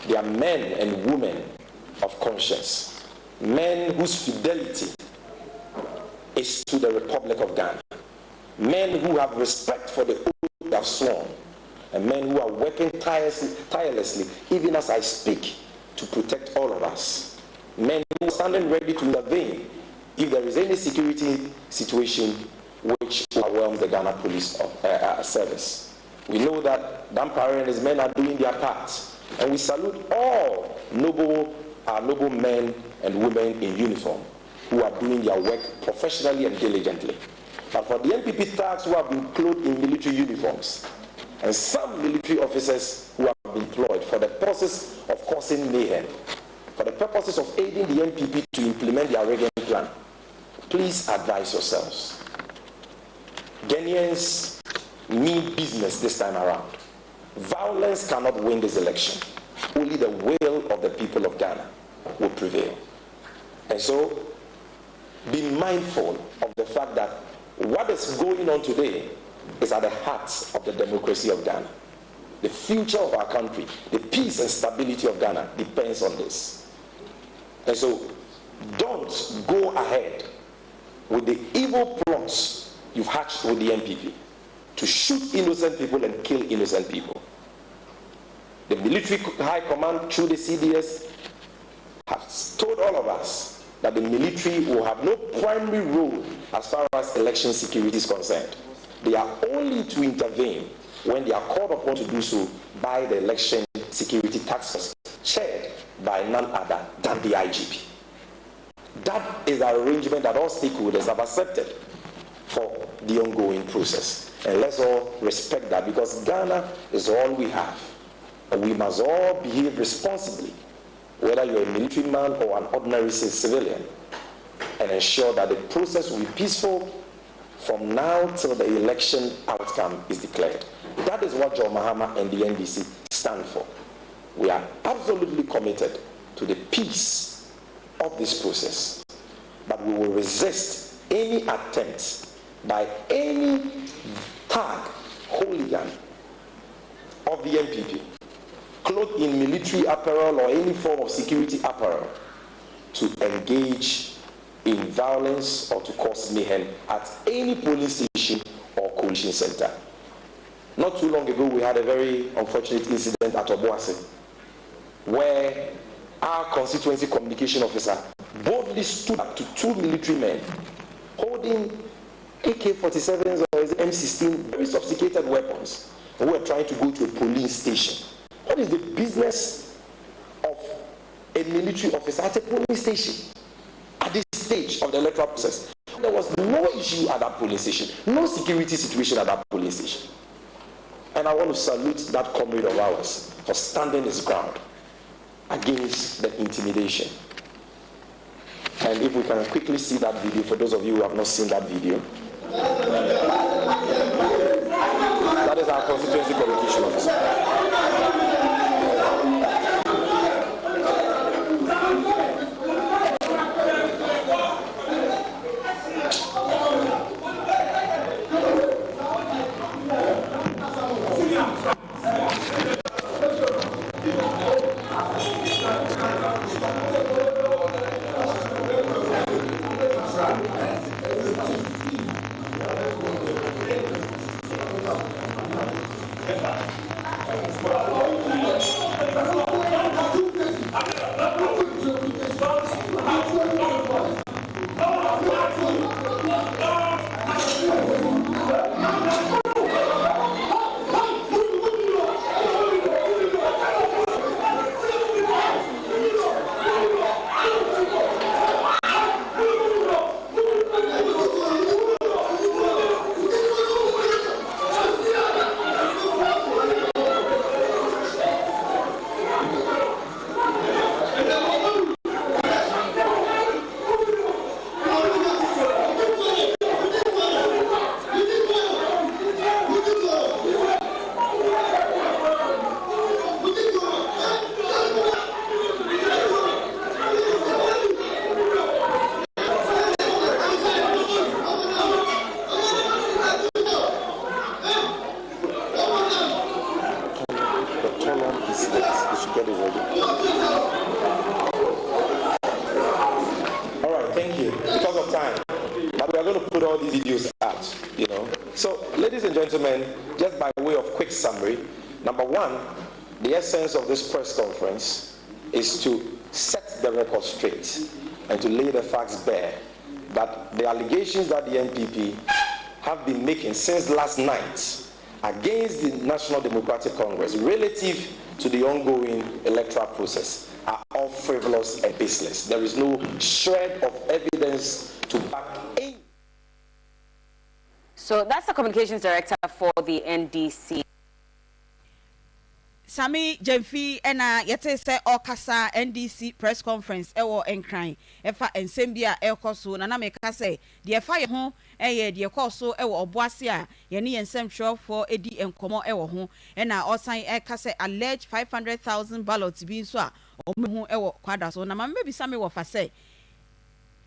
there are men and women of conscience, men whose fidelity is to the Republic of Ghana, men who have respect for the oath they have sworn, and men who are working tirelessly, even as I speak, to protect all of us. Men who are standing ready to intervene if there is any security situation which overwhelms the Ghana Police Service. We know that Dampare and his men are doing their part, and we salute all noble men and women in uniform who are doing their work professionally and diligently. But for the NPP thugs who have been clothed in military uniforms, and some military officers who have been employed for the purposes of causing mayhem, for the purposes of aiding the NPP to implement their Reagan plan, please advise yourselves. Ghanaians mean business this time around. Violence cannot win this election. Only the will of the people of Ghana will prevail. And so, be mindful of the fact that what is going on today is at the heart of the democracy of Ghana. The future of our country, the peace and stability of Ghana depends on this. And so, don't go ahead with the evil plots you've hatched with the NPP to shoot innocent people and kill innocent people. The military high command through the CDS has told all of us that the military will have no primary role as far as election security is concerned. They are only to intervene when they are called upon to do so by the election security task force chaired by none other than the IGP. That is the arrangement that all stakeholders have accepted for the ongoing process. And let's all respect that, because Ghana is all we have. And we must all behave responsibly, whether you're a military man or an ordinary civilian, and ensure that the process will be peaceful from now till the election outcome is declared. That is what John Mahama and the NDC stand for. We are absolutely committed to the peace of this process, but we will resist any attempts by any thug, hooligan of the NPP, clothed in military apparel or any form of security apparel, to engage in violence or to cause mayhem at any police station or coalition center. Not too long ago, we had a very unfortunate incident at Obuasi, where our constituency communication officer boldly stood up to two military men holding AK-47s or M16, very sophisticated weapons, who were trying to go to a police station. What is the business of a military officer at a police station at this stage of the electoral process? There was no issue at that police station, no security situation at that police station. And I want to salute that comrade of ours for standing his ground against the intimidation. And if we can quickly see that video, for those of you who have not seen that video, that is our constituency communication officer. You know. So, ladies and gentlemen, just by way of quick summary, number one, the essence of this press conference is to set the record straight and to lay the facts bare that the allegations that the NPP have been making since last night against the National Democratic Congress relative to the ongoing electoral process are all frivolous and baseless. There is no shred of evidence to back any. So that's the communications director for the NDC. Sami Jemfi ena yete se okasa NDC press conference ewo enkran efa ensembia ekoso na meka se de efa ye ho eye de ekoso ewo oboase a ye ne ensem for edi enkomo ewo ho ena osan ekase alleged 500,000 ballots bi so a omehu ewo kwada so na mambe bi sami wo fa se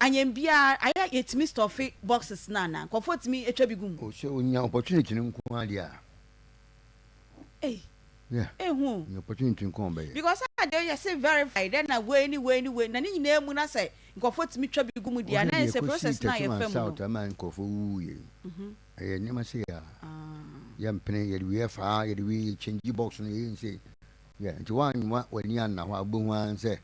anyembia aya yetimi stuffy boxes na comfort me etwa bigum o se onya opportunity nko adia yeah. The opportunity to come by. Because I dare say verified, then I way anyway. Na ni name when I say go for me trouble gumu dia na say process na your firm. South man ko for ye. Eh nyama say yam pene ye we fa ye we change box no ye say. Yeah, nti wan wani an na wa bo wan say.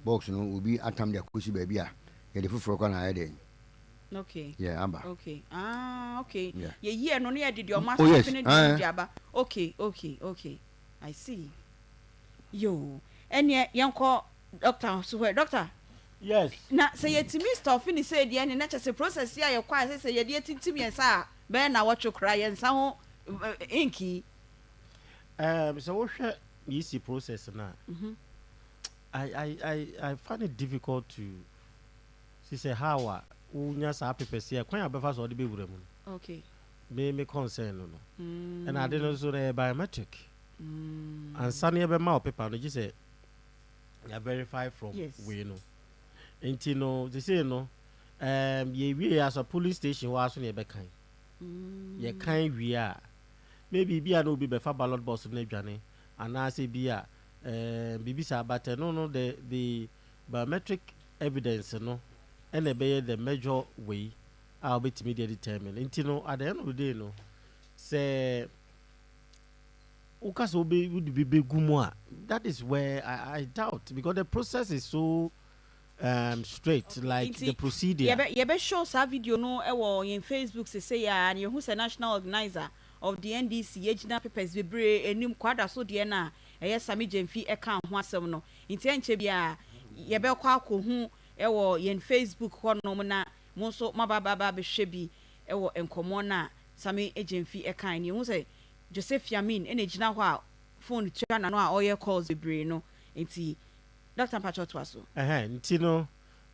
Box no obi atam dia kosi ba bia. Ye de fufuro kwa na ye de. Okay. Yeah, amba. Okay. Okay. Yeah. Ye no ne did your master finish aba. Okay. I see. Yo. Enya yanko doctor so where doctor? Yes. Na say ye timi stuff finish say dey na say process here your kwa say ye dey tintimi en sa be na what you cry en sa ho inki. So what easy process na. I find it difficult to say how unya sa papers here kwan abefa so de be wura mu. Okay. Me concern no. And I didn't also the biometric. And sunny be ma paper no just say you verify from we know. Enti no they say no ye we as a police station wa so ne be kan. Ye kan we a maybe bia no be fa ballot box na dwane and I say bia bibisa but no the biometric evidence no and the major way I'll be immediately determined. Until no, at the end of the day, no, say, Ukas would be big gumwa. That is where I doubt because the process is so straight, like the procedure. Yeah, be show some video no in Facebook say and you who's a national organizer of the NDC Ejina papers be brave enim kwada so de na Sami Jemfi eka ho asem no. Intenche bia ye be kwa akohu ewo yen Facebook hono na mo so mababa be hwe bi ewo enkomo na Sami Ejemfi eka ni hu say Joseph Yamin ene gina ho a phone tua na no a oye calls be bre no enti Dr. Pacho to aso enti no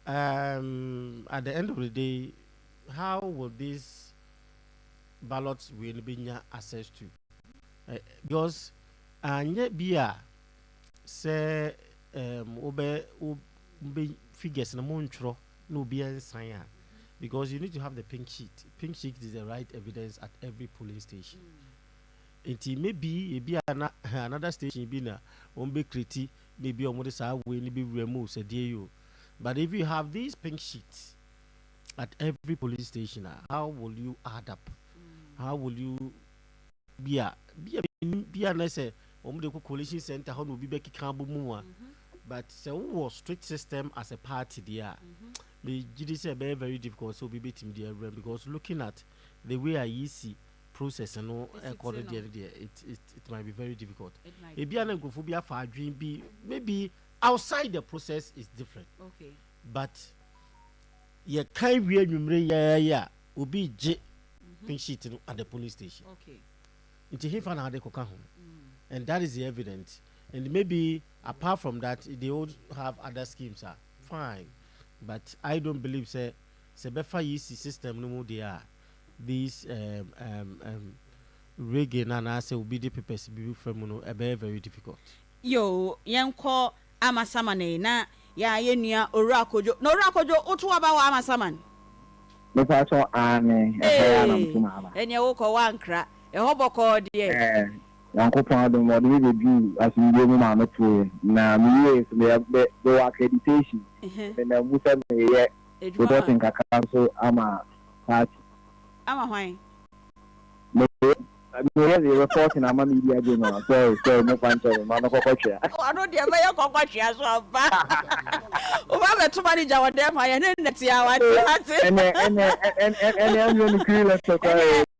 at the end of the day how will these ballots will be access to because anye bia say obe figures na montro no be sign because you need to have the pink sheet is the right evidence at every polling station. It may be another station be na be criti maybe omo say we ni be remove say dey you, but if you have these pink sheets at every polling station how will you add up? How will you be na say omo dey coalition center how no be be kikambo mu but say who strict system as a party there the GDC very very difficult so be team there because looking at the way I see process and no according there it might be very difficult. If you are for a dream be maybe outside the process is different. Okay. But you can't really obi j pink sheet at the police station. Okay. Into him and they and that is the evidence. And maybe apart from that, they all have other schemes. Fine, but I don't believe say befa easy system no more they are these reggae and say will be the papers be from no very difficult. Yo yanko amasamane na ya yenua orakojo no orakojo otu aba wa amasaman. Me pacho ame e na mtuma aba. Enye wo ko wankra e hoboko de Yankopɔn adom wɔde me bedu asomdwe mu ma meto na meyɛ so accreditation na mu sɛ meyɛ reporting kakra nso ama party Ama why? The report in our media journal. So no fancy, man. I know the way you go watch as well. Over to manage our damn I and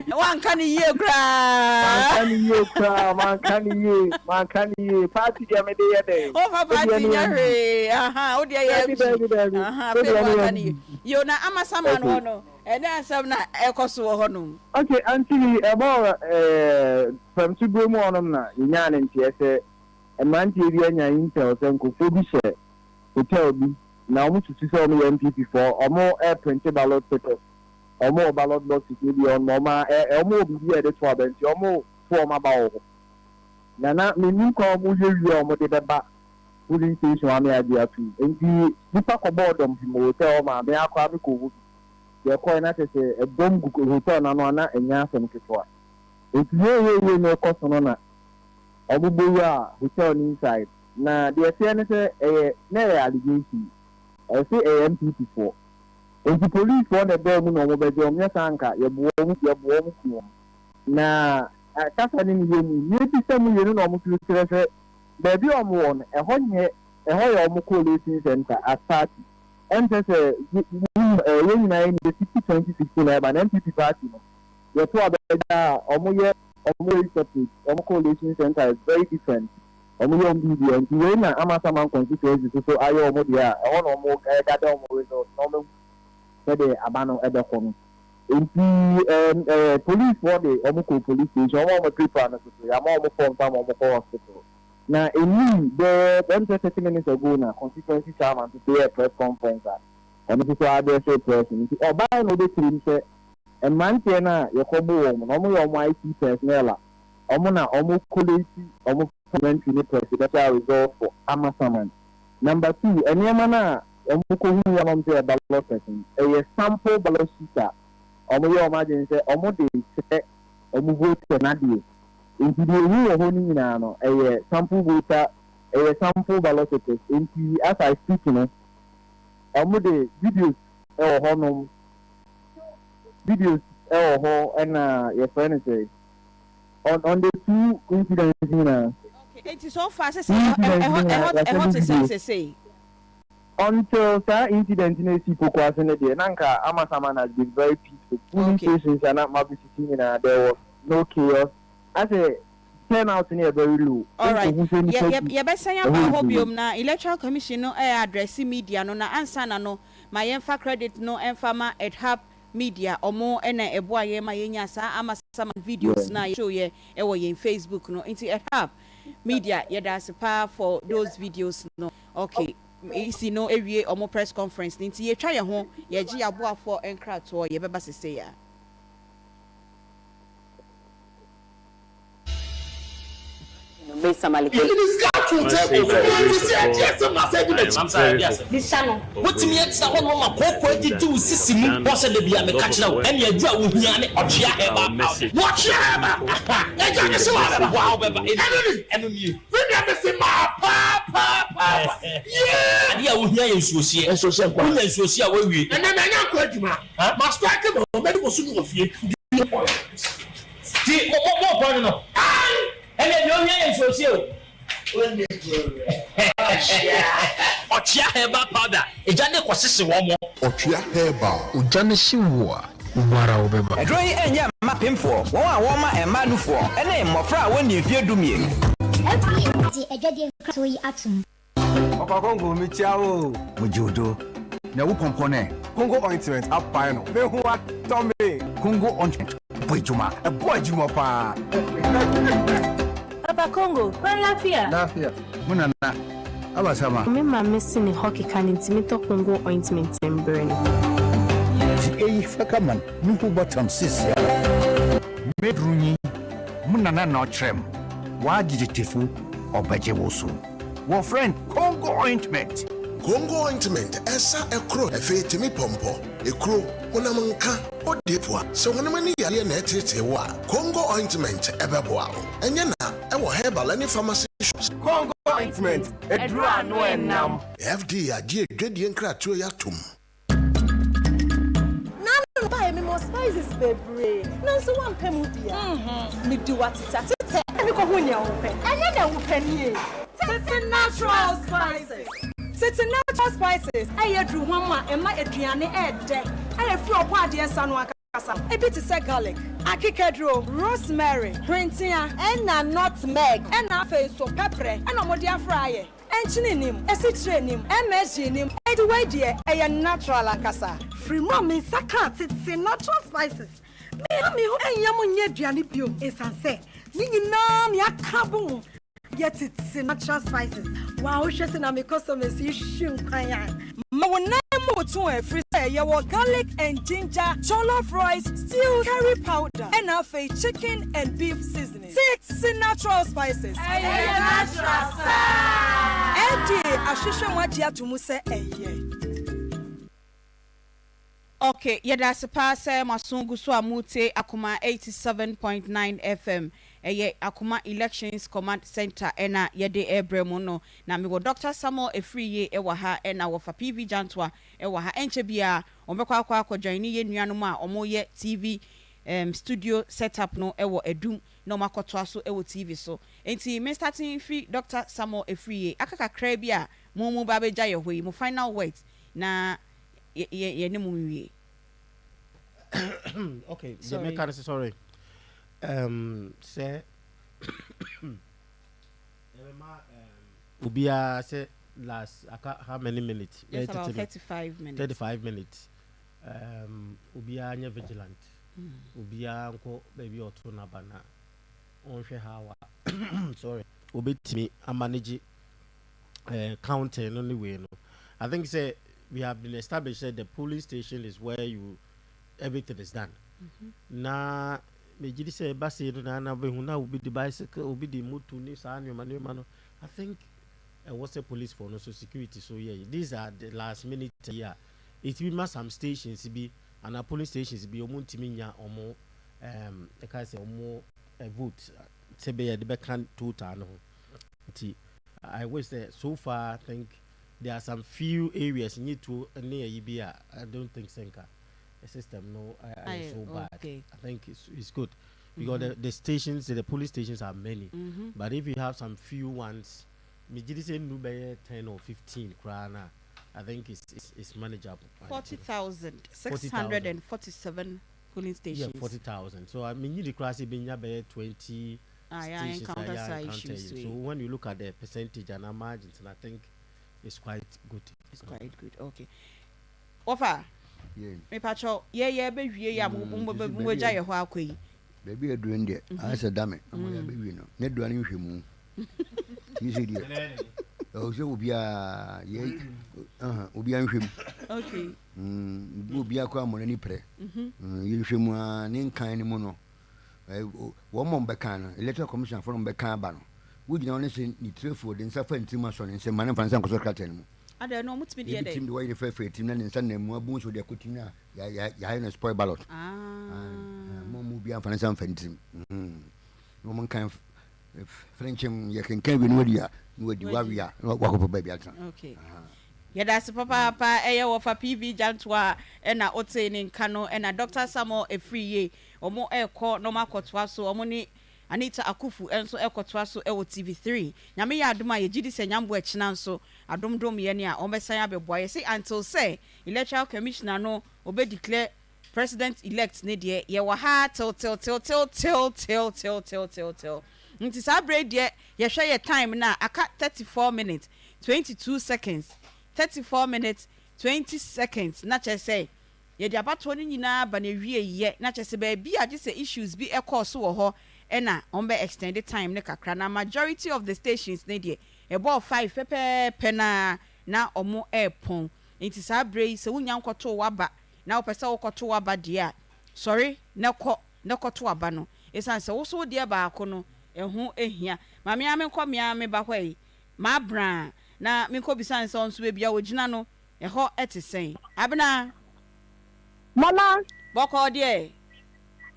one can you cry? Man, can you party day? Oh, party, oh, dear, you're not Amasaman, no, and then some Ecoso Honum. Okay, Auntie, about from Subumo on Yan and TSA, a man TV and Intel, and Kufubisha, hotel B, now to see some MPP for or more air printed ballot papers. Or more ballot boxes maybe on Mama, or more be at the 12 and your more form about. Nana, me call Muju or Modeba, pulling station on the idea too. And the talk about them from hotel, my Meaquabico, they're calling us a bomb hotel, Nana, and Yasan Kitoa. It's no cost on honor. Obuya, hotel inside. Now, the CNS a never allegation. I say a MPP for. If the police want a bell, no over the Omniasanka, your boom, now, a Catherine, you some you know, baby on one, a honey, a whole coalition center at party. And there's a young man in the 2016 an MPP party. Your two other almost separate, coalition center is very different. Omo BB and the way Amasaman constituency, so I almost there, I want to more gather more. The abano ebekono enti police for the omoko police station omo people na so ya omo form tam omo hospital na eni the 30 minutes ago na constituency chairman to do a press conference and this is address press nti oba no dey trim say e man tie na yakobo omo yo IT personnel omo na omo college omo parliamentary presidential result for Amasaman. Number 2 enema na Omuko who want to ballot person. A sample ballot sheet. Omo imagine say omo dey say omo vote Canadian. Into the rule of holding no a sample voter, a sample ballot test. Into as I speak, you know, omo dey videos honum videos and your friend say on the 2 incidents, you know. Okay, it is so fast. I say. Until that incident in a people crossing the Nanka, Amasaman has been very peaceful. Police stations are not maybe sitting there was no chaos. As a turnout in a very low. All right. Yeah, best say I hope you na electoral commission no address media no na answer na no my enfa credit no enfama at hub media omo ena eboaye ma yenya sa Amasaman videos na show ye e wo ye Facebook no into at hub media yeah that's a for those videos no. Okay. Isi no ewie omo press conference nti ye twa ye ho ye gi aboafo enkra to ye beba sese ya based on Maliki. What me ex na hono ma kokko di du sisimu bo se de bia me ka kira wo ene adu a wo hia ne odua heba what heba e ja ke se wa wow beba eno mi we be se ma pa yeah ade a wo hia ye nsuosie kwa nya nsuosie a wo wie ene na nya kwa adwuma ma strike mo me ko sunu ofie ti mo point no ene no hia ye nsuosie o Ochia heba powder. Ejane kwasisi womo. Ochia heba. Ujane shiwa. Wara obeba. Edroyi enya mapemfo. Won a woma emanufo. Ene mmofra woni fie dumie. Ti ejade kraso yi atum. Okokongo mi chiawo. Mujodo. Na wo pompone. Congo ointment apai no. Me hu atome. Congo ointment. Boijuma. E boijuma pa. Papa Congo, kwa lafia? Lafia. Muna na. Abasama. Mema mesi ni hockey can intimate Congo ointment and burn. Eyi fakaman, nuhu bottom sisi. Medruni. Muna na no trem. Wajitifu obaje wosu. Wo friend Congo ointment. Congo ointment esa ekro efetimi pompo. Ekro unamanka odepwa. So wonamani yale na etete wa. Congo ointment ebeboa. Enye na ewo herbal any pharmacy shops. Congo ointment edra no enam. FD agie dwedie nkratuo yatum. Nanu ba emi mo your spices bebree. Na so one pem dia. Me do what it. Me ko hu nya wo pe. Anya na wo pe ni. It's natural spices. It's natural spices. Aye dru hwama ema aduane e de. Aye fri opo ade esa no akasa. E bit say garlic, akikadro, rosemary, printia, and nutmeg, and afa so pepper, and omode afraye. Enchini nim, esitre nim, MSG nim. Anyway dear, aye natural akasa. Free mom in sakat, it's natural spices. Me ho enyam nye aduane bio esanse. Ni nyina me akabo. Yet it's natural spices. Wow, she's in a customers issue. Mawana motu free say your garlic and ginger, jollof rice, stew, curry powder, and a chicken and beef seasoning. 6 natural spices. Natural spices. Eddie, ashisha wadia tumuse Okay, that's a pass. Masungu so amute Akoma 87.9 FM. Akoma Elections Command Center ena yede ebremu no na me go Dr. Samuel Efriye ewa ha ena wo fa PV Jantwa ewa ha enche bia ombekwa akwa join ye nuanom a omoye TV studio setup no ewo edum no makoto aso ewo TV so enti me starting free Dr. Samuel Efriye akakakra bia mu ba beja ye hoyi mu final words na ye ne mu wie. Okay, the mechanic sorry. Say Ubia say last how many minutes? Yes, about 35 minutes. 35 minutes. Ubia anya vigilant. Ubia nko baby or two na bana. Onhwe hawa. Sorry. Ubetimi a manage counting only way no. I think say we have been established that the police station is where everything is done. Na me jidi say basi na be hu na obi the bicycle obi the motor ni sa anwema no. I think what's the police for no so security so yeah these are the last minute here. It will must some stations be and our police stations be omo ntimi nya omo the kind say omo vote sebe the back total no. I wish that so far I think there are some few areas need to near Ibia. I don't think Senka the system is so bad. Okay. I think it's good because the stations, the police stations are many. But if you have some few ones, me say 10 or 15 krana, I think it's manageable. 40,647 polling stations. Yeah, 40,000. So I mean, you the class being 20 stations. So when you look at the percentage and our margins, and I think it's quite good. It's quite good. Okay. Ofa. Yeah. Me pacho yeah be wie ya mo ja ye ho akoyi. Baby are doing there. I said damn it. I'm baby no. Ne do ani hwemu. You see there. Oh so obi a ye obi an hwem. Okay. Obi akwa mo ni pre. Ye hwemu a ne nkan ni mo no. Wo mo mbeka no electoral commission for mbeka ba no. Wo gina one se ni trefo de nsa fa ntima so ne se mane fansa nkoso krata ni mo. Ada no mutimi de dey. Team the way the fair team na nsa na mu abun so de akotim na ya na spoil ballot. Mo mu bia fansa fantim. No man kan Frenchim ye kan we no dia no di wawia wakopo ba bia tan. Okay. That's papa eye wo fa PV Jantwa na ote ni nka no na Dr. Samuel Efriye omo ekọ no makotoa so omo ni Anita Akufu enso ekotoa so ewo TV3 nyame ya adom a yegidi se nyambo ekina nso adomdom ye ne a omesan abeboa ye say until say electoral commissioner no obe declare president elect ne de ye wa ha till nti sa break de ye hwe ye time na aka 34 minutes 22 seconds 34 minutes 20 seconds na che say ye de abato ni nyina ba na wie ye na che say ba bi age say issues bi ekọ so wo ho ena on be extended time ne kakra na majority of the stations ne de about 5 pepe na omo airpon nti sa brei se wunya nkoto waba na opese wokoto waba de a sorry ne koto waba no esan se wo so de ba akono ehu ehia ma me amenkọ me ame ba hwai ma bra na me ko bisan se onso be bia wogina no eho etesen abena mama boko de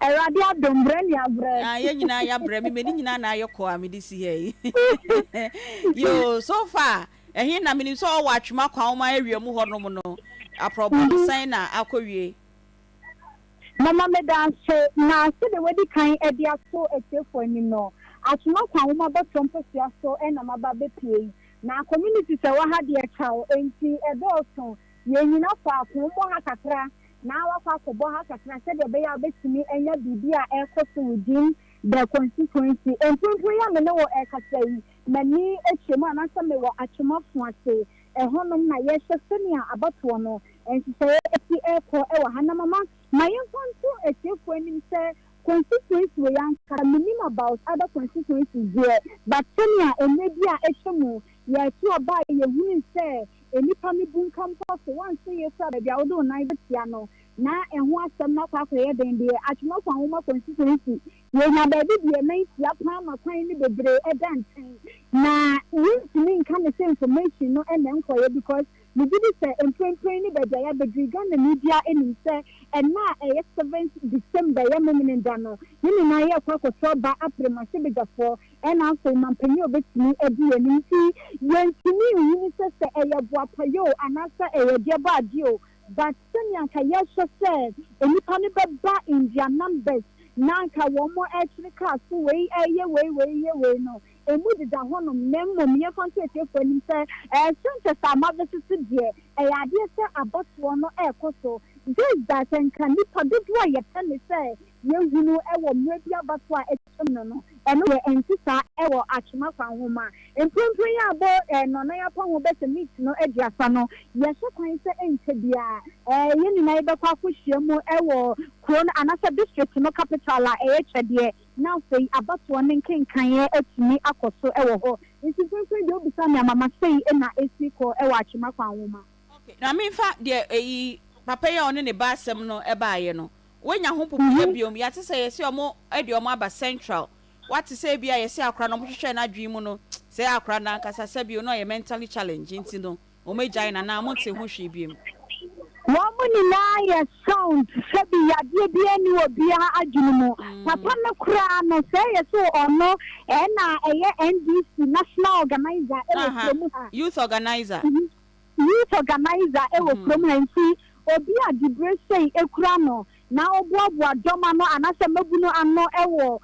Eradi adombre ni abre. Ye nyina ya bre me ni nyina na ayeko a me disi here. Yo so far ehin na me so wa atwema kwa ma awie mu ho no no. A problem sign na akowie. Mama me dance na se the way the kind e dia so e for ni no. Atuma kwa uma ba trompe so e na maba be pay. Na community se wa ha de chawo enti e do so ye nyina fa ko mo ha kakra na wa fa ko bo ha kakra se de be ya betimi enya bibia e ko so within the constituency empumpu ya me no wo e kakra yi mani e chemu anasa me wo atuma fo ase e honom na ye hwesenia abato no enti se eti e ko e wa hana mama my infant e chefo enim se constituency we yanka minimum about other constituencies here but senia enebia e chemu ya ti oba ye hu se enipa mi bun campus one say yes sir bia odo na ibetia no na ehu asem na kwa ye den de atuma kwa homa constituency ye nya ba bi de na tia pa ma kwan ni bebre e danten na ntimi nka me information no ene nkoye because me did say employing ni be ya be Ghana media enim say and na 7th December ya memene da no ni na ye kwa ko ba aprema se be gafo and also mampanyi obetini edi enim ti yentimi wi se se eye boapayo anasa eye de ba dio but senya ka ye so say enipa ni be ba in their numbers nanka wo mo actually cast we no emu dida hono memmo me fancy for him say since sama visit there ade say aboto no ekoso this that and can nipa dodo ye tell say ye hunu ewo mmebi abato a etem no eno ye entisa ewo achima kwa homa empumpu ya bo no na ya pa ho bese meet no ediasa no ye hye kwan say ente bia ye ni na ebe kwa kwhyiamu ewo kron anasa district no capital a chede now say abato no nkenkan ye atumi akoso ewo ho nti empumpu de obisa me mama say na esiko ewo achima kwa homa okay na me fa de papa ya one ne ba asem no ebaaye no wenya ho popo biom ya te say yesi omo ede omo aba central what say bia yesi akra no hwehwe na adwi mu no say akra na kasa sabio no ye mentally challenging nti no omo gyan na mo te ho hwe biom wamuni na ye sound sabi ya die bia ni obi ha adwunu mu papa no kra no say yeso ono na eye NDC national organizer youth organizer ewo prominency obi a dibre say ekura no na oboabo adoma no anase mabuno ano ewo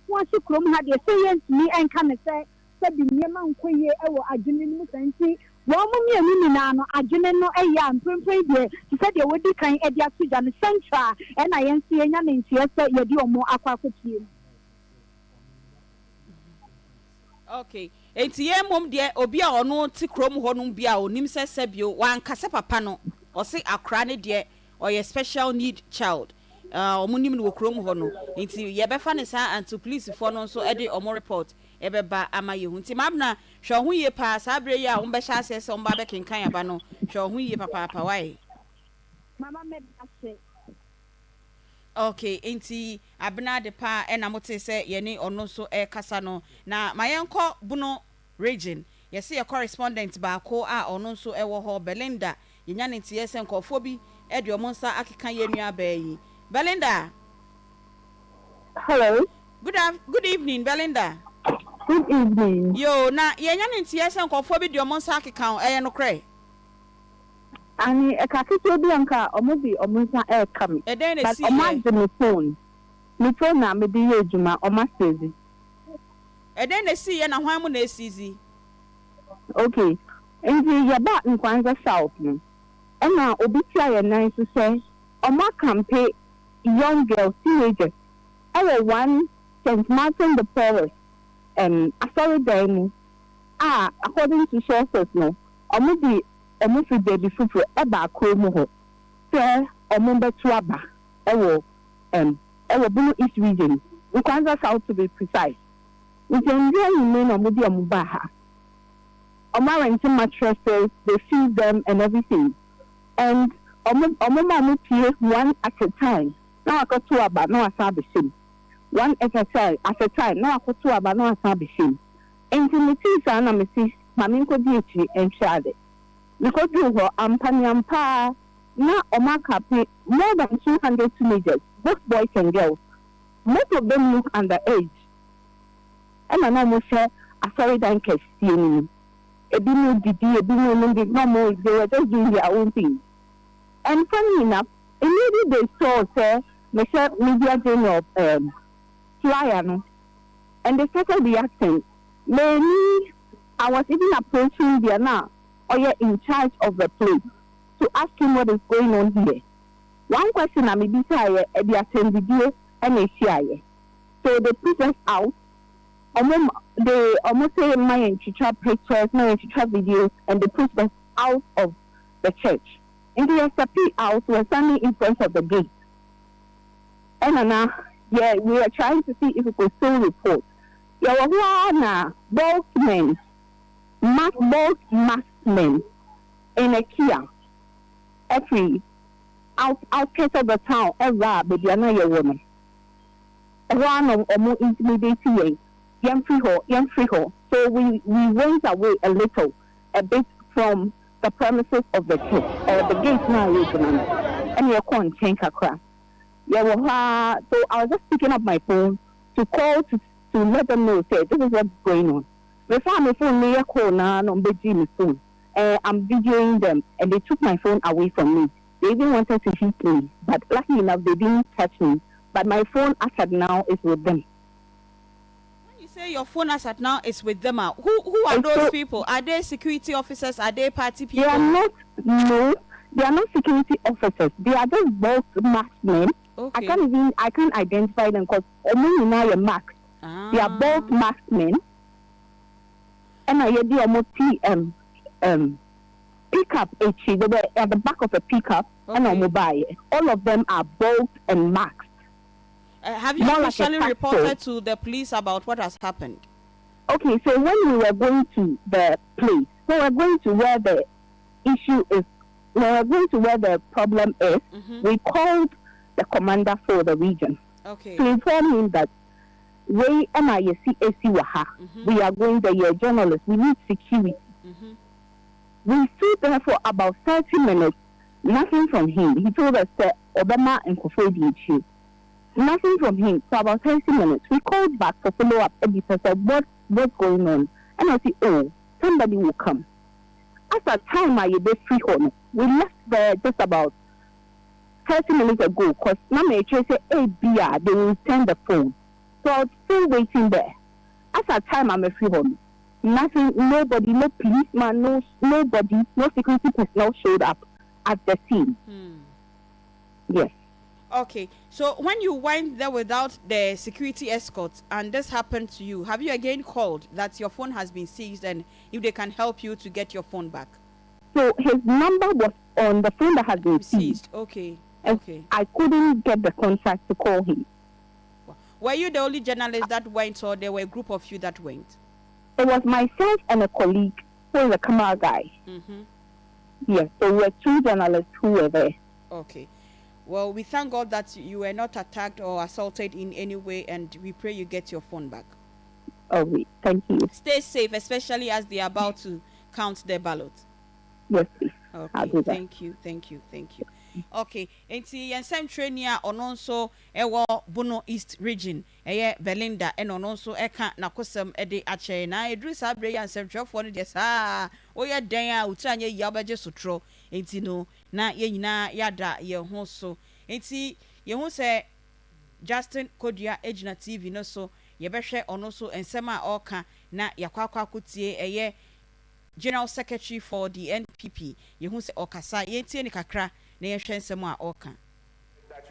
fuasi krom ha de say yentimi enka ne say sabi niema nkoye ewo adwene mu santi wo mu mienu na no adwene no eya mpempen de say de wodi kan e dia tuja no central e na yensi enya ne ntie say ye di omo akwakotie okay enti ye mom de obi a ono ti krom ho no bia onim se sabio wan kase papa no o se akra ne de or your special need child omunim no krom ho no enti ye befa ne sa anti police for no so e de omo report e be ba ama ye hu nti mabna hwe ho ye pa sa bre ye a wo be sha ase se omba be kenkan aba no hwe ho ye papa why mama me ase okay enti abna de pa e na mote se ye ni ono so e kasa no na mayenko buno region ye se your correspondent ba ko a ono so e wo ho Belinda yenya ne tie se nkofo bi e de omo nsa akeka ye nua ba yi Belinda. Hello. Good evening, Belinda. Good evening. Yo, na yenya ne tie se nkofo bi de omo nsa akeka no kre. Ani ekakito bi anka omobi omonsa come. E den na si. But omo de phone. Me phone na me di ejuma omo sezi. E den na si ye na hwan mu na esizi. Okay. Nti ye ba nkwanza south no. Ena obi tia ye nan so say omo campaign young girls teenagers. One St. Martin the Forest sorry daimu according to sources no omo fi baby fufu e ba akromu ho say omo betu aba ewo Bunu East region nkwanza south to be precise njenje ni no omo di omo ba ha omo renting mattresses they feed them and everything and omo ma pay one at a time now I got to aba no asa be same one exercise at a time now I got to aba no asa be same intimity sa na me see mami ko di echi enchade because you ho ampanyampa na omaka pay more than 200 teenagers both boys and girls most of them look underage and I know say sorry thank you ebi no didi ebi no did no they were just doing their own thing and funny enough immediately they saw say Michelle media journal flyer no, and they started reacting. Many, I was even approaching the now, or you're in charge of the place to ask him what is going on here. One question I may be say, they attend video and they share. So they put us out. They almost say my pictures, my videos, and they put us out of the church. And they SAP out was standing in front of the gate. And now, yeah, we are trying to see if we could still report. There were one both men, both masked men in a Kia. Every outskirts of the town, every baby, another woman. One of more intimidating, young free hall. So we went away a bit from the premises of the church, the gate now, and you're going to change a crack. So I was just picking up my phone to call to let them know, say, this is what's going on. Before my phone, me a call now on the phone. I'm videoing them, and they took my phone away from me. They even wanted to hit me, but luckily enough, they didn't touch me. But my phone as at now is with them. When you say your phone as at now is with them, who are those people? Are they security officers? Are they party people? They are not. No, they are not security officers. They are just both masked men. Okay. I can't identify them because only now you're masked. They are both masked men. And I hear the almost pickup. They were at the back of a pickup and a mobile. All of them are both and masked. Have you officially reported to the police about what has happened? Okay, so when we were going to the place, so we're going to where the issue is, we're going to where the problem is, we called the commander for the region to inform him that we we are going there, you're journalists, we need security. We stood there for about 30 minutes, nothing from him. He told us that Obama and Kofi issue. Nothing from him for about 30 minutes. We called back for follow-up editor, said, what's going on? And I said, oh, somebody will come. At that time, I was free home. We left there just about 30 minutes ago because Mama said, hey, Bia, they will send the phone. So I was still waiting there. At that time, I'm a free home. Nothing, nobody, no policeman, nobody, no security personnel showed up at the scene. Yes. Okay, so when you went there without the security escort and this happened to you, have you again called that your phone has been seized and if they can help you to get your phone back? So his number was on the phone that has been seized. Okay. I couldn't get the contact to call him. Were you the only journalist that went or there were a group of you that went? It was myself and a colleague who is a camera guy. Yes, so we were two journalists who were there. Okay. Well, we thank God that you were not attacked or assaulted in any way, and we pray you get your phone back. Oh, thank you. Stay safe, especially as they are about to count their ballot. Yes, please. Okay, I'll do that. Thank you. Okay, enti yensem training ono nso ewo Bono East region eye Belinda eno nso eka nakosem ede ache na edru sabre yansem twefo no de saa oye den a utranye yi obeje sotro enti no na ye nyina yada ye ho so enti ye ho se Justin Kodua Ejina TV no so ye behwe ono so ensem a oka na yakwakwa akotie eye General Secretary for the NPP ye ho se okasa ye tie ni kakra that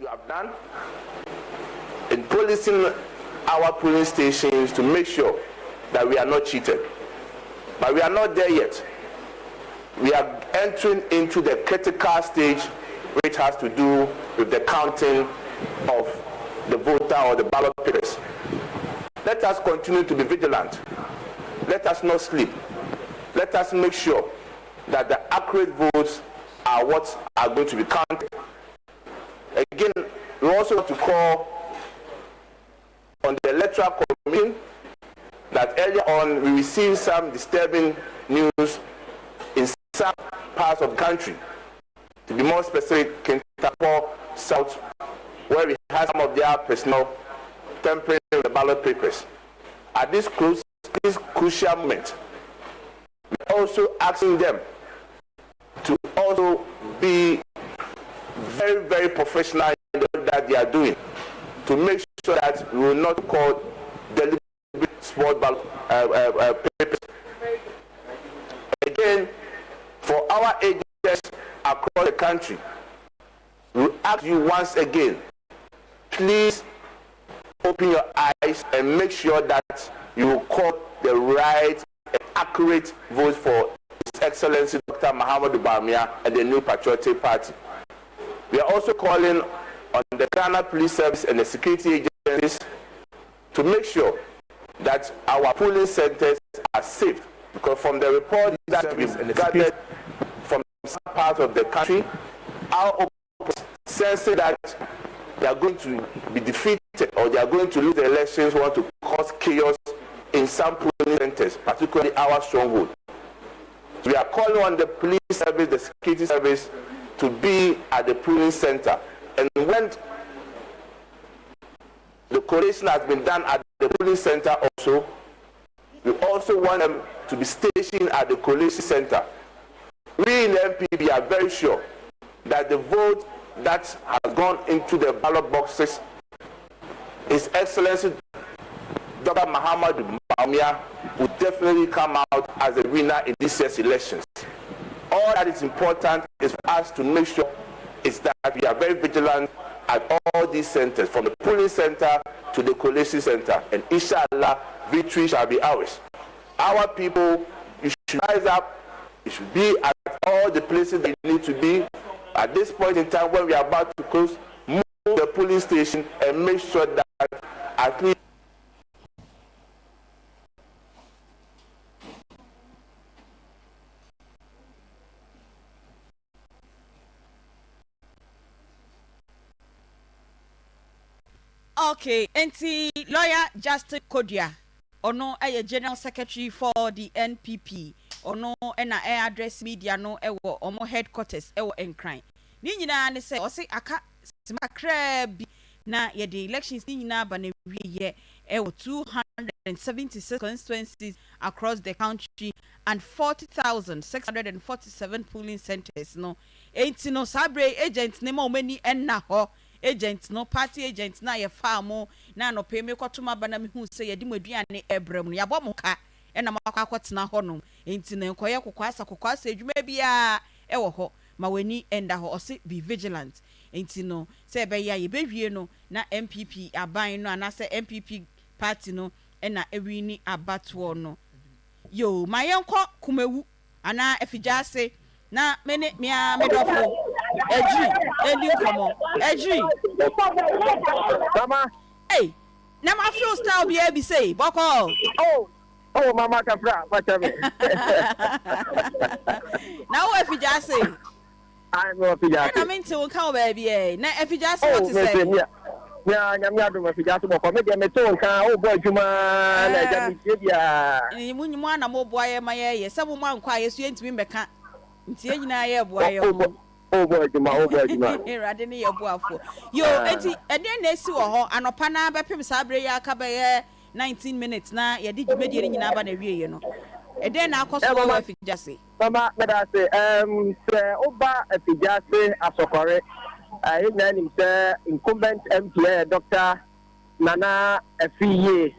you have done in policing our polling stations to make sure that we are not cheated. But we are not there yet. We are entering into the critical stage which has to do with the counting of the voter or the ballot papers. Let us continue to be vigilant. Let us not sleep. Let us make sure that the accurate votes are what are going to be counted. Again, we also want to call on the Electoral Commission that earlier on we received some disturbing news in some parts of the country. To be more specific, Kentapo South, where we had some of their personnel tampering the ballot papers. At this crucial moment, we're also asking them to also be very, very professional that they are doing to make sure that we will not call deliberate small ballot papers. Again, for our agents across the country, we ask you once again, please open your eyes and make sure that you call the right and accurate vote for His Excellency Dr. Mahamudu Bawumia and the New Patriotic Party. We are also calling on the Ghana Police Service and the security agencies to make sure that our polling centers are safe, because from the report that we've gathered from some parts of the country, our sensing that they are going to be defeated or they are going to lose the elections, want to cause chaos in some polling centers, particularly our stronghold. We are calling on the police service, the security service, to be at the polling center. And when the collation has been done at the polling center also, we also want them to be stationed at the collation center. We in the MPP are very sure that the vote that has gone into the ballot boxes, His Excellency Dr. Mahamudu Bawumia will definitely come out as a winner in this year's elections. All that is important is for us to make sure is that we are very vigilant at all these centers, from the polling center to the collation center, and inshallah, victory shall be ours. Our people, you should rise up, you should be at all the places that you need to be. At this point in time, when we are about to close, move the polling station and make sure that at least okay, enti lawyer Justin Kodia, ono a general secretary for the NPP, ono ena address media no ewo omo headquarters ewo Enkran. Ni nyina ne se o se aka simakra bi na ye the elections ni nyina ba na wiye ewo 276 constituencies across the country and 40,647 polling centers no. Enti no sabre agent ne ma omani enna ho. Agents no party agents na ye farmo na no pay me kwatoma bana me hu se ye di maduane ebrem no yabo muka e na makwa kwatena honom enti na enkoye kokwasa adwuma bia e wo ho ma wani enda ho ose be vigilant enti no se be ya ye bewie no na MPP aban no anase MPP party no e na ewini abato no yo mayenko kumewu ana efijase na mene mia medofo Eji, Eddie, come on. Eji. Mama. Hey, now my feel style be able to say, Boko. Oh, Mama Capra, what have you? Now, if you just say, I'm not Pijasi. I mean to come, baby. Now, if you just want to say, yeah, I'm not doing a Pijasi, but maybe I'm a tone, oh boy, you man, you want a more boy, my ear, someone quiet, you ain't to be back. Until you know, boy. Oh boy, Juma. Radini your boafo. Yo, enti and then they see ho anopana be pem sabre ya ka be 19 minutes na ye di djumedi ni nyina ba na wie ye no. E den na akoso wa afijase. Mama, me da say se oba afijase asokore na nim se incumbent MP Dr. Nana Afiye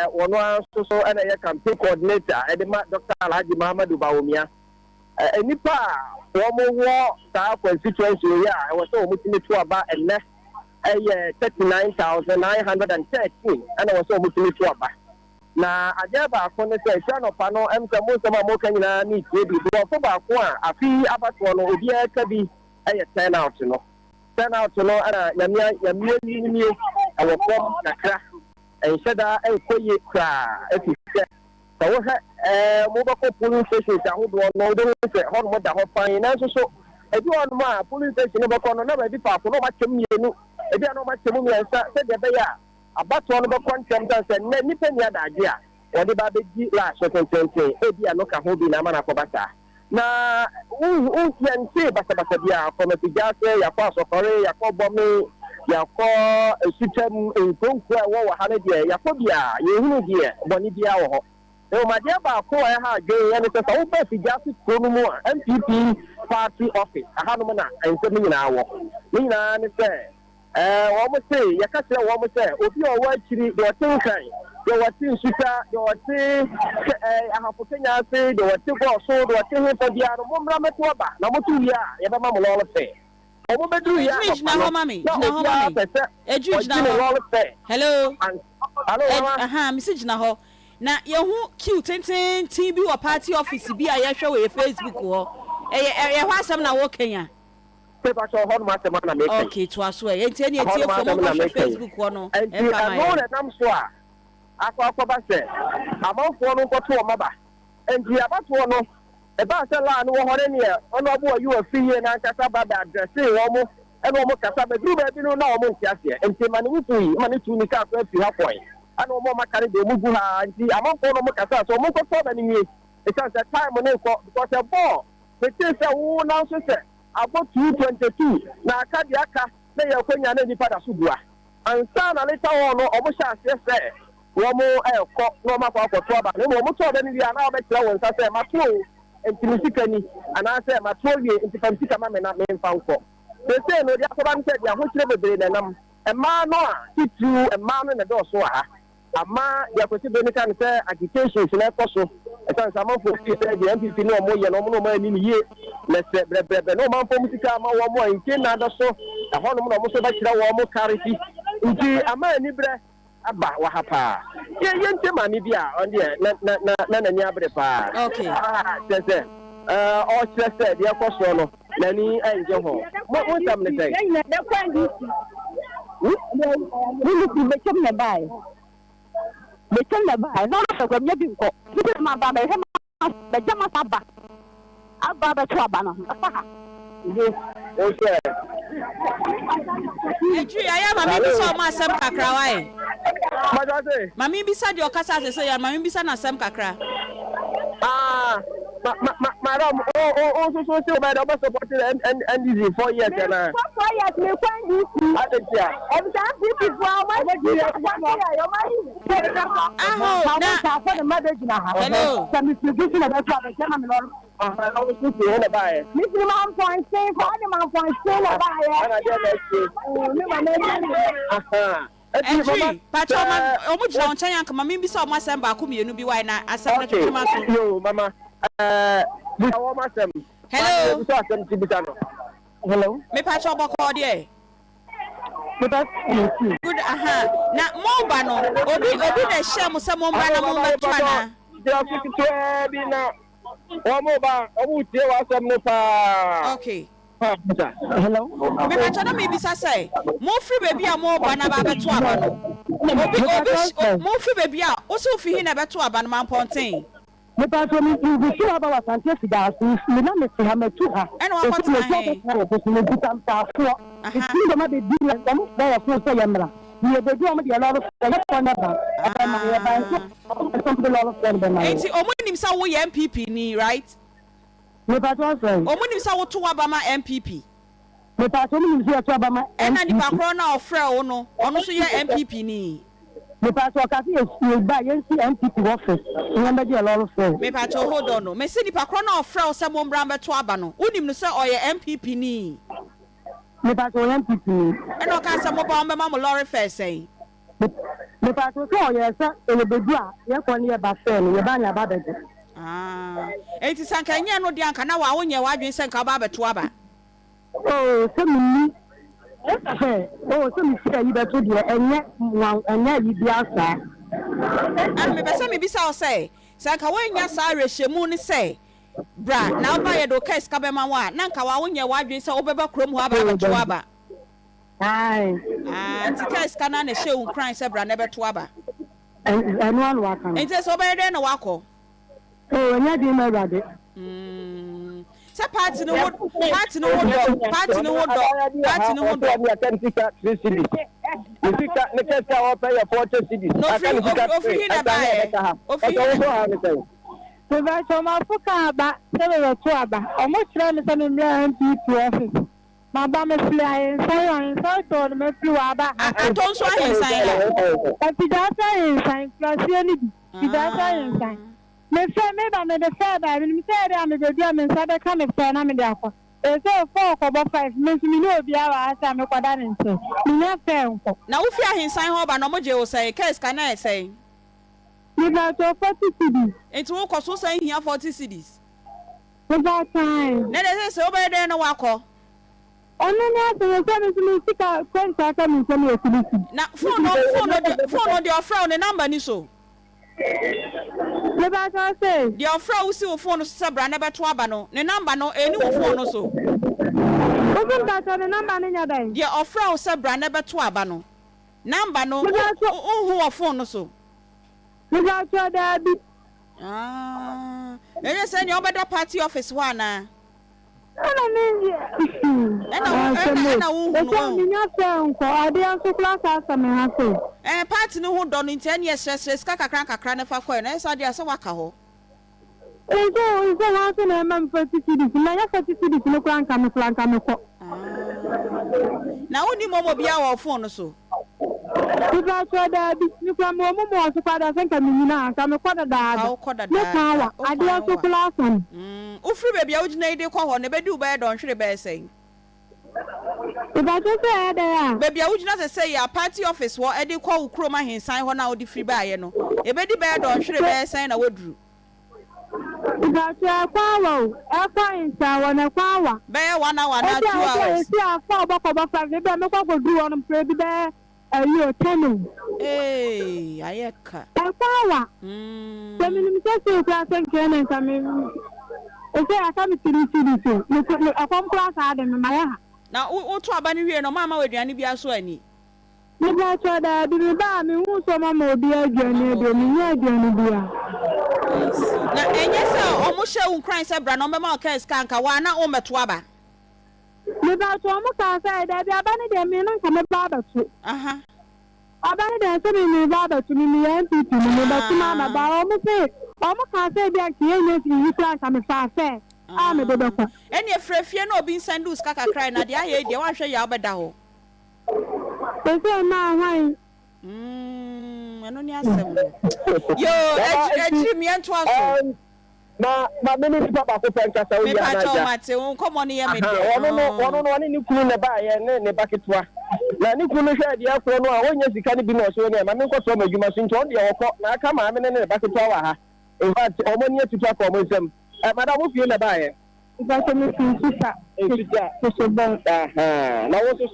wono so na ye campaign coordinator edema Dr. Alhaji Mahamudu Bawumia. Nipa womo ta constituency ya I was so mutimi to aba enne 39,913 and I was so mutimi to aba na ajaba kono se shano pano emse mo sama mo kanyina ni tibi do fo ba ko a afi abato no obi aka bi turnout no ana yamia ni awo form nakra ensheda enkoye kra efise so mobile police station ahodo no do se hon mo da ho fan na so ebi on ma police station be kono na be pa no ma chem mienu ebi no ma chem miensa se de be ya abato no be kontem dan se na nipa ni adaje a wode ba be gi la so tenten ebi no ka ho bi na ma na ko bata na yente basa bia ko me pijase ya kwa sokore ya ko bomi ya ko sitem nkonko a wo wa ha ne de ya ko bia ye hunu de boni bia wo ho my dear Bako, I had gay and it's a whole best justice Promo MPP party office. I had no and 7 hours. Nina, and say, almost say, Yakasa, almost say, if you are watching your thing, you were seeing Shika, you were seeing I have put in a say, you were still go so, you were seeing for the other woman, number 2 years, you have a mama all say. Hello. Message now. Na yehu cute ten bi wa party office bi a ye hwe we Facebook ho. Ye ho asem na wo Kenya. Paper show ho ma asem na make. Okay, to aso e enti na etie from on Facebook ho no. E fa na ye nam so a akwa ba se. Amanfo no nkoto o maba. Enti abato no e ba se la no wo hore ne e ono abo you afiye na nkasa ba da address e wo mo e no mo kasa be group bi no na wo mo ntiase. Enti mani wutu mani tu ni ka kwa fi ha point. I know more makari de mugu ha anti amon ko no mukasa so mo ko so ba ni wi e chance time no ko because the ball the thing say wo na so say about 222 na aka di aka na ye kwanya na nipa da so bua ansa na later on no omo sha ase say wo mo ko no ma ko to ba no mo to ba ni wi ana ba kira won sa say ma to entimisika ni ana say ma to wi entimisika ma me na me mfa nko they say no dia ko ba nse dia ho kire bebere na nam e ma no a titu e ma no na do so ha ama ya kwesi benika ne say agitation na ekoso e san sama fo fi say the MPP no mo ye no mo ma ni ye na se brebe no man fo musika ama wo mo nke na do so e ho no mo so ba kira wo mo kariti nti ama ni bre aba wa hapa ye nte ma ni bia on de na ni abre pa okay se o stress de ekoso no na ni anje ho mo sam ne say na kwandi ni be kem na bai betul lah bah, no nak kau punya bingko. Kita mabah bersama, bersama sabah. Abah bersama bana. Apa? Okay. Eju aya mami bisa ma sem kakra wai. Madase. Mami bisa di okasa se ya mami bisa na sem kakra. Madam, so my double supported and easy 4 years na. 4 years me kwandi. Adetia. Every time people go away, hello. Some distribution of that problem. I was looking at buy. Mr. Man point say for the man point say na buy. Eji, pacho ma omo jina on chan yanka mami bi so omo asem ba ko mienu bi wai na asem na twema so. Yo mama. We are masem. Hello. Hello. Me pacho boko de. Good na mo ba no obi na share mo se mo ba na mo ba twa na. Bi na. Omo ba omo tie wa asem no pa. Okay. Hello. Me pacho na me bisa say mo free baby a mo ba na ba beto aba no. Obi mo free baby a o so fi hi na beto aba na man ponten. Me pacho mi bi aba wa sante fida asu me na me se ha metu ha. E no akota he. Me buta mpa fo. Ti do ma be di na mo ba ya fo so yamra. Ni be di o mo di ala ro so ya ko na ba. Ma ya ba so so lo so be na. Enti o mo nim sa wo ye MPP ni right? Me pacho say. O mo nim sa wo to aba ma MPP. Me pacho mi nim sa to aba ma. E na di pa kro na ofre wo no. Ono so ye MPP ni. Me pacho ka fi e ba ye si MPP office. Ni am be di ala ro so. Me pacho hold on no. Me se di pa kro na ofre wo se mo mbra be to aba no. Unim no se o ye MPP ni. Me pacho MPP. E no ka se mo ba mo ma lorry first say. Me pacho so ye se ele bedu a ye ko ni ye ba fe ni ye ba nya ba bedu. Enti sanka nya no dia nka na wa wonye wa adwen sanka ba beto aba. Oh, se mi se mi sika yi beto dia enye yi bia sa. Me be se mi bisa o say sanka wanya sa rehemu ni say bra na ba ye do case ka be ma wa na nka wa wonye wa adwen sa obeba krom ho aba beto aba. Anti case kana na shewu crime se bra na beto aba. Enu anu aka. Enti so be dey na wako. Oh, nya di ma rade. Say party no wood. Musika ne kesa o pay ya 40 cedis. No free na buy. So ba so ma fuka ba, se be to aba. Omo kire me se me MPP office. Ma ba me fly inside to me fly aba. Aton so inside la. Pidata inside, plus any. Pidata inside. Me say me ba me the fair ba me say dey am be do me say dey come fair na me dey akọ. E say 4 kobo 5 me me no obi awa asa me kwada ne nse. Me na fair nko. Na wo fi ahensan ho ba no mo je wo say case ka na say. Me ba to 40 cedis. Enti wo koso say hia 40 cedis. Me ba time. Na dey say obe dey no wakọ. Ono na say me sika kwenta ka me say me cedis. Na phone no dey offer on number ni so. Me ba to say. Dey offer wo si wo phone so bra na beto aba no. Ne number no eni wo phone so. Open that on the number ni nya dai. Dey offer wo se bra na beto aba no. Number no hu wo phone so. Me ba to da bi. Enya say ni obeda party office ho ana. Ana me. Ana wo no. Me nya fair nko ade anso class asa me ha so. Party no ho do no ntani esresre ska kakra na fa koy na esa dia se waka ho. Ejo ha so na mam 40 cedis na ya 40 cedis no kranka me ko. Na woni momo bia wo phone so. Iba so da bi ni kwa mo so kwada senka me nyina ka me kwada da. Ne ka wa ade anso class on. Ufri baby a ugina ide kwa ho ne bedi uba don hwere be sen. Iba so say da. Baby a ugina say ya party office wo ede kwa ukro ma hensan ho na odi free ba ye no. E bedi be don hwere be sen na woduru. Iba so kwa wo e kwa insa wo na kwa wa. Be 1 hour na 2 hours. E si afa obako fa be me kwa go duru on pre bi be you tell ayeka. Akwa. So me say class and I come. O say I come to so. Me akom class ade me maya. Na wo to aba ni wie no mama waduane bia so ani. Me ba to da bi me ba me hu so mama obi aduane do me nya aduane bia. Na enye se o mo hye unkran se bra no me ma o case kanka wa na o meto aba. Me ba to mo ka say da bia ba ne de me no nka me ba ba to. Abani de se me ba ba to me NPP me ba to ma ba o mo ka say bia ki enye fi yi class am fa fe. Me do ko. Eni efrefie na obi sendus kaka cry na de aye de wan hwe ya obeda ho. Pe se ma hwan. Eno ni asem. Yo, eji mi ento aso. Ma minister ba ko penka sa o ya na ja. Me pa cho mate won komo ne ye me de. Ono ni kunu ne ba ye ne baketwa. Na ni kunu hwe de afro no a wonya sika ne bi no so ne ma me nkoso ma adwuma so nti on de wokọ na aka ma me ne baketwa wa ha. In fact, omo ni atutu akọ mo nsem. Madam wo fie ne ba ye. Ba so me sisa. So bon. Na wo so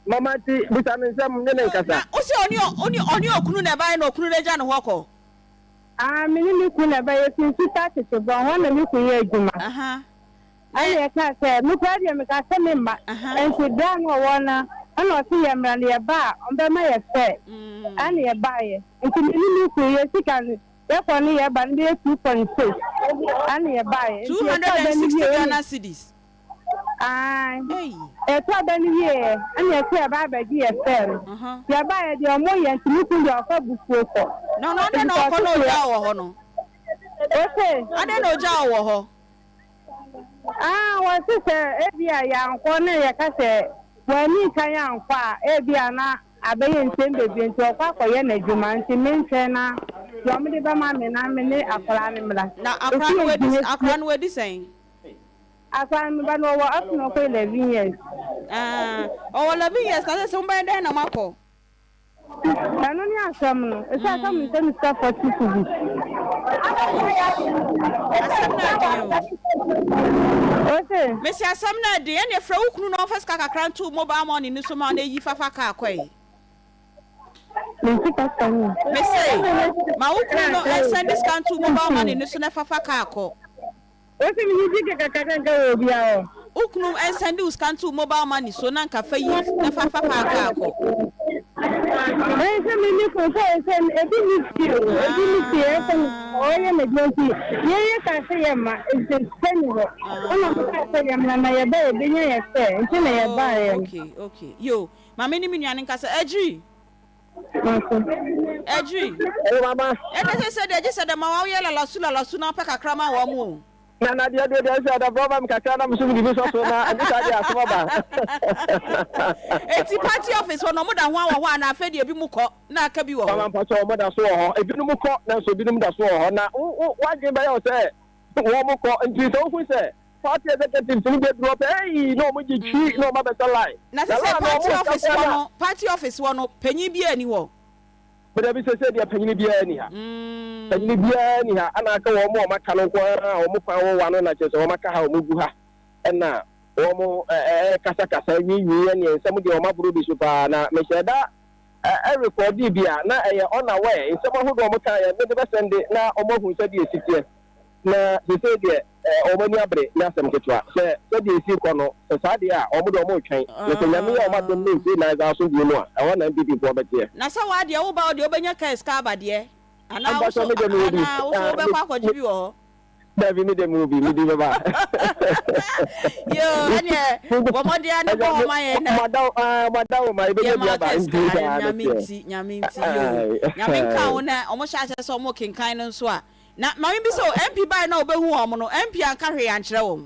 mama ti vitamin nsem ne nkasa. O se oni okunu ne ba ye na okunu ne ja ne ho kọ. Me ni ku na ba ye sisa so bon ho na me ku ye adwuma. Aye ka se me kwa de me ka se me ma. Enso dan wo wona ana o ti ye mra ne ye ba on be ma ye fe. Ana ye ba ye. Nti ni ku ye sika ni ye ko ni ye ba ndi 2.6. Ana ye ba ye. 260 Ghana cedis. Hey. E to ba ni ye. Ana ye ku ba ba di ye fe. Ye ba ye de o mo ye nti ni ku ye o fa bufuo ko. No ko no ja wo ho no. Okay. Ade no ja wo ho. Wa sise ebia ya nko na ya ka se wa ni kan ya nko a ebia na abeye ntem bebi nti okwa koye na adwuma nti menche na yo me de ba ma me na me ne akra ne mla na akra no wedi sen akra me ba no wa up no ko 11 years 11 years na se mba den na mako ano ni asam no e sa asam ni se sta 40 kubi asam na okay Messi asam na de ene fra ukunu no office kakra ntu mobile money ni so ma na yi fafa ka akwai Messi ma ukunu no send discount to mobile money ni so na fafa ka akọ okay mi ji kakra ga obi a ukunu send discount to mobile money so na nka fa yi na fafa ka akọ Ese mi ni ko se ebi ni oye me gbosi ye ka se ye ma se seniro ona ka se ye ma na ye ba e bi ye se nti na ye ba ye okay yo mama ni mi nuane nka se Eji mama e de se de ma wa ye la lasu na pa kakra ma wo mu na dia say the problem kakra na musu bi so na and this idea so ba. Eti party office no mo da ho na afa de bi mu kọ na aka bi wo. Mama pa so mo da so ho ebi no mu kọ na so bi no mu da so ho na wa gbe ba yo say wo mo kọ nti so fu say party executive to get drop no mo ji chi no ma better lie. Na say party office wo no panyin bi ani wo. But I say they are penny beer anyhow. Penny beer anyhow, and I go more Macano or Mufan one on just or Macaha Muguha. And now, Omo Casacasa, and some of the Omabru Supana, Meshada, every for Dibia, now on our way, in some who go Macaya, never send it now, Omo who said yes, na he said there Omoniabre, Nasam Ketra, say, you see Cono, Sadia, Omodo train. Listen, I mean, I'm not doing it, I also do know. I want to be for better. Na so what the about the Obanya Scaba, dear. And now also the movie. David made the movie, me do ba. Yo, anya, Bomodia na go madam, my baby Nyaminti, yo. Nyaminka ona, almost as so mo kin kind and so. Na mami bi so MP by na obehu omo no MP anka hwe ankyere wo.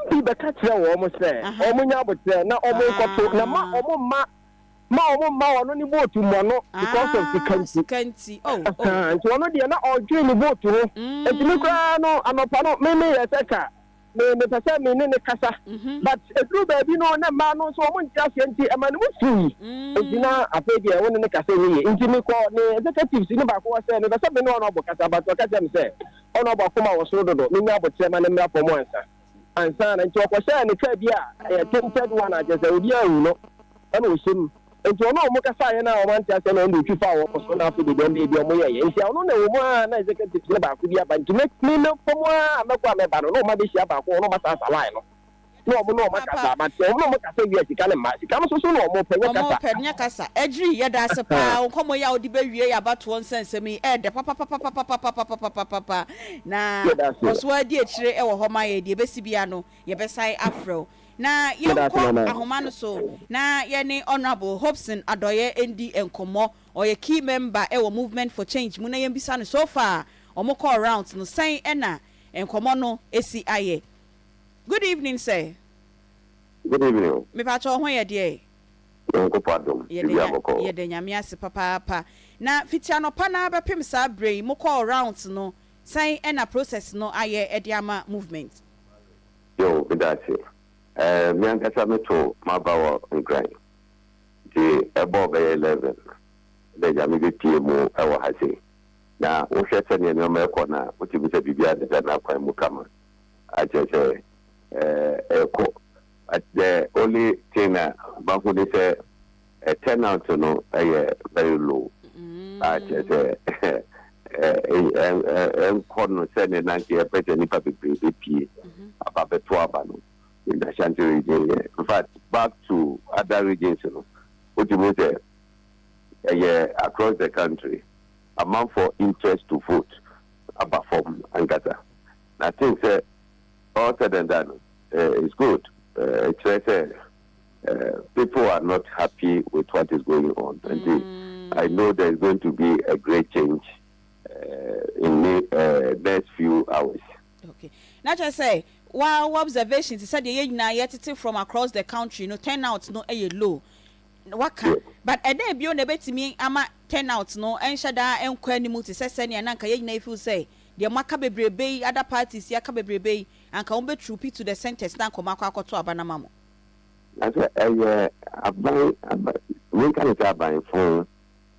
MP be ka kyere wo omo se. Omo nya botre na omo nkoto na omo ma wono ni vote mo no because of the kanti. Oh. Nti wono de na odwe ni vote ho. Enti me kra no anopa no me yeseka. Me pese me ne kasa. But through baby no na ma no so omo ntia se enti e ma ne musu. Enti na afedi e wono ne kasa ni. Enti me ko ne executives ni ba ko se me pese me no no kasa but kasa me se ono ba kuma wo so dodo me nya botre ma ne me apomo ansa na nti okose ne ka bi a tempted one agese obi awu no e no shim. Enti ono mo kasa ye na o man tia se na ndo twifa wo so na afedi de bi o mo ye enti ono na wo mo na executives ne ba ko bi aba nti me no pomo a mekwa me ba no ma be hia ba ko no ma sa line no. No mo kasa but no mo kasa wi sika ne ma sika no so no mo penya kasa ejri ye da se pa nkomo ya odi be wie ya bato onsensem e de papa na oso adi ekire e wo ho ma ye de be sibia no ye be sai afro na ye ko ahoma no so na ye ni honorable Hobson Adoye ND enkomo or ye key member e wo movement for change mu na ye bisa no so far omo call rounds no sai e na enkomo no esi aye. Good evening, sir. Good evening. Me pacho ho ye de. Nko padom. Ye de nyame ase papa. Na fitiano pa na bepem sa brei mo call rounds no sai e na process no aye e de ama movement. Yo, bidati. Me ankasa meto mabawo ngran. Di ebo be 11. De jami bi tie mu e wo hase. Na wo hwese ne no me ko na wo ti bi se bibia de na kwan mu kama. I just say the only thing Banco they say a turnout no very low. I just say corner sending 90 a better nipa be about the 12 in the Ashanti region. In fact, back to other regions, what you say across the country, amount for interest to vote about from Angata. I think all said and done, it's good. People are not happy with what is going on. And I know there's going to be a great change in the next few hours. Okay. Now just say, while observations, said the from across the country, turnout no low. Waka, but a day beyond a bit to me, ama turnout no, and shada and quanimu to say, and Anka if you say. The Makabe Bay, other parties, Yakabe Bay, and Kaumbe Troopi to the center, stand Komaka to Abanamamo. I said, we can't buy phone,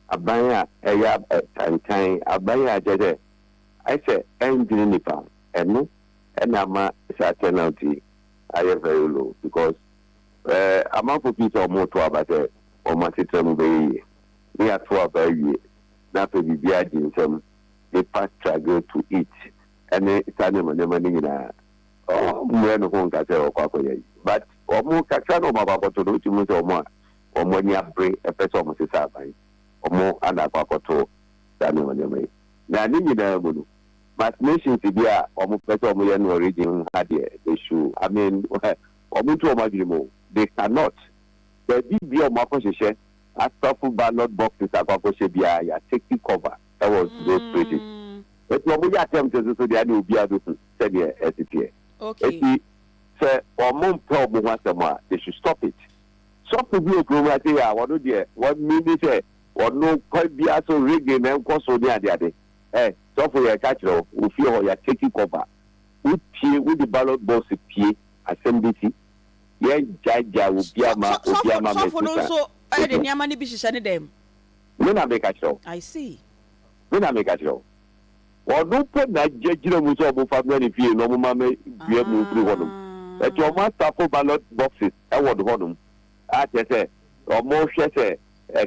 a buyer, a yab at time, a buyer, Jede. I said, engine nipa, and no, and Ama is a penalty. I am very low because amount of people more to about it, or Matitam Bay, we are 12 a year, not to be bearding some. They pass struggle to eat, and they stand on the money in a home but almost Caxano Baba to do to me or money bring a person of the or more and a papato than on the way. Now, but nations to be almost better origin had the issue. I mean, they cannot. There did be a more position after football not boxes at Paposhabia, taking cover. That was those places. But when we attempt to do the new Biadu, said here SCTA. Okay. Say or mom problem once a month, they should stop it. Stop the view program say I want to do 1 minute say or no quite be also rigging and cause so the other. So for your catch we feel you're taking cover. With the ballot box P assembly. Yeah, Jaja will be a man. So for also I the Yamani Bishani them. When I make a show. I see. When I make a show. Or no put that judge of family if you no mamma be able to one. That your master for ballot boxes, I would want them. I say, or more share say,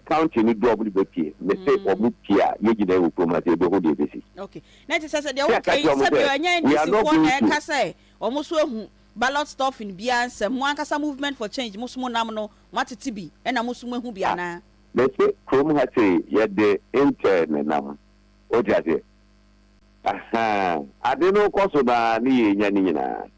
counting with double the key. They say, or book here, you will promote the whole day. Okay. Next says the okay, we are not say almost ballot stuff in Bianca, Mwankasa movement for change, Musmo Namno, Matitibi, and a Musmo Hubiana. They say, Chrome has a yet the intern nam. What does it? Aha, I don't know, Kosoba, ni Yanina.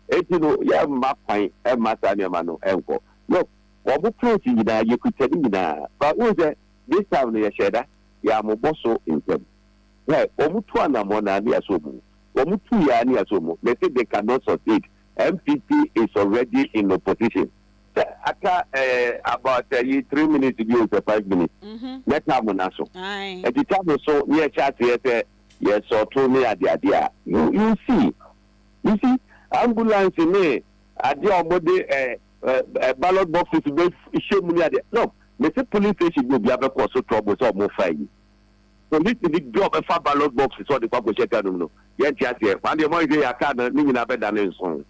Etino, ya mapai, and Masania Mano, Elko. Look, what would prove you that you could tell me that? But was it this time the Shedda? Yamoboso in them. Well, Omutuana Mona, the Asomu. Omutuya, the Asomu. They say they cannot succeed. MPP is already in opposition. About 3 minutes ago, 5 minutes. Let's have an answer. At the time so near chat, yes, or told me at the idea. You see, ambulance in me, at the body, ballot boxes to be shown me at the no. They say police station will be able to also trouble or more fighting. So this is the job of a ballot box is what the public check. I don't know. Yes, and the more they are kind of meaning better than a song.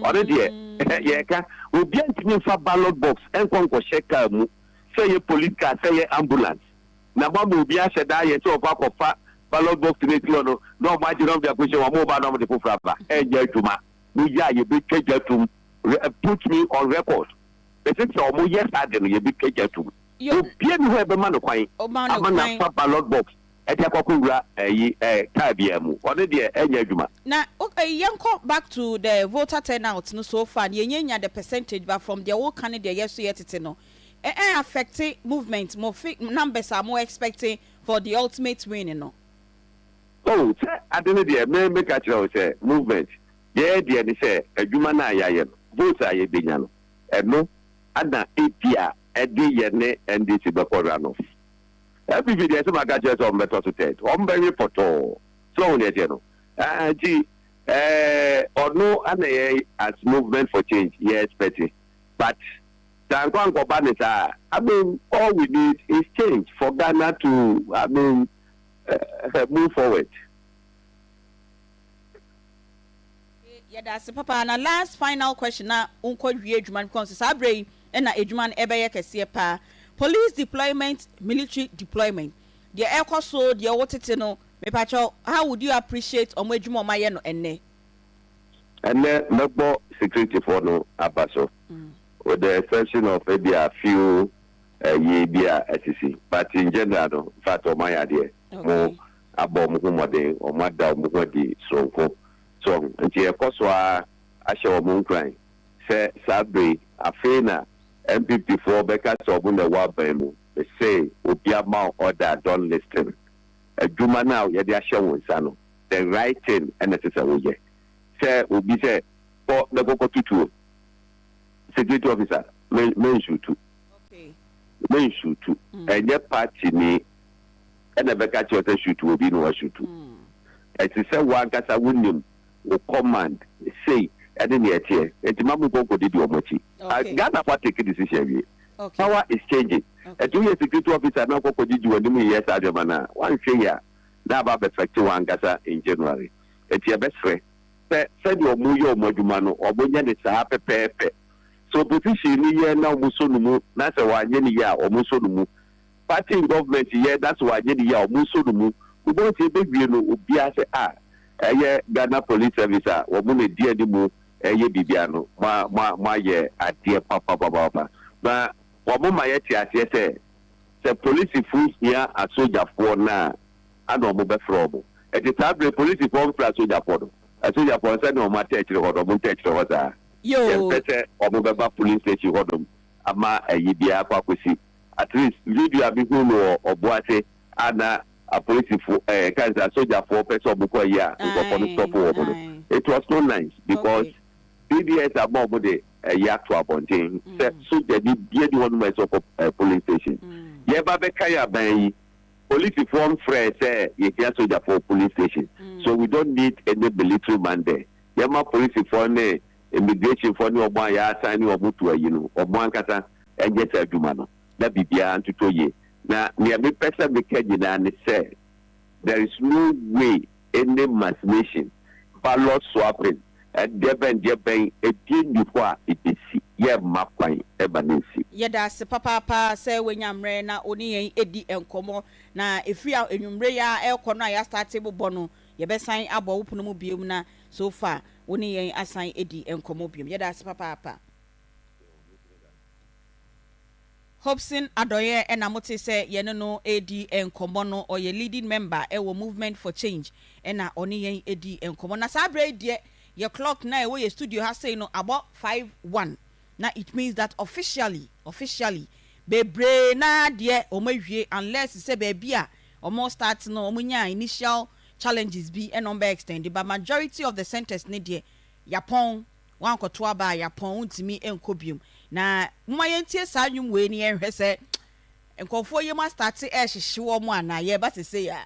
Already, yeah, we be able to ballot box and conquer check. Say a police car, say ambulance. Now, one will be a shada, yet to a pack of ballot box in it. No, imagine of the question or mobile number to Pufrapa. And Jertuma, you big to put me on record. The things are more yes, I didn't you big to. You be able to have a man of mine. I'm a ballot box. Now, okay, young call back to the voter turnout. No, so far, the percentage, but from the old candidate, yes, yet no. Affecting movement, more numbers are more expecting for the ultimate win, no. Oh, I don't know, make a movement. Yeah, dear, they say, a human eye, votes are a binyano. And no, and now, 8 years, a day, and this is the Corano. Every video is a gadget on method to take. I'm very photo. So, you or no, and as movement for change, yes, Betty. But, I mean, all we need is change for Ghana to, move forward. Yeah, that's the papa. And a last final question now, Uncle Juman comes to Sabre and a Juman Ebea police deployment, military deployment. The air cost so the water no me pacho. How would you appreciate on which more my no ene? And then no security for no abaso. With the exception of maybe a few year SEC. But in general, fact of my idea. More about Muhammad or Madda Muhammadi so and the Koswa Asha Mooncline. Say Sabre Afena. MPP for Becca Sobun the Wabemu, they say, Upiama order don't listen. A Juma now, Yadia Shawun Sano, the right thing, and it is a way. Say, Ubi say, for the Boko Tutu, security officer, men shoot too. Okay. Men shoot too. And your party me, and the Becca Chota shoot will be no shoot too. It is a one Casa William, will command, say, and then yet here, and the Mamu Boko did your mochi. Ghana for take a decision. Power is changing. A 2 year security officer now for you and me, yes, Adamana. 1 year now about effective one Gaza in January. It's your best friend. Send your Muyo Modumano or Bunyan is a happy pepe. So, position here now Musonumu, that's a 1 year or Musonumu. Party in government here, that's why year or Musonumu. We won't say big, you know, Biase Ghana police service or Mune dear Dimu. Bibiano, my year at dear papa, but what my yet say, the police fools here at soldier for now, and no mobile from. At the time, the police form for a soldier for a soldier for send no matter or Montex or what. Yo, better or mobile police station or them. Ama a Yibia Papusi. At least, video Bihuno or Boate, and a police for a soldier for person of Bukoya, who stop over. It was so nice because PBS about the yak to appointing. So they did one myself of police station. Yeah, Babe Kaya Bay, police form fresh, you can soldier for police station. So we don't need any military man there. Yama police for immigration for no one ya sign or mutua, or one kata, and get a dumano. That be beyond to toy. Now, near me, person became and said, there is no way any mass nation, ballot swapping, and Deben, a deal before it is yeah, Mapai, Ebanesi. That's papa say when I'm rena only Eddie and Como. Now, if we are in Umbrea, El Corona, start table bono, you best sign about Punomobium so far, only assign Eddie and Comobium. That's papa. Hobson Adoye and Amote say no AD and Comono or your leading member ewo movement for change and na only AD and Comono. Sabre dear your clock now where your studio has say no about 5-1. Now it means that officially bebre na dear omewie unless say baby almost starts no omunya initial challenges be and number extended but majority of the centers need dear Yapon wan kotoa ba Yapon ntimi enkobium. Na mmayentie saa nwum we ni enhwe se nkofo ye ma start e hyehye wo ana ye ba se se ya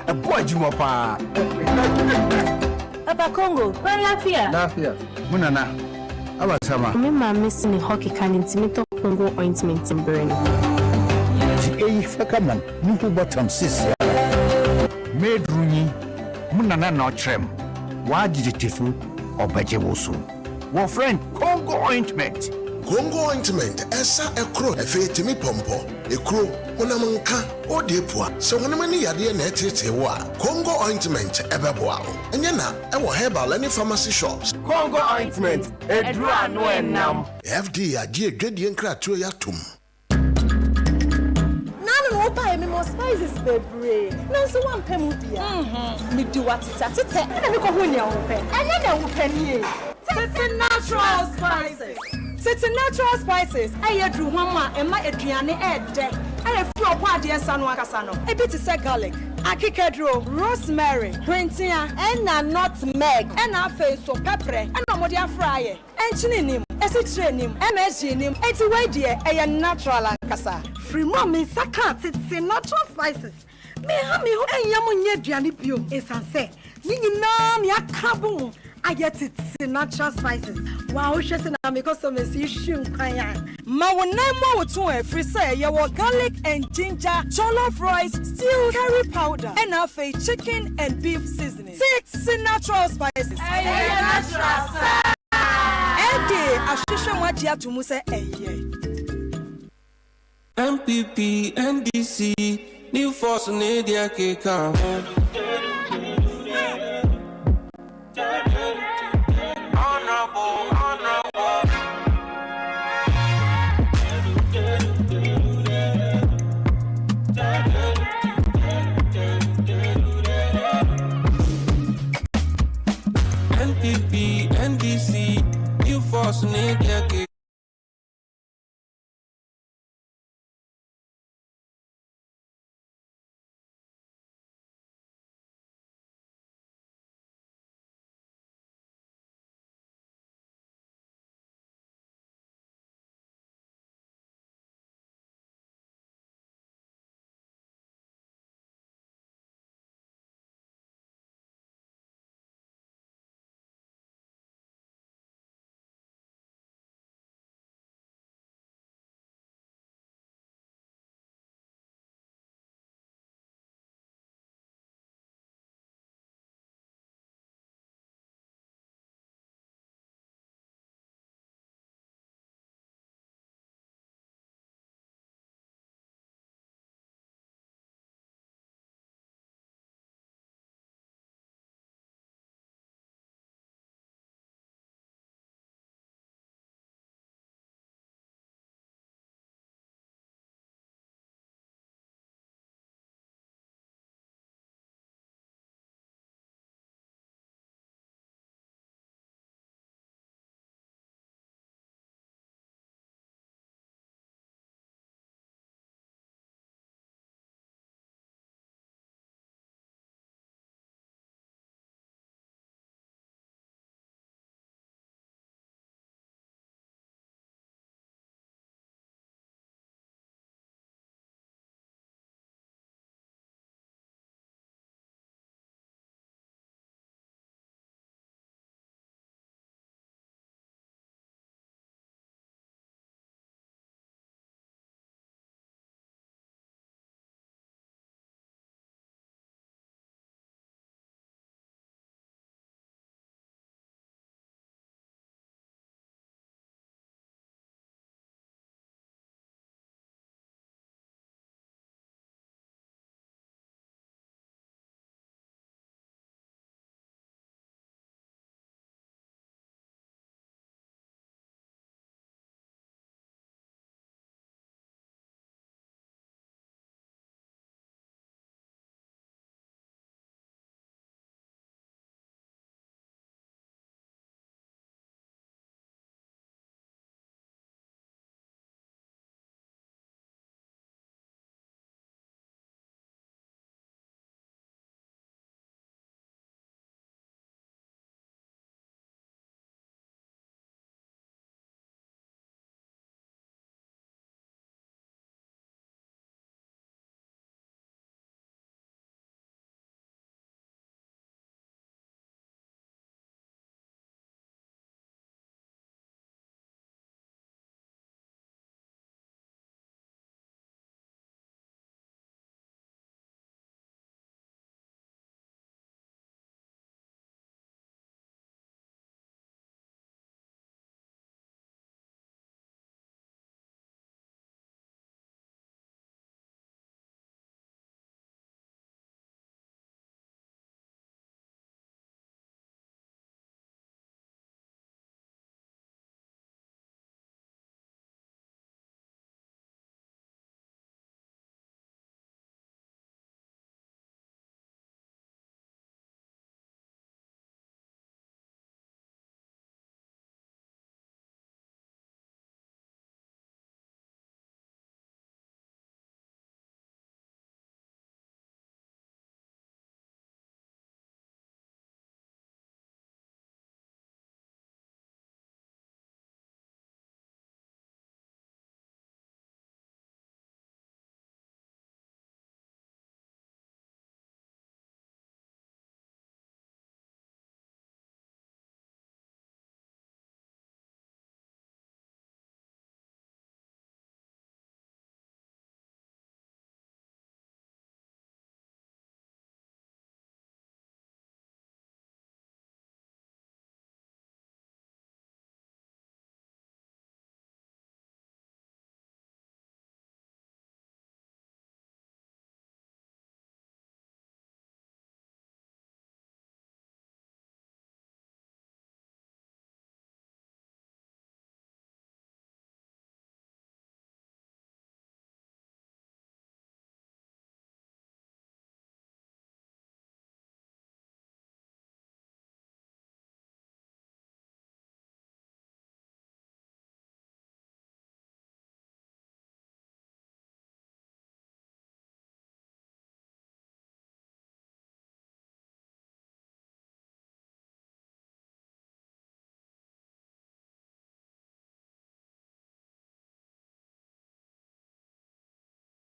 a boy Jumapa. Papa Congo, where Lafia? Lafia. Munana. I was sama. Me missing a hockey can intimate Congo ointment in burn. Fakaman, Nuku bottom sis. Made Runi, Munana no trem. Why did it tifu or Bajewosu? One friend, Congo ointment. Congo ointment, esa ekro, efe timi pompo, ekro, unamanka, odepua, so unamani yadie netete wa, Congo ointment, ebeboao. Enyana, ewa herbal any pharmacy shops. Congo ointment, edra no enam. FD adie gredi enkra tuo ya tum. No buy me more spices, baby. No, so one pemudia. Me do what it's at. And we go win your open. And then we penny. It's natural spices. It's natural spices. I drew mama and my Adriane ed deck. I have few party and sanwakasano. A bit to say garlic. Akikadro, rosemary, quintia, and nutmeg, and our face so pepper, and no more fry. And chininim, as it's training, MSG nim, it's a way dear, a natural casa. Free mommy, sakat, it's a natural spices. Me hami ho enyamunye duane bio esanse. Ni nyina me akabu. I get it natural spices. Wow, she say na me custom is shun kwan. Ma wonamo wotun free say ye garlic and ginger, jollof rice, stew, curry powder, and afe chicken and beef seasoning. 6 natural spices. Natural. Ede ashisha wadia to mu say MPP, NDC, New Force, Nadia Keka.